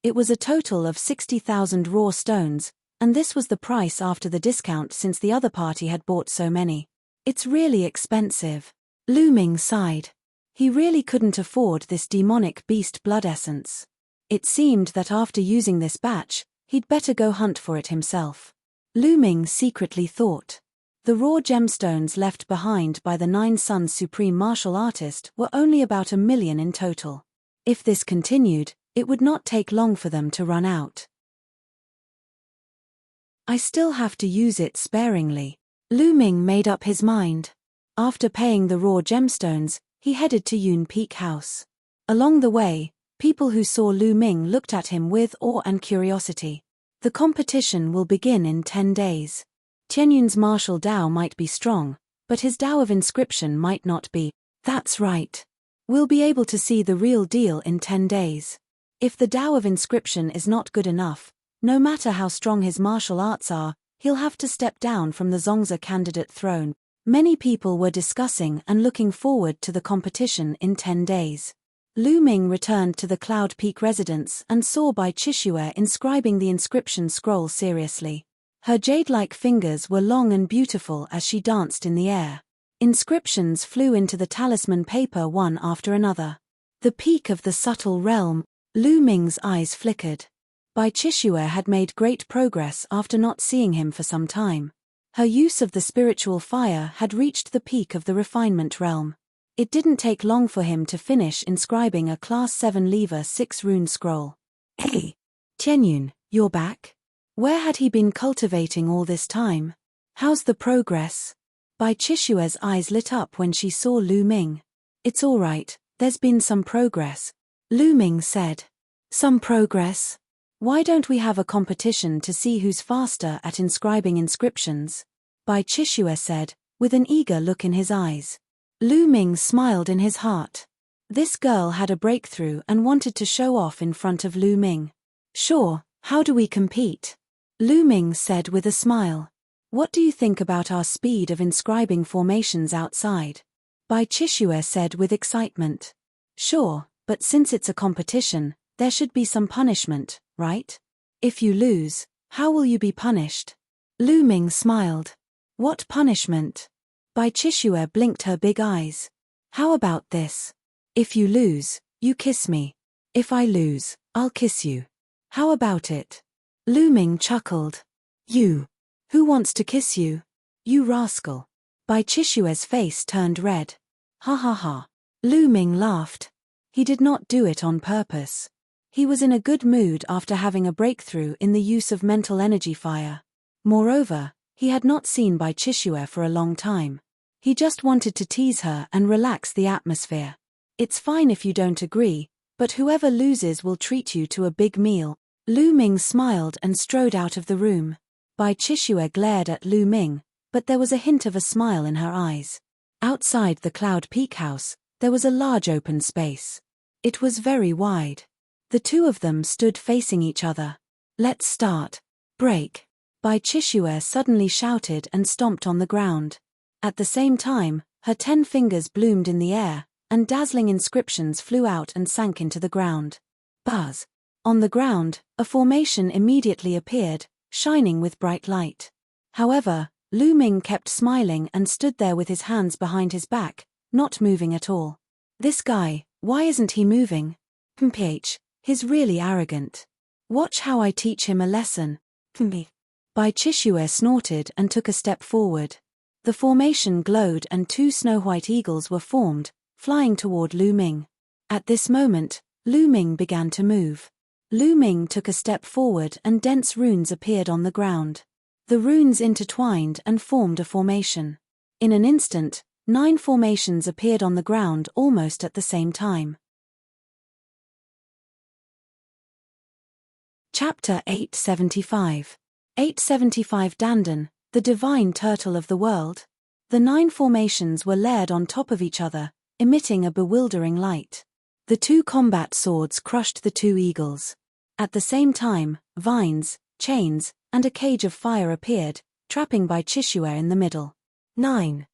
It was a total of 60,000 raw stones, and this was the price after the discount since the other party had bought so many. It's really expensive. Lu Ming sighed. He really couldn't afford this demonic beast blood essence. It seemed that after using this batch, he'd better go hunt for it himself. Lu Ming secretly thought. The raw gemstones left behind by the Nine Sons Supreme Martial Artist were only about 1 million in total. If this continued, it would not take long for them to run out. I still have to use it sparingly. Lu Ming made up his mind. After paying the raw gemstones, he headed to Yun Peak House. Along the way, people who saw Lu Ming looked at him with awe and curiosity. The competition will begin in 10 days. Tianyun's martial Dao might be strong, but his Dao of inscription might not be. That's right. We'll be able to see the real deal in 10 days. If the Dao of inscription is not good enough, no matter how strong his martial arts are, he'll have to step down from the Zongzi candidate throne. Many people were discussing and looking forward to the competition in 10 days. Lu Ming returned to the Cloud Peak residence and saw Bai Chishue inscribing the inscription scroll seriously. Her jade-like fingers were long and beautiful as she danced in the air. Inscriptions flew into the talisman paper one after another. The peak of the subtle realm. Lu Ming's eyes flickered. Bai Chishue had made great progress after not seeing him for some time. Her use of the spiritual fire had reached the peak of the refinement realm. It didn't take long for him to finish inscribing a Class 7 Lever 6 rune scroll. Hey! Tianyun, you're back? Where had he been cultivating all this time? How's the progress? Bai Chishue's eyes lit up when she saw Lu Ming. It's all right, there's been some progress. Lu Ming said. Some progress? Why don't we have a competition to see who's faster at inscribing inscriptions? Bai Chishue said, with an eager look in his eyes. Lu Ming smiled in his heart. This girl had a breakthrough and wanted to show off in front of Lu Ming. Sure, how do we compete? Lu Ming said with a smile. What do you think about our speed of inscribing formations outside? Bai Chishue said with excitement. Sure, but since it's a competition, there should be some punishment, right? If you lose, how will you be punished? Lu Ming smiled. What punishment? Bai Chishue blinked her big eyes. How about this? If you lose, you kiss me. If I lose, I'll kiss you. How about it? Lu Ming chuckled. You. Who wants to kiss you? You rascal. Bai Chishue's face turned red. Ha ha ha. Lu Ming laughed. He did not do it on purpose. He was in a good mood after having a breakthrough in the use of mental energy fire. Moreover, he had not seen Bai Chishue for a long time. He just wanted to tease her and relax the atmosphere. It's fine if you don't agree, but whoever loses will treat you to a big meal. Lu Ming smiled and strode out of the room. Bai Chishue glared at Lu Ming, but there was a hint of a smile in her eyes. Outside the Cloud Peak house, there was a large open space. It was very wide. The two of them stood facing each other. Let's start. Break. Bai Chishue suddenly shouted and stomped on the ground. At the same time, her 10 fingers bloomed in the air, and dazzling inscriptions flew out and sank into the ground. Buzz. On the ground, a formation immediately appeared, shining with bright light. However, Lu Ming kept smiling and stood there with his hands behind his back, not moving at all. This guy, why isn't he moving? He's really arrogant. Watch how I teach him a lesson. Bai Chishue snorted and took a step forward. The formation glowed and 2 snow-white eagles were formed, flying toward Lu Ming. At this moment, Lu Ming began to move. Lu Ming took a step forward and dense runes appeared on the ground. The runes intertwined and formed a formation. In an instant, 9 formations appeared on the ground almost at the same time. Chapter 875. 875 Dandan, the divine turtle of the world. The 9 formations were layered on top of each other, emitting a bewildering light. The 2 combat swords crushed the 2 eagles. At the same time, vines, chains, and a cage of fire appeared, trapping Bai Chishue in the middle. 9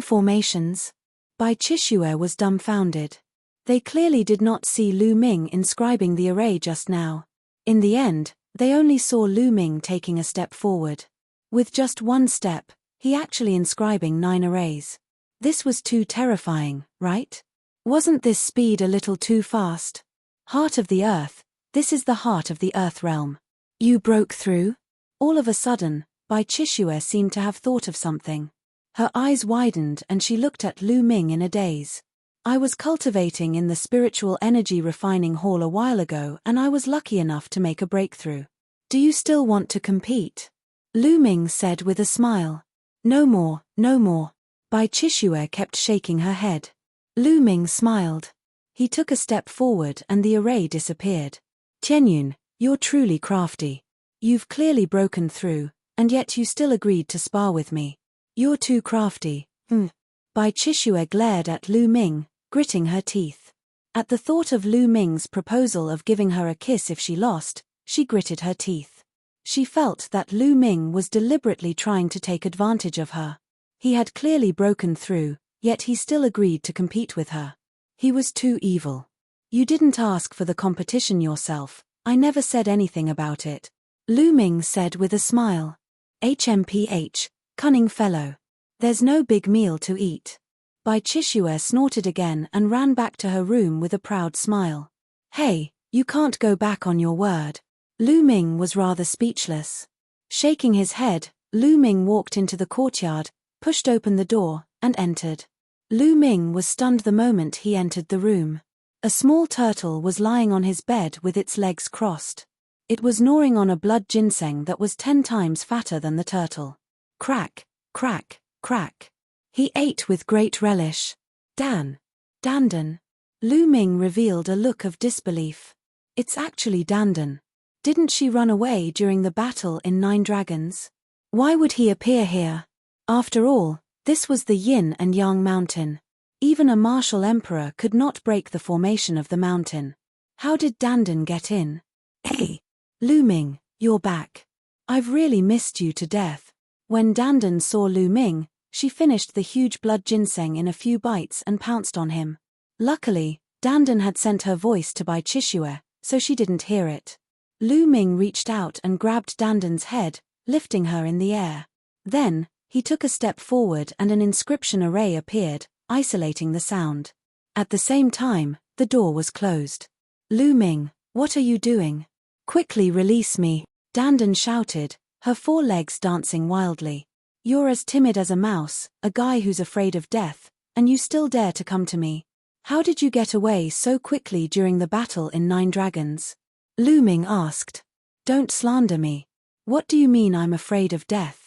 formations. Bai Chishue was dumbfounded. They clearly did not see Lu Ming inscribing the array just now. In the end, they only saw Lu Ming taking a step forward. With just 1 step, he actually inscribing 9 arrays. This was too terrifying, right? Wasn't this speed a little too fast? Heart of the Earth, this is the heart of the Earth realm. You broke through? All of a sudden, Bai Chishue seemed to have thought of something. Her eyes widened and she looked at Lu Ming in a daze. I was cultivating in the spiritual energy refining hall a while ago and I was lucky enough to make a breakthrough. Do you still want to compete? Lu Ming said with a smile. No more, no more. Bai Chishue kept shaking her head. Lu Ming smiled. He took a step forward and the array disappeared. Tianyun, you're truly crafty. You've clearly broken through, and yet you still agreed to spar with me. You're too crafty. Bai Chishue glared at Lu Ming, gritting her teeth. At the thought of Lu Ming's proposal of giving her a kiss if she lost, she gritted her teeth. She felt that Lu Ming was deliberately trying to take advantage of her. He had clearly broken through, yet he still agreed to compete with her. He was too evil. You didn't ask for the competition yourself, I never said anything about it. Lu Ming said with a smile. HMPH, cunning fellow. There's no big meal to eat. Bai Chishue snorted again and ran back to her room with a proud smile. Hey, you can't go back on your word. Lu Ming was rather speechless. Shaking his head, Lu Ming walked into the courtyard, pushed open the door, and entered. Lu Ming was stunned the moment he entered the room. A small turtle was lying on his bed with its legs crossed. It was gnawing on a blood ginseng that was 10 times fatter than the turtle. Crack, crack, crack. He ate with great relish. Dandan. Lu Ming revealed a look of disbelief. It's actually Dandan. Didn't she run away during the battle in 9 Dragons? Why would he appear here? After all, this was the Yin and Yang mountain. Even a martial emperor could not break the formation of the mountain. How did Dandan get in? Hey, Lu Ming, you're back. I've really missed you to death. When Dandan saw Lu Ming, she finished the huge blood ginseng in a few bites and pounced on him. Luckily, Dandan had sent her voice to Bai Chishue, so she didn't hear it. Lu Ming reached out and grabbed Dandan's head, lifting her in the air. Then, he took a step forward and an inscription array appeared, isolating the sound. At the same time, the door was closed. Lu Ming, what are you doing? Quickly release me, Dandan shouted, her 4 legs dancing wildly. You're as timid as a mouse, a guy who's afraid of death, and you still dare to come to me. How did you get away so quickly during the battle in 9 Dragons? Lu Ming asked. Don't slander me. What do you mean I'm afraid of death?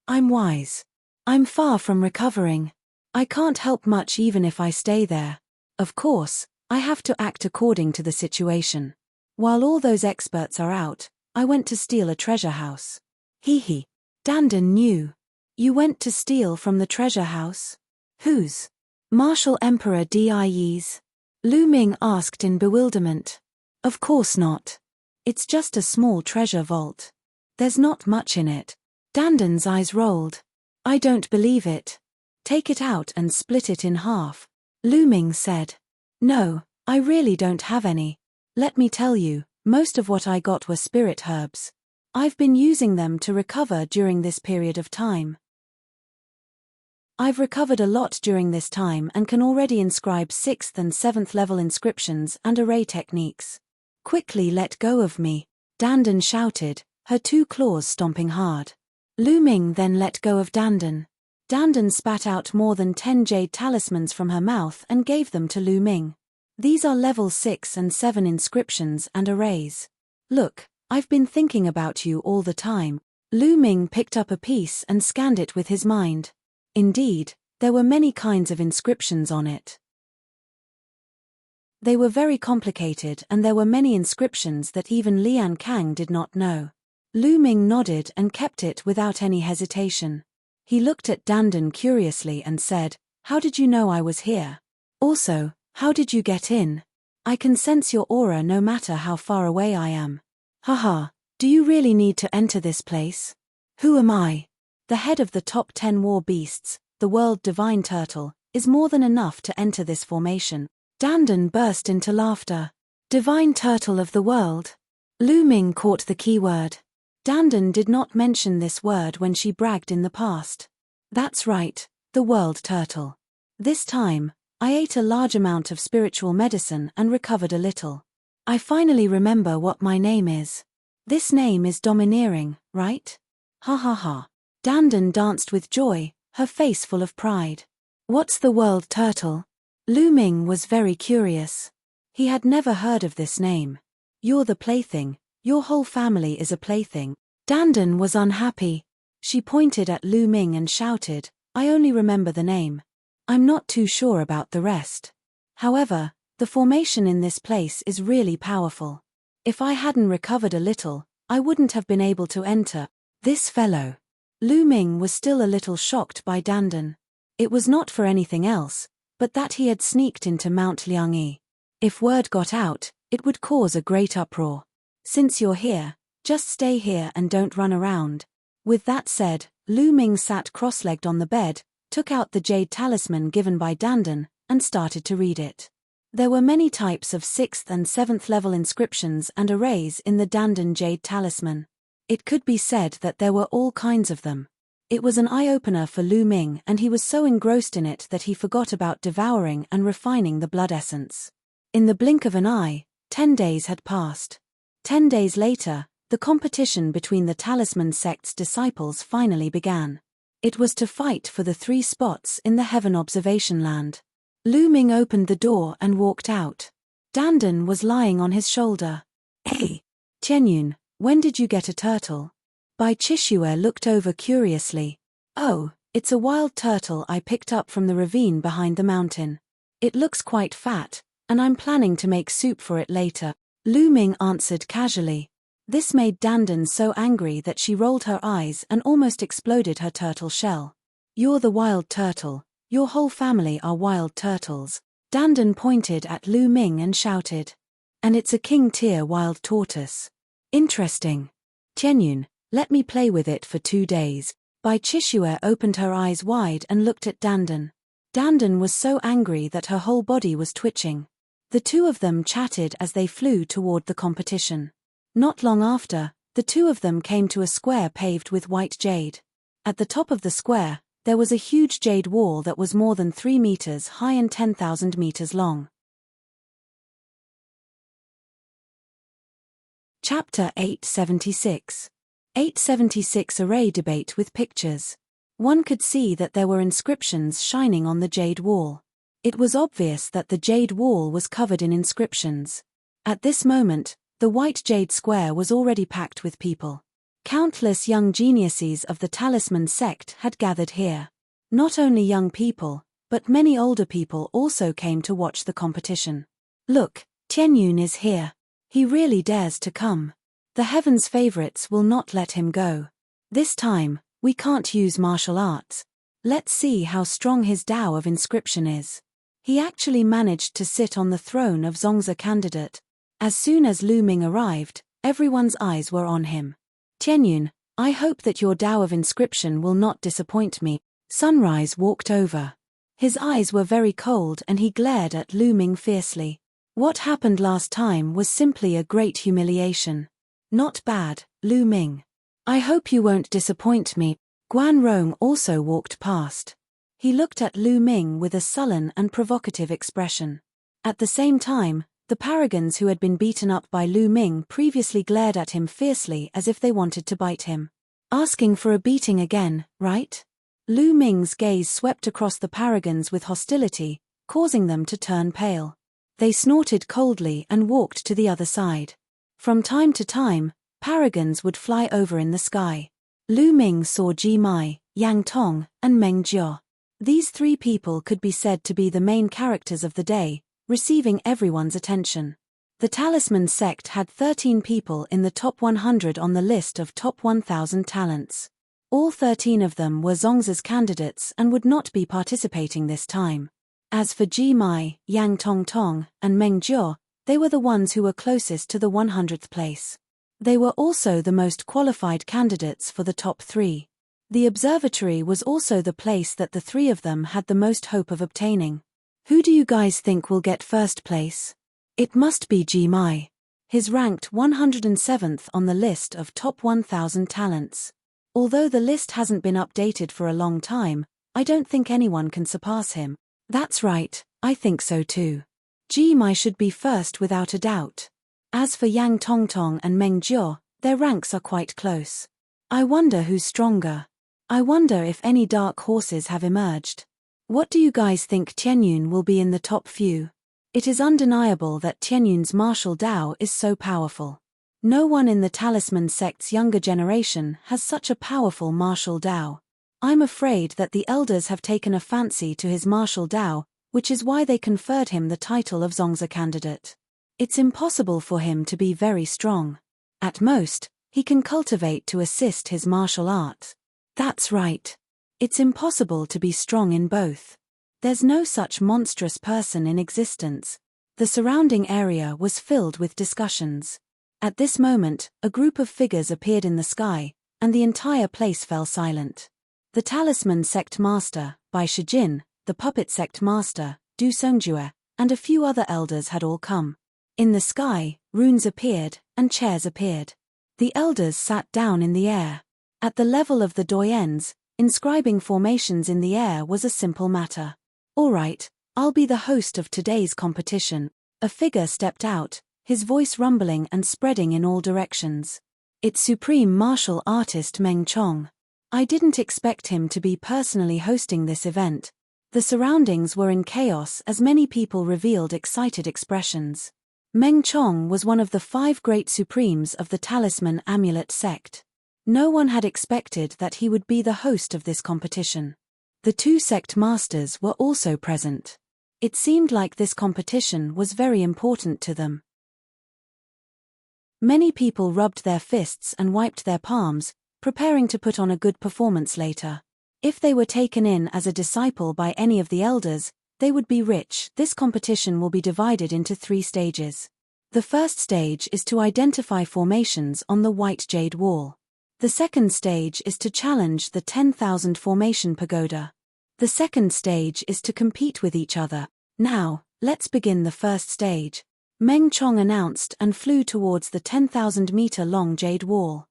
I'm wise. I'm far from recovering. I can't help much even if I stay there. Of course, I have to act according to the situation. While all those experts are out, I went to steal a treasure house. Hee. Dandan knew. You went to steal from the treasure house? Whose? Martial Emperor Die's? Lu Ming asked in bewilderment. Of course not. It's just a small treasure vault. There's not much in it. Dandan's eyes rolled. I don't believe it. Take it out and split it in half. Lu Ming said. No, I really don't have any. Let me tell you, most of what I got were spirit herbs. I've been using them to recover during this period of time. I've recovered a lot during this time and can already inscribe 6th and 7th level inscriptions and array techniques. Quickly let go of me, Dandan shouted, her 2 claws stomping hard. Lu Ming then let go of Dandan. Dandan spat out more than 10 jade talismans from her mouth and gave them to Lu Ming. These are level 6 and 7 inscriptions and arrays. Look, I've been thinking about you all the time. Lu Ming picked up a piece and scanned it with his mind. Indeed, there were many kinds of inscriptions on it. They were very complicated and there were many inscriptions that even Lian Kang did not know. Lu Ming nodded and kept it without any hesitation. He looked at Dandan curiously and said, How did you know I was here? Also, how did you get in? I can sense your aura no matter how far away I am. Haha, do you really need to enter this place? Who am I? The head of the top 10 war beasts, the world divine turtle, is more than enough to enter this formation. Dandan burst into laughter. Divine turtle of the world. Lu Ming caught the keyword. Dandan did not mention this word when she bragged in the past. That's right, the world turtle. This time, I ate a large amount of spiritual medicine and recovered a little. I finally remember what my name is. This name is domineering, right? Ha ha ha. Dandan danced with joy, her face full of pride. What's the world turtle? Lu Ming was very curious. He had never heard of this name. You're the plaything, your whole family is a plaything. Dandan was unhappy. She pointed at Lu Ming and shouted, I only remember the name. I'm not too sure about the rest. However, the formation in this place is really powerful. If I hadn't recovered a little, I wouldn't have been able to enter. This fellow. Lu Ming was still a little shocked by Dandan. It was not for anything else, but that he had sneaked into Mount Liangyi. If word got out, it would cause a great uproar. Since you're here, just stay here and don't run around. With that said, Lu Ming sat cross-legged on the bed, took out the jade talisman given by Dandan, and started to read it. There were many types of 6th and 7th level inscriptions and arrays in the Dandan jade talisman. It could be said that there were all kinds of them. It was an eye-opener for Lu Ming, and he was so engrossed in it that he forgot about devouring and refining the blood essence. In the blink of an eye, 10 days had passed. 10 days later, the competition between the Talisman sect's disciples finally began. It was to fight for the 3 spots in the Heaven Observation Land. Lu Ming opened the door and walked out. Dandan was lying on his shoulder. Hey, Qianyun, when did you get a turtle? Bai Chishue looked over curiously. Oh, it's a wild turtle I picked up from the ravine behind the mountain. It looks quite fat, and I'm planning to make soup for it later. Lu Ming answered casually. This made Dandan so angry that she rolled her eyes and almost exploded her turtle shell. You're the wild turtle. Your whole family are wild turtles. Dandan pointed at Lu Ming and shouted. And it's a king-tier wild tortoise. Interesting. Qianyun, let me play with it for 2 days. Bai Chishue opened her eyes wide and looked at Dandan. Dandan was so angry that her whole body was twitching. The two of them chatted as they flew toward the competition. Not long after, the two of them came to a square paved with white jade. At the top of the square, there was a huge jade wall that was more than 3 meters high and 10,000 meters long. Chapter 876. 876 Array Debate with Pictures. One could see that there were inscriptions shining on the jade wall. It was obvious that the jade wall was covered in inscriptions. At this moment, the white jade square was already packed with people. Countless young geniuses of the Talisman sect had gathered here. Not only young people, but many older people also came to watch the competition. Look, Qianyun is here. He really dares to come. The heavens' favorites will not let him go. This time, we can't use martial arts. Let's see how strong his Tao of inscription is. He actually managed to sit on the throne of Zongzi candidate. As soon as Lu Ming arrived, everyone's eyes were on him. Qianyun, I hope that your Tao of inscription will not disappoint me. Sunrise walked over. His eyes were very cold and he glared at Lu Ming fiercely. What happened last time was simply a great humiliation. Not bad, Lu Ming. I hope you won't disappoint me. Guan Rong also walked past. He looked at Lu Ming with a sullen and provocative expression. At the same time, the paragons who had been beaten up by Lu Ming previously glared at him fiercely as if they wanted to bite him. Asking for a beating again, right? Lu Ming's gaze swept across the paragons with hostility, causing them to turn pale. They snorted coldly and walked to the other side. From time to time, paragons would fly over in the sky. Lu Ming saw Ji Mai, Yang Tong, and Meng Jiao. These 3 people could be said to be the main characters of the day, receiving everyone's attention. The Talisman sect had 13 people in the top 100 on the list of top 1,000 talents. All 13 of them were Zongzi's candidates and would not be participating this time. As for Ji Mai, Yang Tong, and Meng Jiao, they were the ones who were closest to the 100th place. They were also the most qualified candidates for the top 3. The observatory was also the place that the 3 of them had the most hope of obtaining. Who do you guys think will get first place? It must be Ji Mai. He's ranked 107th on the list of top 1,000 talents. Although the list hasn't been updated for a long time, I don't think anyone can surpass him. That's right, I think so too. Mai should be first without a doubt. As for Yang Tongtong and Meng Jiao, their ranks are quite close. I wonder who's stronger. I wonder if any dark horses have emerged. What do you guys think Tianyun will be in the top few? It is undeniable that Tianyun's martial Dao is so powerful. No one in the Talisman sect's younger generation has such a powerful martial Dao. I'm afraid that the elders have taken a fancy to his martial Dao, which is why they conferred him the title of Zongzi candidate. It's impossible for him to be very strong. At most, he can cultivate to assist his martial art. That's right. It's impossible to be strong in both. There's no such monstrous person in existence. The surrounding area was filled with discussions. At this moment, a group of figures appeared in the sky, and the entire place fell silent. The Talisman Sect Master, Bai Shijin, the Puppet Sect Master, Du Songjue, and a few other elders had all come. In the sky, runes appeared, and chairs appeared. The elders sat down in the air. At the level of the doyens, inscribing formations in the air was a simple matter. All right, I'll be the host of today's competition. A figure stepped out, his voice rumbling and spreading in all directions. It's Supreme Martial Artist Meng Chong. I didn't expect him to be personally hosting this event. The surroundings were in chaos as many people revealed excited expressions. Meng Chong was one of the 5 great supremes of the Talisman Amulet sect. No one had expected that he would be the host of this competition. The 2 sect masters were also present. It seemed like this competition was very important to them. Many people rubbed their fists and wiped their palms, preparing to put on a good performance later. If they were taken in as a disciple by any of the elders, they would be rich. This competition will be divided into 3 stages. The first stage is to identify formations on the White Jade Wall. The second stage is to challenge the 10,000 formation pagoda. The second stage is to compete with each other. Now, let's begin the first stage. Meng Chong announced and flew towards the 10,000-meter-long Jade Wall.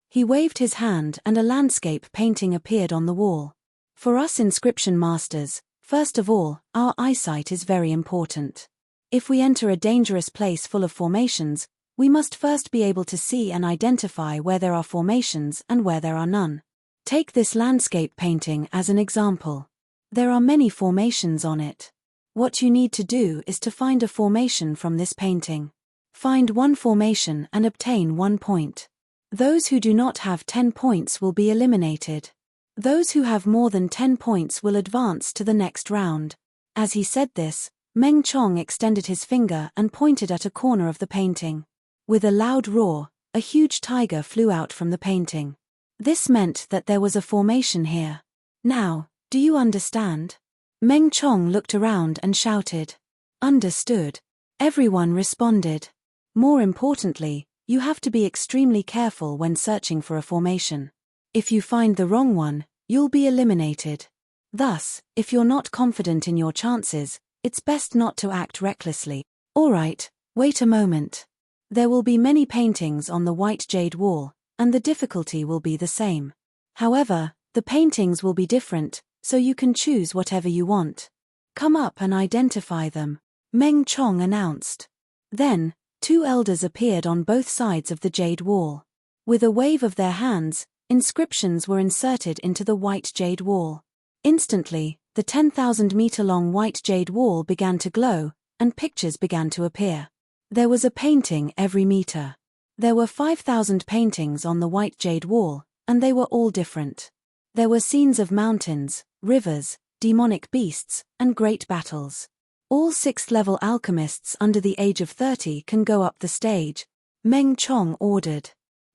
He waved his hand and a landscape painting appeared on the wall. For us inscription masters, first of all, our eyesight is very important. If we enter a dangerous place full of formations, we must first be able to see and identify where there are formations and where there are none. Take this landscape painting as an example. There are many formations on it. What you need to do is to find a formation from this painting. Find one formation and obtain 1 point. Those who do not have 10 points will be eliminated. Those who have more than 10 points will advance to the next round. As he said this, Meng Chong extended his finger and pointed at a corner of the painting. With a loud roar, a huge tiger flew out from the painting. This meant that there was a formation here. Now, do you understand? Meng Chong looked around and shouted. Understood. Everyone responded. More importantly, you have to be extremely careful when searching for a formation. If you find the wrong one, you'll be eliminated. Thus, if you're not confident in your chances, it's best not to act recklessly. All right, wait a moment. There will be many paintings on the White Jade Wall, and the difficulty will be the same. However, the paintings will be different, so you can choose whatever you want. Come up and identify them, Meng Chong announced. Then, 2 elders appeared on both sides of the Jade Wall. With a wave of their hands, inscriptions were inserted into the White Jade Wall. Instantly, the 10,000-meter-long White Jade Wall began to glow, and pictures began to appear. There was a painting every meter. There were 5,000 paintings on the White Jade Wall, and they were all different. There were scenes of mountains, rivers, demonic beasts, and great battles. All 6th-level alchemists under the age of 30 can go up the stage, Meng Chong ordered.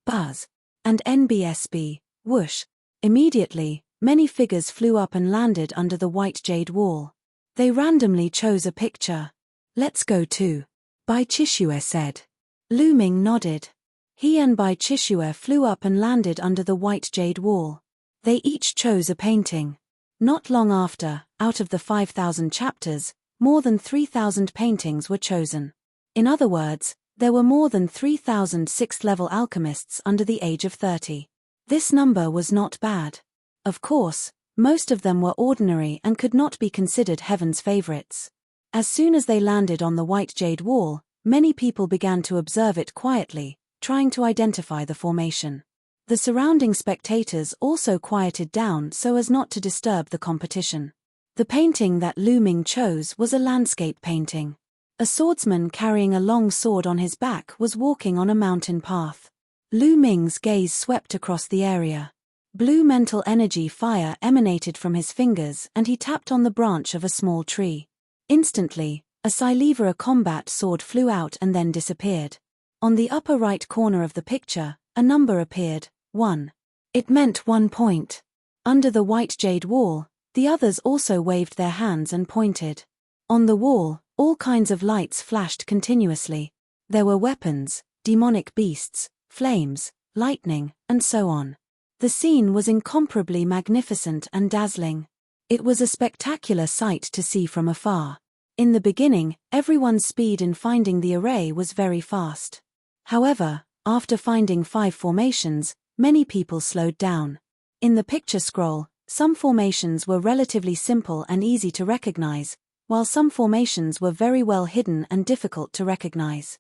Buzz. And NBSB, whoosh. Immediately, many figures flew up and landed under the White Jade Wall. They randomly chose a picture. Let's go too, Bai Chishue said. Lu Ming nodded. He and Bai Chishue flew up and landed under the White Jade Wall. They each chose a painting. Not long after, out of the 5,000 chapters, more than 3,000 paintings were chosen. In other words, there were more than 3,000 6th-level alchemists under the age of 30. This number was not bad. Of course, Most of them were ordinary and could not be considered heaven's favorites. As soon as they landed on the white jade wall, many people began to observe it quietly, trying to identify the formation. The surrounding spectators also quieted down so as not to disturb the competition. The painting that Lu Ming chose was a landscape painting. A swordsman carrying a long sword on his back was walking on a mountain path. Lu Ming's gaze swept across the area. Blue mental energy fire emanated from his fingers and he tapped on the branch of a small tree. Instantly, a Silivera combat sword flew out and then disappeared. On the upper right corner of the picture, a number appeared, 1. It meant 1 point. Under the white jade wall, the others also waved their hands and pointed. On the wall, all kinds of lights flashed continuously. There were weapons, demonic beasts, flames, lightning, and so on. The scene was incomparably magnificent and dazzling. It was a spectacular sight to see from afar. In the beginning, everyone's speed in finding the array was very fast. However, after finding 5 formations, many people slowed down. In the picture scroll, some formations were relatively simple and easy to recognize, while some formations were very well hidden and difficult to recognize.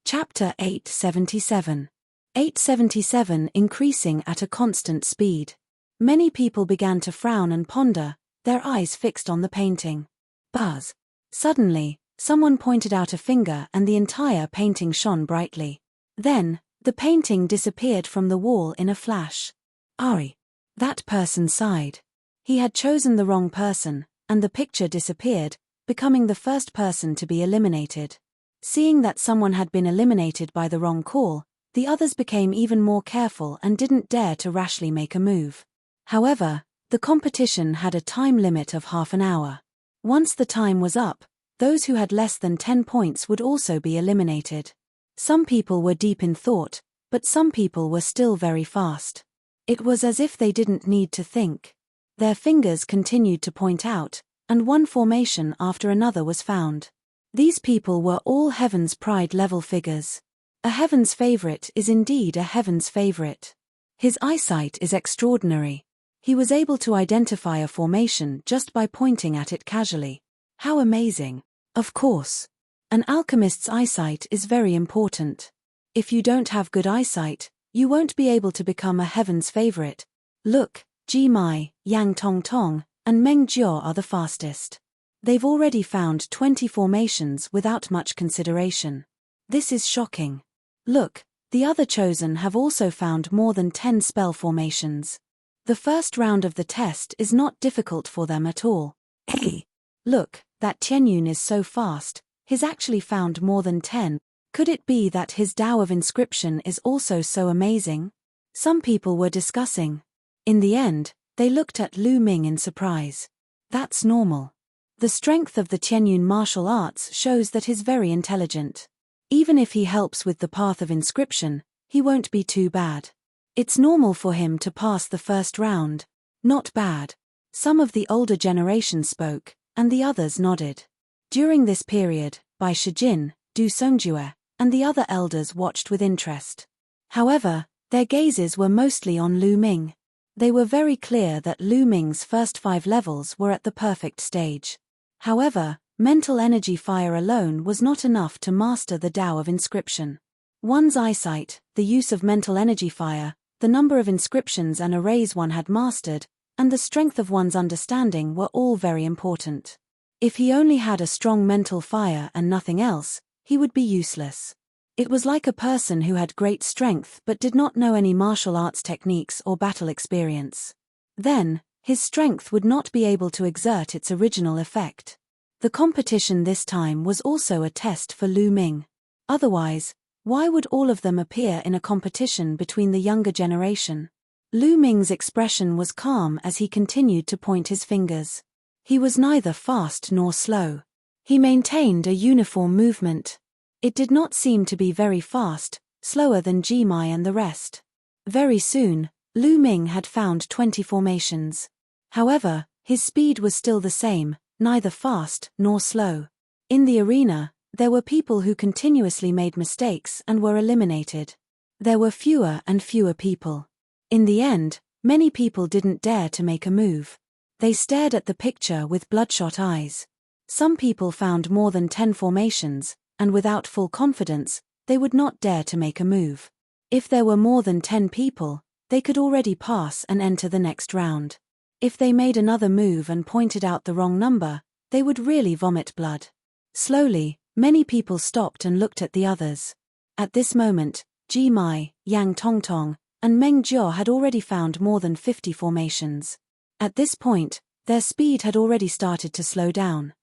Chapter 877. 877 increasing at a constant speed. Many people began to frown and ponder, their eyes fixed on the painting. Buzz. Suddenly, someone pointed out a finger and the entire painting shone brightly. Then, the painting disappeared from the wall in a flash. Ari. That person sighed. He had chosen the wrong person, and the picture disappeared, becoming the first person to be eliminated. Seeing that someone had been eliminated by the wrong call, the others became even more careful and didn't dare to rashly make a move. However, the competition had a time limit of half an hour. Once the time was up, those who had less than 10 points would also be eliminated. Some people were deep in thought, but some people were still very fast. It was as if they didn't need to think. Their fingers continued to point out, and one formation after another was found. These people were all Heaven's Pride level figures. A Heaven's favorite is indeed a Heaven's favorite. His eyesight is extraordinary. He was able to identify a formation just by pointing at it casually. How amazing! Of course. An alchemist's eyesight is very important. If you don't have good eyesight, you won't be able to become a Heaven's favorite. Look, Ji Mai, Yang Tong Tong, and Meng Jiao are the fastest. They've already found 20 formations without much consideration. This is shocking. Look, the other chosen have also found more than 10 spell formations. The first round of the test is not difficult for them at all. Hey! Look, that Tianyun is so fast, he's actually found more than 10. Could it be that his Tao of Inscription is also so amazing? Some people were discussing. In the end, they looked at Lu Ming in surprise. That's normal. The strength of the Tianyun martial arts shows that he's very intelligent. Even if he helps with the path of inscription, he won't be too bad. It's normal for him to pass the first round. Not bad. Some of the older generation spoke, and the others nodded. During this period, Bai Shijin, Du Songjue, and the other elders watched with interest. However, their gazes were mostly on Lu Ming. They were very clear that Lu Ming's first 5 levels were at the perfect stage. However, mental energy fire alone was not enough to master the Tao of Inscription. One's eyesight, the use of mental energy fire, the number of inscriptions and arrays one had mastered, and the strength of one's understanding were all very important. If he only had a strong mental fire and nothing else, he would be useless. It was like a person who had great strength but did not know any martial arts techniques or battle experience. Then, his strength would not be able to exert its original effect. The competition this time was also a test for Lu Ming. Otherwise, why would all of them appear in a competition between the younger generation? Lu Ming's expression was calm as he continued to point his fingers. He was neither fast nor slow. He maintained a uniform movement. It did not seem to be very fast, slower than Ji Mai and the rest. Very soon, Lu Ming had found 20 formations. However, his speed was still the same, neither fast nor slow. In the arena, there were people who continuously made mistakes and were eliminated. There were fewer and fewer people. In the end, many people didn't dare to make a move. They stared at the picture with bloodshot eyes. Some people found more than 10 formations, and without full confidence, they would not dare to make a move. If there were more than 10 people, they could already pass and enter the next round. If they made another move and pointed out the wrong number, they would really vomit blood. Slowly, many people stopped and looked at the others. At this moment, Ji Mai, Yang Tongtong, and Meng Jiao had already found more than 50 formations. At this point, their speed had already started to slow down.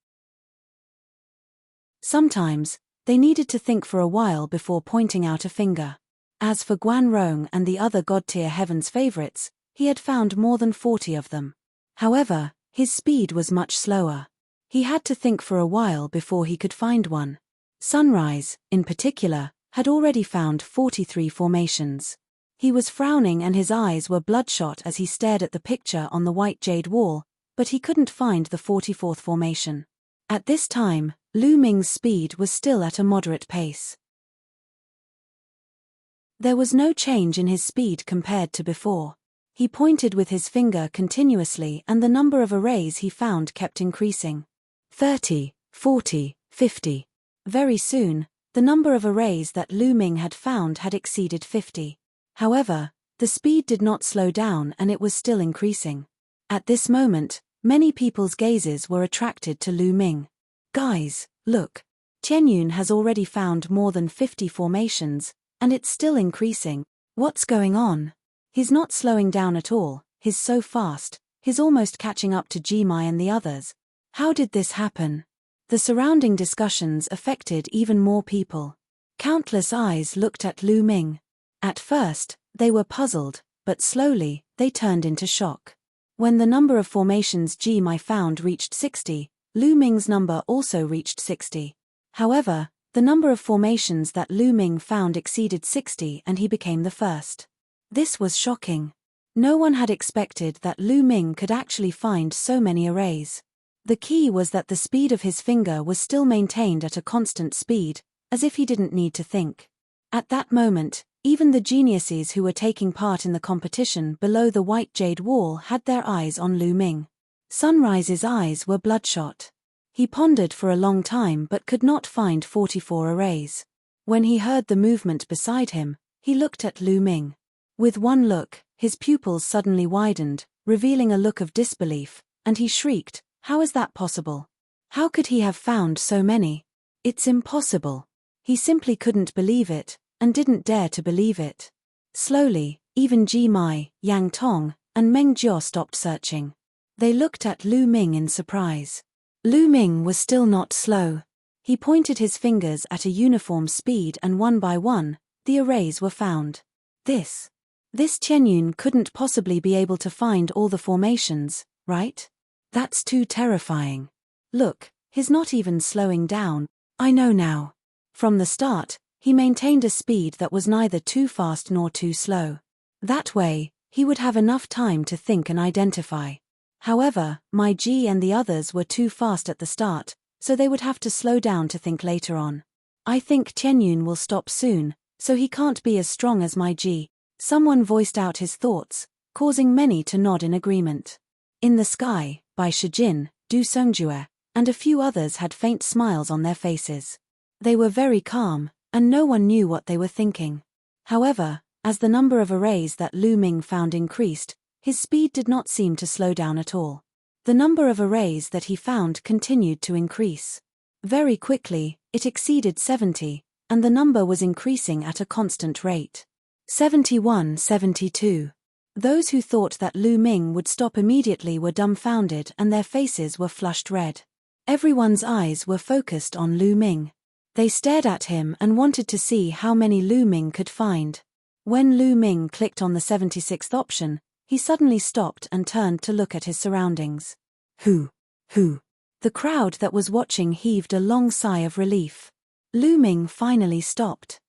Sometimes, they needed to think for a while before pointing out a finger. As for Guan Rong and the other God-tier heavens favorites, he had found more than 40 of them. However, his speed was much slower. He had to think for a while before he could find one. Sunrise, in particular, had already found 43 formations. He was frowning and his eyes were bloodshot as he stared at the picture on the white jade wall, but he couldn't find the 44th formation. At this time, Lu Ming's speed was still at a moderate pace. There was no change in his speed compared to before. He pointed with his finger continuously and the number of arrays he found kept increasing. 30, 40, 50. Very soon, the number of arrays that Lu Ming had found had exceeded 50. However, the speed did not slow down and it was still increasing. At this moment, many people's gazes were attracted to Lu Ming. Guys, look. Tianyun has already found more than 50 formations, and it's still increasing. What's going on? He's not slowing down at all, he's so fast, he's almost catching up to Ji Mai and the others. How did this happen? The surrounding discussions affected even more people. Countless eyes looked at Lu Ming. At first, they were puzzled, but slowly, they turned into shock. When the number of formations Ji Mai found reached 60, Lu Ming's number also reached 60. However, the number of formations that Lu Ming found exceeded 60 and he became the first. This was shocking. No one had expected that Lu Ming could actually find so many arrays. The key was that the speed of his finger was still maintained at a constant speed, as if he didn't need to think. At that moment, even the geniuses who were taking part in the competition below the white jade wall had their eyes on Lu Ming. Sunrise's eyes were bloodshot. He pondered for a long time but could not find 44 arrays. When he heard the movement beside him, he looked at Lu Ming. With one look, his pupils suddenly widened, revealing a look of disbelief, and he shrieked, "How is that possible? How could he have found so many? It's impossible." He simply couldn't believe it, and didn't dare to believe it. Slowly, even Ji Mai, Yang Tong, and Meng Jiao stopped searching. They looked at Lu Ming in surprise. Lu Ming was still not slow. He pointed his fingers at a uniform speed and one by one, the arrays were found. This Tianyun couldn't possibly be able to find all the formations, right? That's too terrifying. Look, he's not even slowing down. I know now. From the start, he maintained a speed that was neither too fast nor too slow. That way, he would have enough time to think and identify. However, my Ji and the others were too fast at the start, so they would have to slow down to think later on. I think Tianyun will stop soon, so he can't be as strong as my Ji. Someone voiced out his thoughts, causing many to nod in agreement. In the Sky, by Shijin, Du Songjue, and a few others had faint smiles on their faces. They were very calm, and no one knew what they were thinking. However, as the number of arrays that Lu Ming found increased, his speed did not seem to slow down at all. The number of arrays that he found continued to increase. Very quickly, it exceeded 70, and the number was increasing at a constant rate. 71, 72. Those who thought that Lu Ming would stop immediately were dumbfounded and their faces were flushed red. Everyone's eyes were focused on Lu Ming. They stared at him and wanted to see how many Lu Ming could find. When Lu Ming clicked on the 76th option, he suddenly stopped and turned to look at his surroundings. Who? The crowd that was watching heaved a long sigh of relief. Lu Ming finally stopped.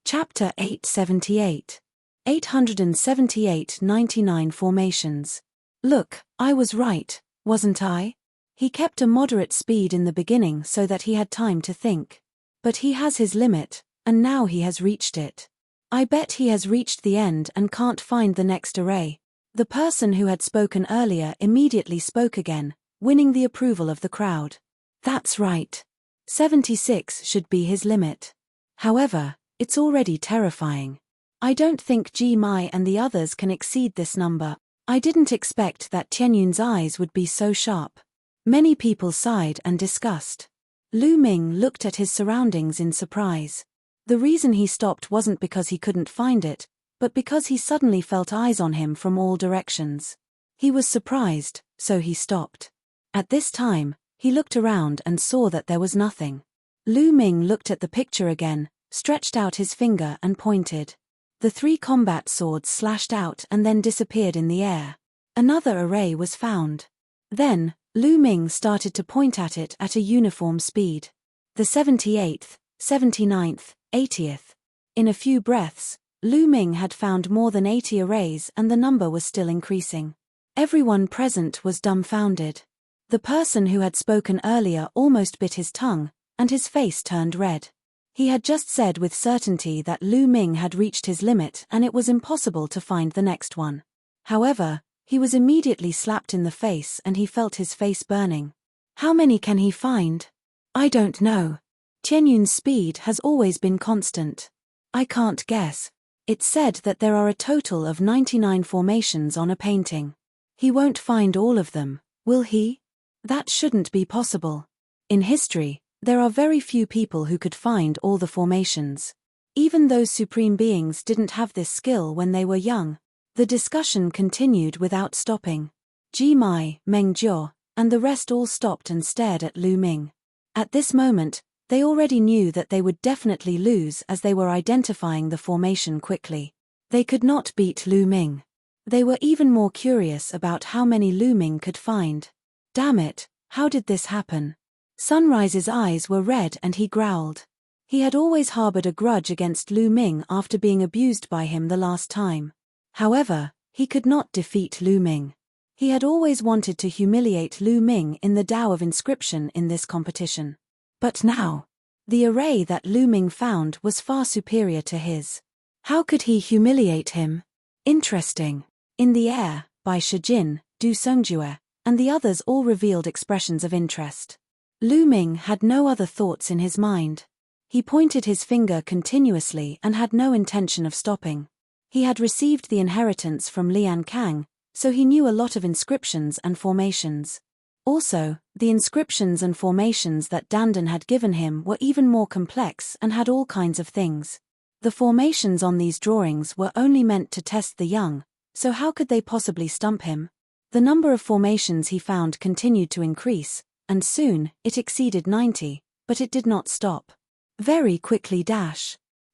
Chapter 878. 878 99 formations. Look, I was right, wasn't I? He kept a moderate speed in the beginning so that he had time to think. But he has his limit, and now he has reached it. I bet he has reached the end and can't find the next array. The person who had spoken earlier immediately spoke again, winning the approval of the crowd. That's right. 76 should be his limit. However, it's already terrifying. I don't think Ji Mai and the others can exceed this number. I didn't expect that Tianyun's eyes would be so sharp. Many people sighed and discussed. Lu Ming looked at his surroundings in surprise. The reason he stopped wasn't because he couldn't find it, but because he suddenly felt eyes on him from all directions. He was surprised, so he stopped. At this time, he looked around and saw that there was nothing. Lu Ming looked at the picture again, stretched out his finger and pointed. The 3 combat swords slashed out and then disappeared in the air. Another array was found. Then, Lu Ming started to point at it at a uniform speed. The 78th, 79th, 80th. In a few breaths, Lu Ming had found more than 80 arrays and the number was still increasing. Everyone present was dumbfounded. The person who had spoken earlier almost bit his tongue, and his face turned red. He had just said with certainty that Lu Ming had reached his limit and it was impossible to find the next one. However, he was immediately slapped in the face and he felt his face burning. How many can he find? I don't know. Tianyun's speed has always been constant. I can't guess. It's said that there are a total of 99 formations on a painting. He won't find all of them, will he? That shouldn't be possible. In history, there are very few people who could find all the formations. Even those supreme beings didn't have this skill when they were young. The discussion continued without stopping. Ji Mai, Meng Jiao, and the rest all stopped and stared at Lu Ming. At this moment, they already knew that they would definitely lose as they were identifying the formation quickly. They could not beat Lu Ming. They were even more curious about how many Lu Ming could find. Damn it, how did this happen? Sunrise's eyes were red and he growled. He had always harbored a grudge against Lu Ming after being abused by him the last time. However, he could not defeat Lu Ming. He had always wanted to humiliate Lu Ming in the Tao of Inscription in this competition. But now, the array that Lu Ming found was far superior to his. How could he humiliate him? Interesting. In the Air, by Shijin, Du Songjue, and the others all revealed expressions of interest. Lu Ming had no other thoughts in his mind. He pointed his finger continuously and had no intention of stopping. He had received the inheritance from Lian Kang, so he knew a lot of inscriptions and formations. Also, the inscriptions and formations that Dandan had given him were even more complex and had all kinds of things. The formations on these drawings were only meant to test the young, so how could they possibly stump him? The number of formations he found continued to increase, and soon, it exceeded 90, but it did not stop. Very quickly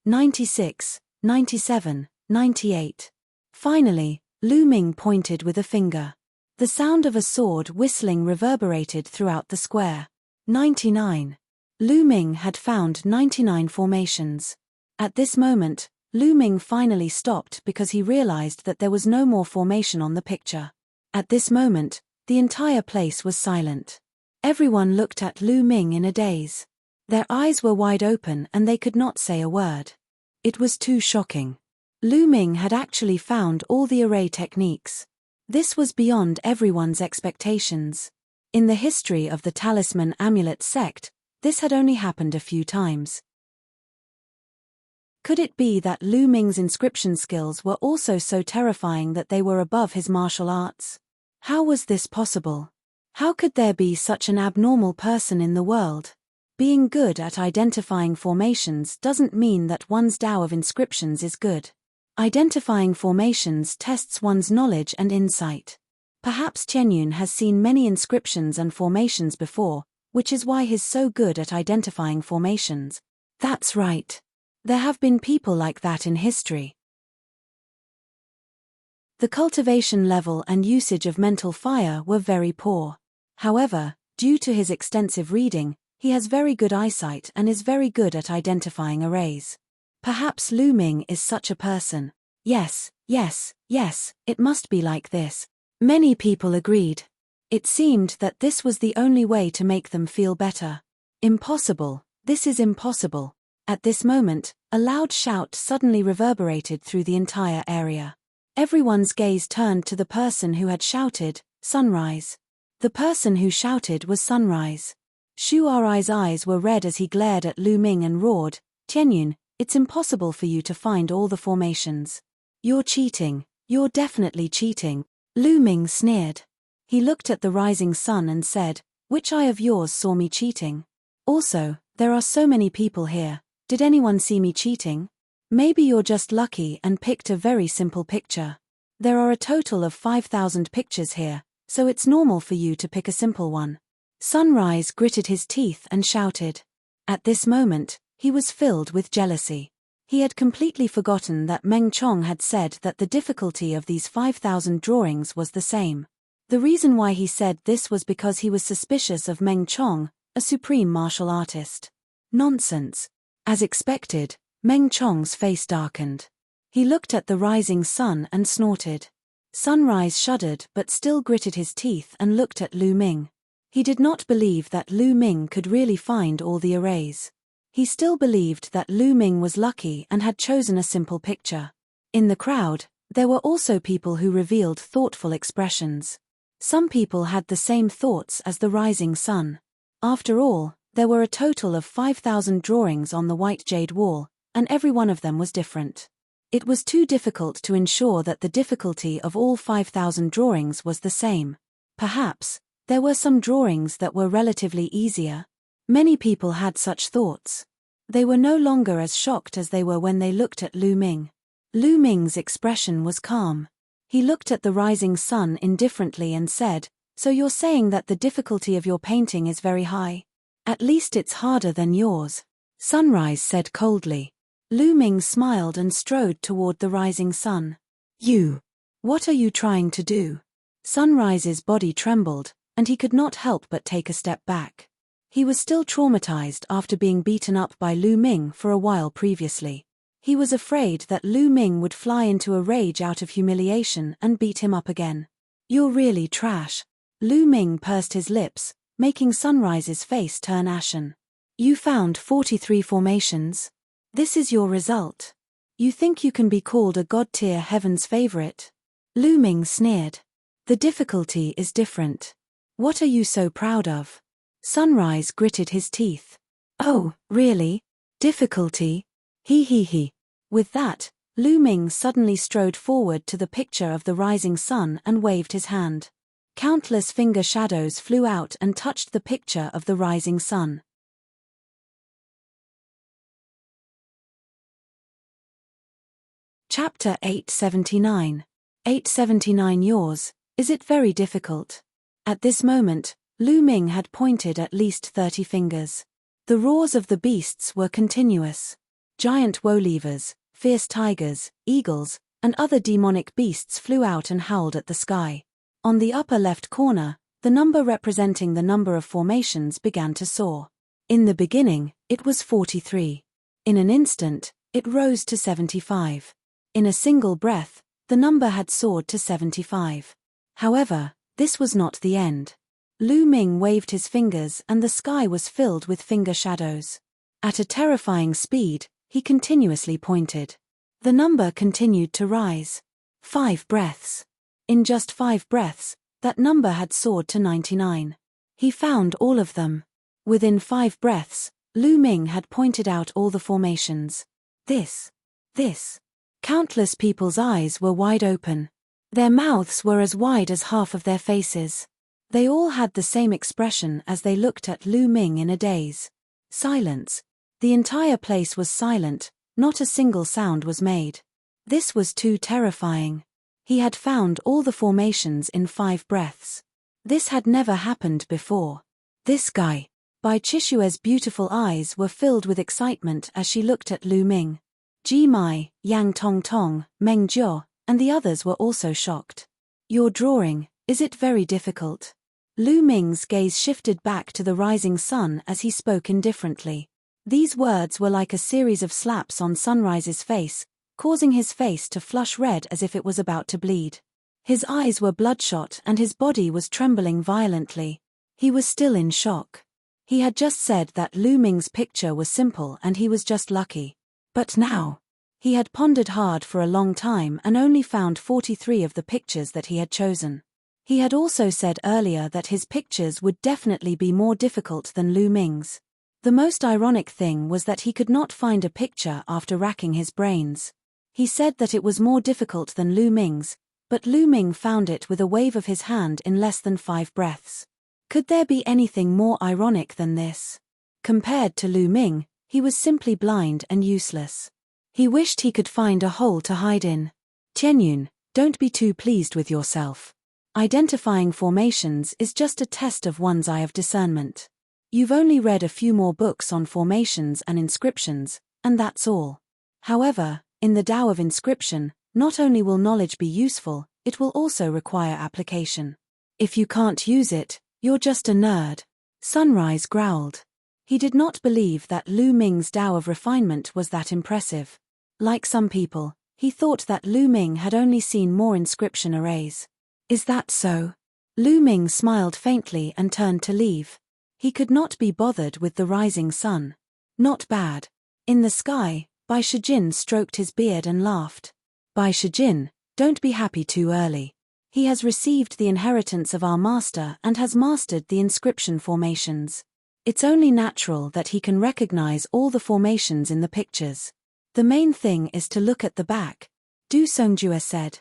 96, 97, 98. Finally, Lu Ming pointed with a finger. The sound of a sword whistling reverberated throughout the square. 99. Lu Ming had found 99 formations. At this moment, Lu Ming finally stopped because he realized that there was no more formation on the picture. At this moment, the entire place was silent. Everyone looked at Lu Ming in a daze. Their eyes were wide open and they could not say a word. It was too shocking. Lu Ming had actually found all the array techniques. This was beyond everyone's expectations. In the history of the Talisman Amulet sect, this had only happened a few times. Could it be that Lu Ming's inscription skills were also so terrifying that they were above his martial arts? How was this possible? How could there be such an abnormal person in the world? Being good at identifying formations doesn't mean that one's Tao of Inscriptions is good. Identifying formations tests one's knowledge and insight. Perhaps Tianyun has seen many inscriptions and formations before, which is why he's so good at identifying formations. That's right. There have been people like that in history. The cultivation level and usage of mental fire were very poor. However, due to his extensive reading, he has very good eyesight and is very good at identifying arrays. Perhaps Lu Ming is such a person. Yes, it must be like this. Many people agreed. It seemed that this was the only way to make them feel better. Impossible, This is impossible. At this moment, a loud shout suddenly reverberated through the entire area. Everyone's gaze turned to the person who had shouted, "Sunrise." The person who shouted was Sunrise. Shu Ai's eyes were red as he glared at Lu Ming and roared, "Tianyun, it's impossible for you to find all the formations. You're cheating, you're definitely cheating." Lu Ming sneered. He looked at the rising sun and said, "Which eye of yours saw me cheating? Also, there are so many people here, did anyone see me cheating? Maybe you're just lucky and picked a very simple picture. There are a total of 5,000 pictures here, so it's normal for you to pick a simple one." Sunrise gritted his teeth and shouted. At this moment, he was filled with jealousy. He had completely forgotten that Meng Chong had said that the difficulty of these 5,000 drawings was the same. The reason why he said this was because he was suspicious of Meng Chong, a supreme martial artist. Nonsense. As expected, Meng Chong's face darkened. He looked at the rising sun and snorted. Sunrise shuddered but still gritted his teeth and looked at Lu Ming. He did not believe that Lu Ming could really find all the arrays. He still believed that Lu Ming was lucky and had chosen a simple picture. In the crowd, there were also people who revealed thoughtful expressions. Some people had the same thoughts as the rising sun. After all, there were a total of 5,000 drawings on the white jade wall, and every one of them was different. It was too difficult to ensure that the difficulty of all 5,000 drawings was the same. Perhaps, there were some drawings that were relatively easier. Many people had such thoughts. They were no longer as shocked as they were when they looked at Lu Ming. Lu Ming's expression was calm. He looked at the rising sun indifferently and said, "So you're saying that the difficulty of your painting is very high? At least it's harder than yours." Sunrise said coldly. Lu Ming smiled and strode toward the rising sun. What are you trying to do?" Sunrise's body trembled, and he could not help but take a step back. He was still traumatized after being beaten up by Lu Ming for a while previously. He was afraid that Lu Ming would fly into a rage out of humiliation and beat him up again. "You're really trash." Lu Ming pursed his lips, making Sunrise's face turn ashen. "You found 43 formations? This is your result? You think you can be called a god-tier heaven's favorite?" Lu Ming sneered. "The difficulty is different. What are you so proud of?" Sunrise gritted his teeth. "Oh, really? Difficulty? He. With that, Lu Ming suddenly strode forward to the picture of the rising sun and waved his hand. Countless finger shadows flew out and touched the picture of the rising sun. Chapter 879. 879 Yours, is it very difficult? At this moment, Lu Ming had pointed at least 30 fingers. The roars of the beasts were continuous. Giant woolivers, fierce tigers, eagles, and other demonic beasts flew out and howled at the sky. On the upper left corner, the number representing the number of formations began to soar. In the beginning, it was 43. In an instant, it rose to 75. In a single breath, the number had soared to 75. However, this was not the end. Lu Ming waved his fingers and the sky was filled with finger shadows. At a terrifying speed, he continuously pointed. The number continued to rise. 5 breaths. In just 5 breaths, that number had soared to 99. He found all of them. Within 5 breaths, Lu Ming had pointed out all the formations. This. Countless people's eyes were wide open. Their mouths were as wide as half of their faces. They all had the same expression as they looked at Lu Ming in a daze. Silence. The entire place was silent, not a single sound was made. This was too terrifying. He had found all the formations in 5 breaths. This had never happened before. This guy. Bai Chishue's beautiful eyes were filled with excitement as she looked at Lu Ming. Ji Mai, Yang Tong, Meng Jiao, and the others were also shocked. "Your drawing, is it very difficult?" Lu Ming's gaze shifted back to the rising sun as he spoke indifferently. These words were like a series of slaps on Sunrise's face, causing his face to flush red as if it was about to bleed. His eyes were bloodshot and his body was trembling violently. He was still in shock. He had just said that Lu Ming's picture was simple and he was just lucky. But now, he had pondered hard for a long time and only found 43 of the pictures that he had chosen. He had also said earlier that his pictures would definitely be more difficult than Lu Ming's. The most ironic thing was that he could not find a picture after racking his brains. He said that it was more difficult than Lu Ming's, but Lu Ming found it with a wave of his hand in less than 5 breaths. Could there be anything more ironic than this? Compared to Lu Ming, he was simply blind and useless. He wished he could find a hole to hide in. Tianyun, don't be too pleased with yourself. Identifying formations is just a test of one's eye of discernment. You've only read a few more books on formations and inscriptions, and that's all. However, in the Tao of inscription, not only will knowledge be useful, it will also require application. If you can't use it, you're just a nerd. Sunrise growled. He did not believe that Lu Ming's Tao of refinement was that impressive. Like some people, he thought that Lu Ming had only seen more inscription arrays. Is that so? Lu Ming smiled faintly and turned to leave. He could not be bothered with the rising sun. Not bad. In the sky, Bai Shijin stroked his beard and laughed. Bai Shijin, don't be happy too early. He has received the inheritance of our master and has mastered the inscription formations. It's only natural that he can recognize all the formations in the pictures. The main thing is to look at the back, Du Songjue said.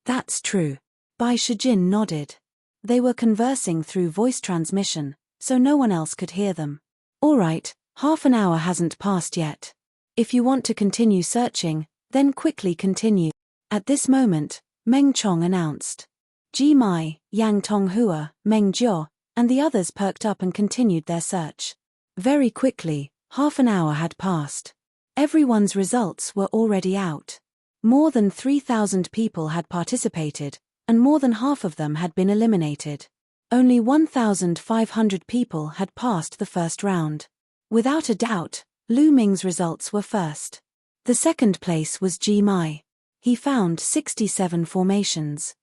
That's true. Bai Shijin nodded. They were conversing through voice transmission, so no one else could hear them. All right, half an hour hasn't passed yet. If you want to continue searching, then quickly continue. At this moment, Meng Chong announced. Ji Mai, Yang Tonghua, Meng Jiao, and the others perked up and continued their search. Very quickly, half an hour had passed. Everyone's results were already out. More than 3,000 people had participated, and more than half of them had been eliminated. Only 1,500 people had passed the first round. Without a doubt, Lu Ming's results were first. The second place was Ji Mai. He found 67 formations.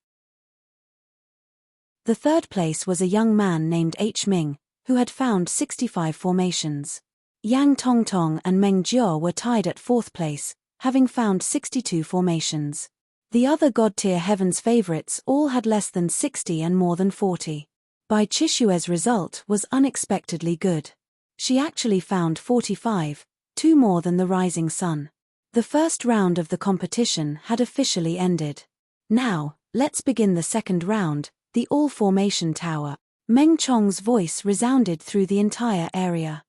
The third place was a young man named H. Ming, who had found 65 formations. Yang Tongtong and Meng Jiao were tied at fourth place, having found 62 formations. The other God-tier heavens favorites all had less than 60 and more than 40. Bai Chishue's result was unexpectedly good. She actually found 45, 2 more than the rising sun. The first round of the competition had officially ended. Now, let's begin the second round, the all-formation tower. Meng Chong's voice resounded through the entire area.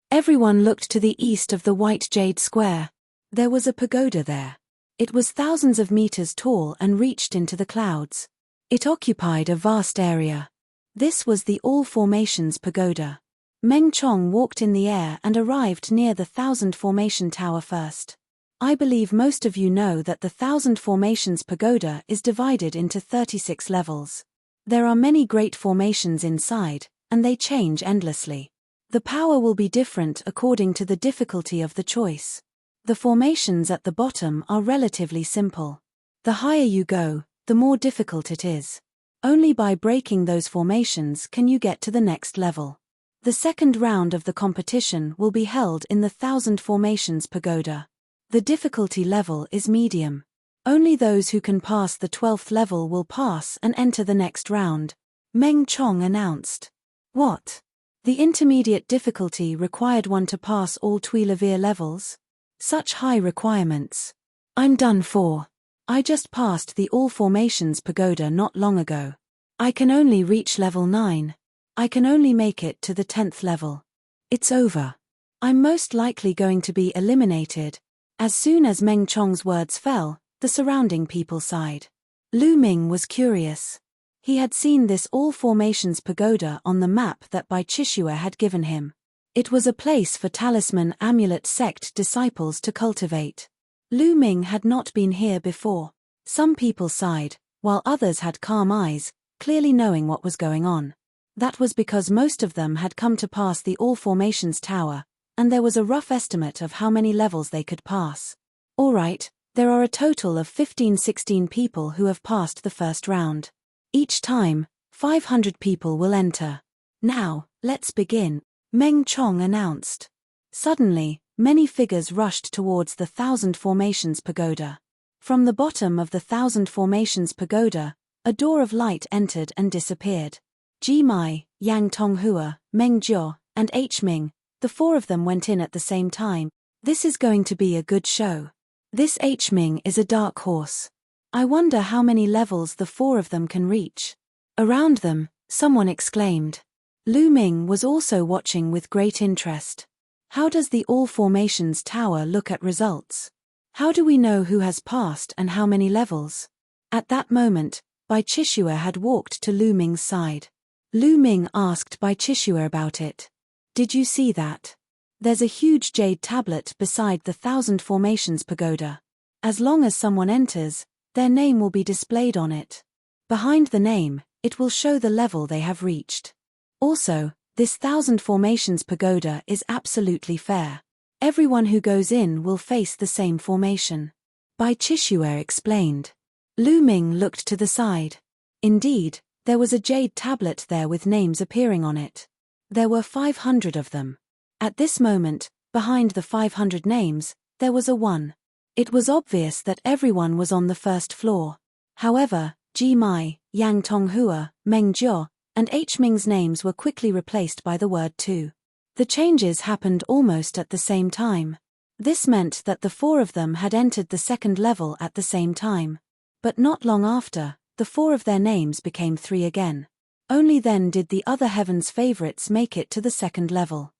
Everyone looked to the east of the white jade square. There was a pagoda there. It was thousands of meters tall and reached into the clouds. It occupied a vast area. This was the All Formations Pagoda. Meng Chong walked in the air and arrived near the 1,000 Formation Tower first. I believe most of you know that the 1,000 Formations Pagoda is divided into 36 levels. There are many great formations inside, and they change endlessly. The power will be different according to the difficulty of the choice. The formations at the bottom are relatively simple. The higher you go, the more difficult it is. Only by breaking those formations can you get to the next level. The second round of the competition will be held in the 1,000 Formations Pagoda. The difficulty level is medium. Only those who can pass the 12th level will pass and enter the next round, Meng Chong announced. What? The intermediate difficulty required one to pass all Tuileries levels? Such high requirements. I'm done for. I just passed the All Formations Pagoda not long ago. I can only reach level 9. I can only make it to the 10th level. It's over. I'm most likely going to be eliminated. As soon as Meng Chong's words fell, the surrounding people sighed. Lu Ming was curious. He had seen this All Formations Pagoda on the map that Bai Chishue had given him. It was a place for talisman amulet sect disciples to cultivate. Lu Ming had not been here before. Some people sighed, while others had calm eyes, clearly knowing what was going on. That was because most of them had come to pass the All Formations Tower, and there was a rough estimate of how many levels they could pass. All right, there are a total of 15-16 people who have passed the first round. Each time, 500 people will enter. Now, let's begin, Meng Chong announced. Suddenly, many figures rushed towards the Thousand Formations Pagoda. From the bottom of the Thousand Formations Pagoda, a door of light entered and disappeared. Ji Mai, Yang Tonghua, Meng Jiao, and H Ming, the four of them went in at the same time. This is going to be a good show. This H Ming is a dark horse. I wonder how many levels the four of them can reach. Around them, someone exclaimed. Lu Ming was also watching with great interest. How does the All Formations Tower look at results? How do we know who has passed and how many levels? At that moment, Bai Chishue had walked to Lu Ming's side. Lu Ming asked Bai Chishue about it. Did you see that? There's a huge jade tablet beside the Thousand Formations Pagoda. As long as someone enters, their name will be displayed on it. Behind the name, it will show the level they have reached. Also, this Thousand Formations Pagoda is absolutely fair. Everyone who goes in will face the same formation. Bai Chishue explained. Lu Ming looked to the side. Indeed, there was a jade tablet there with names appearing on it. There were 500 of them. At this moment, behind the 500 names, there was a 1. It was obvious that everyone was on the first floor. However, Ji Mai, Yang Tonghua, Meng Jiao, and H Ming's names were quickly replaced by the word 2. The changes happened almost at the same time. This meant that the four of them had entered the second level at the same time. But not long after, the four of their names became 3 again. Only then did the other Heaven's favorites make it to the second level.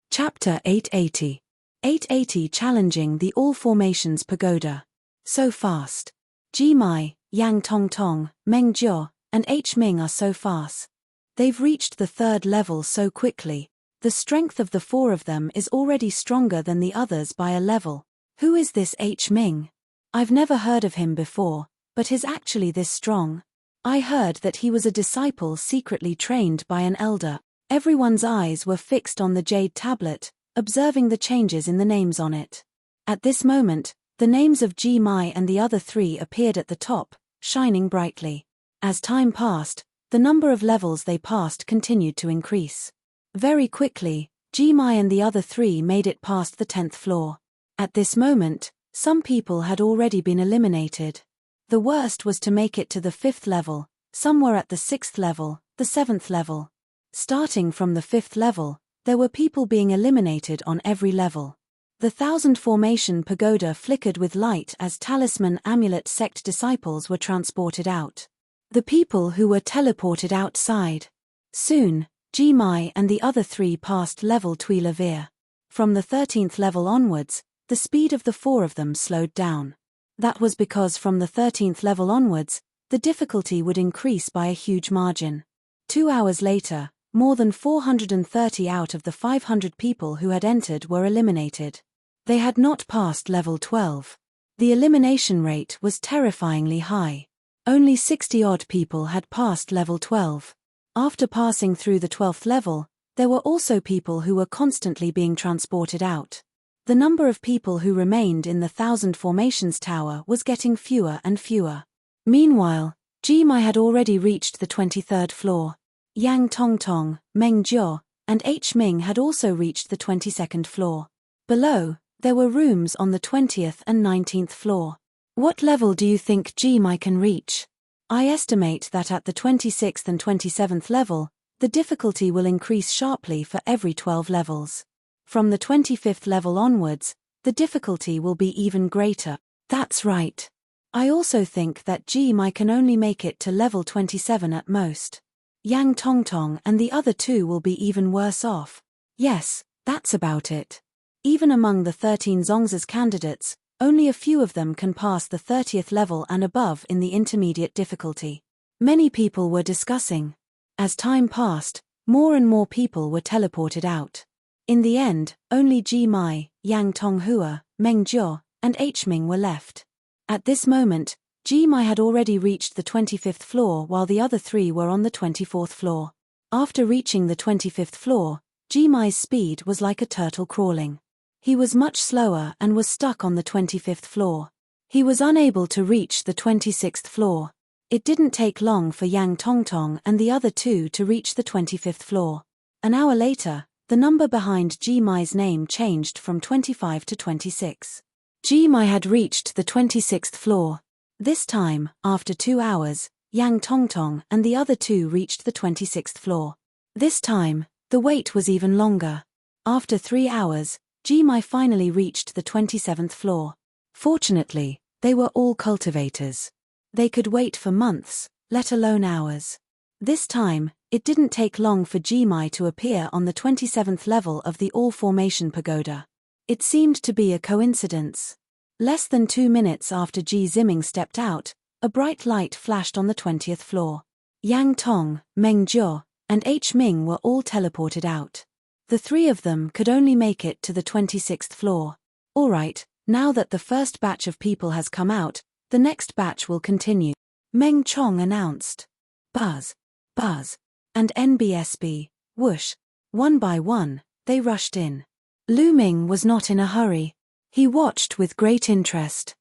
Chapter 880. 880 Challenging the All Formations Pagoda. So fast. Ji Mai, Yang Tong, Meng Jiao, and H Ming are so fast. They've reached the third level so quickly. The strength of the four of them is already stronger than the others by a level. Who is this H Ming? I've never heard of him before, but he's actually this strong. I heard that he was a disciple secretly trained by an elder. Everyone's eyes were fixed on the jade tablet, observing the changes in the names on it. At this moment, the names of Ji Mai and the other 3 appeared at the top, shining brightly. As time passed, the number of levels they passed continued to increase. Very quickly, Ji Mai and the other 3 made it past the 10th floor. At this moment, some people had already been eliminated. The worst was to make it to the 5th level, some were at the 6th level, the 7th level. Starting from the 5th level, there were people being eliminated on every level. The Thousand Formation Pagoda flickered with light as Talisman Amulet sect disciples were transported out. The people who were teleported outside. Soon, Ji Mai and the other 3 passed level Tuilavir. From the 13th level onwards, the speed of the 4 of them slowed down. That was because from the 13th level onwards, the difficulty would increase by a huge margin. 2 hours later, more than 430 out of the 500 people who had entered were eliminated. They had not passed level 12. The elimination rate was terrifyingly high. Only 60-odd people had passed level 12. After passing through the 12th level, there were also people who were constantly being transported out. The number of people who remained in the Thousand Formations Tower was getting fewer and fewer. Meanwhile, Ji Mai had already reached the 23rd floor. Yang Tong, Meng Jiao, and H Ming had also reached the 22nd floor. Below, there were rooms on the 20th and 19th floor. What level do you think Ji Mai can reach? I estimate that at the 26th and 27th level, the difficulty will increase sharply for every 12 levels. From the 25th level onwards, the difficulty will be even greater. That's right. I also think that Ji Mai can only make it to level 27 at most. Yang Tong and the other 2 will be even worse off. Yes, that's about it. Even among the 13 Zongzas candidates, only a few of them can pass the 30th level and above in the intermediate difficulty. Many people were discussing. As time passed, more and more people were teleported out. In the end, only Ji Mai, Yang Tonghua, Meng Jiao, and H Ming were left. At this moment, Ji Mai had already reached the 25th floor while the other 3 were on the 24th floor. After reaching the 25th floor, Ji Mai's speed was like a turtle crawling. He was much slower and was stuck on the 25th floor. He was unable to reach the 26th floor. It didn't take long for Yang Tongtong and the other two to reach the 25th floor. An hour later, the number behind Ji Mai's name changed from 25 to 26. Ji Mai had reached the 26th floor. This time, after 2 hours, Yang Tongtong and the other two reached the 26th floor. This time, the wait was even longer. After 3 hours, Ji Mai finally reached the 27th floor. Fortunately, they were all cultivators. They could wait for months, let alone hours. This time, it didn't take long for Ji Mai to appear on the 27th level of the All-Formation Pagoda. It seemed to be a coincidence. Less than 2 minutes after Ji Ziming stepped out, a bright light flashed on the 20th floor. Yang Tong, Meng Jiu, and H. Ming were all teleported out. The three of them could only make it to the 26th floor. All right, now that the first batch of people has come out, the next batch will continue. Meng Chong announced. Buzz, buzz, and NBSB, whoosh. One by one, they rushed in. Lu Ming was not in a hurry. He watched with great interest.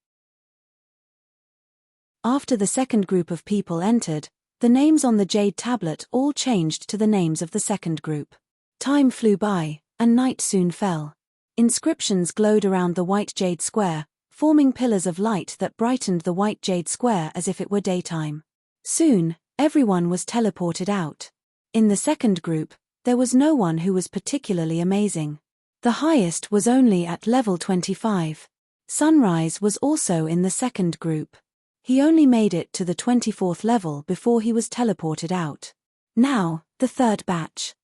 After the second group of people entered, the names on the jade tablet all changed to the names of the second group. Time flew by, and night soon fell. Inscriptions glowed around the white jade square, forming pillars of light that brightened the white jade square as if it were daytime. Soon, everyone was teleported out. In the second group, there was no one who was particularly amazing. The highest was only at level 25. Sunrise was also in the second group. He only made it to the 24th level before he was teleported out. Now, the third batch.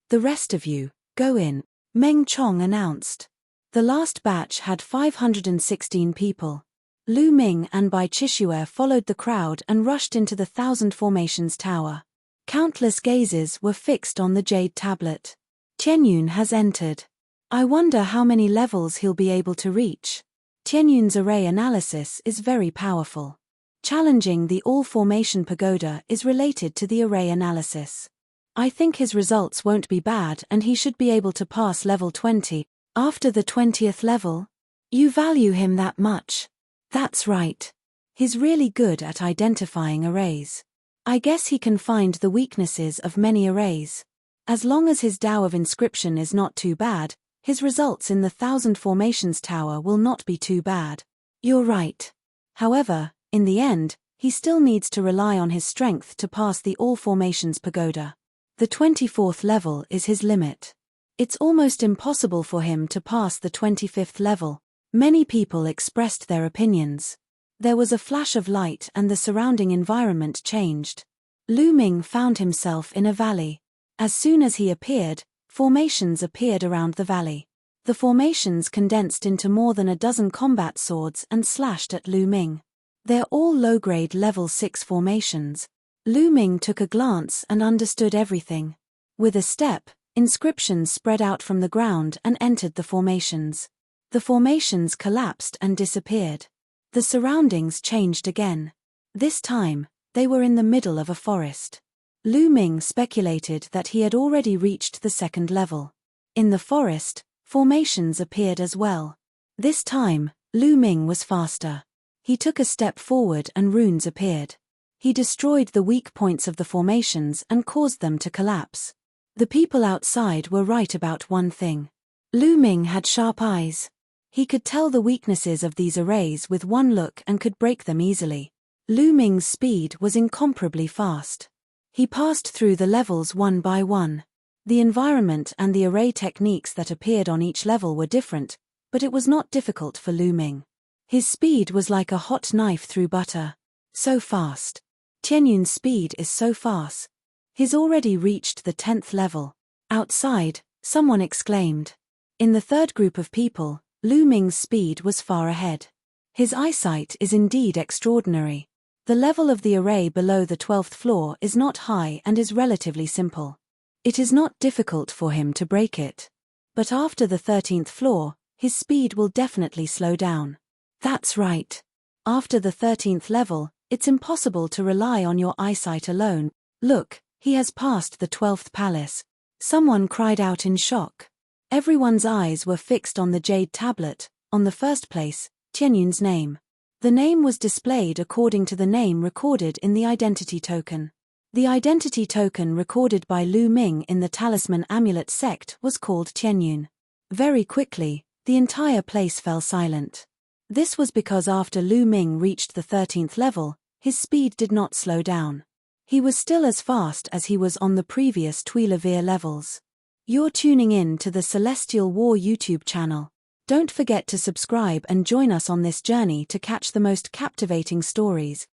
The rest of you, go in, Meng Chong announced. The last batch had 516 people. Lu Ming and Bai Chishue followed the crowd and rushed into the Thousand Formations Tower. Countless gazes were fixed on the jade tablet. Tianyun has entered. I wonder how many levels he'll be able to reach. Tianyun's array analysis is very powerful. Challenging the All-Formation Pagoda is related to the array analysis. I think his results won't be bad and he should be able to pass level 20. After the 20th level? You value him that much? That's right. He's really good at identifying arrays. I guess he can find the weaknesses of many arrays. As long as his Tao of inscription is not too bad, his results in the Thousand Formations Tower will not be too bad. You're right. However, in the end, he still needs to rely on his strength to pass the All Formations Pagoda. The 24th level is his limit. It's almost impossible for him to pass the 25th level. Many people expressed their opinions. There was a flash of light and the surrounding environment changed. Lu Ming found himself in a valley. As soon as he appeared, formations appeared around the valley. The formations condensed into more than a dozen combat swords and slashed at Lu Ming. They're all low-grade level 6 formations. Lu Ming took a glance and understood everything. With a step, inscriptions spread out from the ground and entered the formations. The formations collapsed and disappeared. The surroundings changed again. This time, they were in the middle of a forest. Lu Ming speculated that he had already reached the second level. In the forest, formations appeared as well. This time, Lu Ming was faster. He took a step forward and runes appeared. He destroyed the weak points of the formations and caused them to collapse. The people outside were right about one thing. Lu Ming had sharp eyes. He could tell the weaknesses of these arrays with one look and could break them easily. Lu Ming's speed was incomparably fast. He passed through the levels one by one. The environment and the array techniques that appeared on each level were different, but it was not difficult for Lu Ming. His speed was like a hot knife through butter. So fast. Tianyun's speed is so fast. He's already reached the 10th level. Outside, someone exclaimed. In the third group of people, Lu Ming's speed was far ahead. His eyesight is indeed extraordinary. The level of the array below the 12th floor is not high and is relatively simple. It is not difficult for him to break it. But after the 13th floor, his speed will definitely slow down. That's right. After the 13th level, it's impossible to rely on your eyesight alone. Look, he has passed the 12th palace. Someone cried out in shock. Everyone's eyes were fixed on the jade tablet, on the first place, Tianyun's name. The name was displayed according to the name recorded in the identity token. The identity token recorded by Lu Ming in the Talisman Amulet sect was called Tianyun. Very quickly, the entire place fell silent. This was because after Lu Ming reached the 13th level, his speed did not slow down. He was still as fast as he was on the previous Tuileries levels. You're tuning in to the Celestial War YouTube channel. Don't forget to subscribe and join us on this journey to catch the most captivating stories,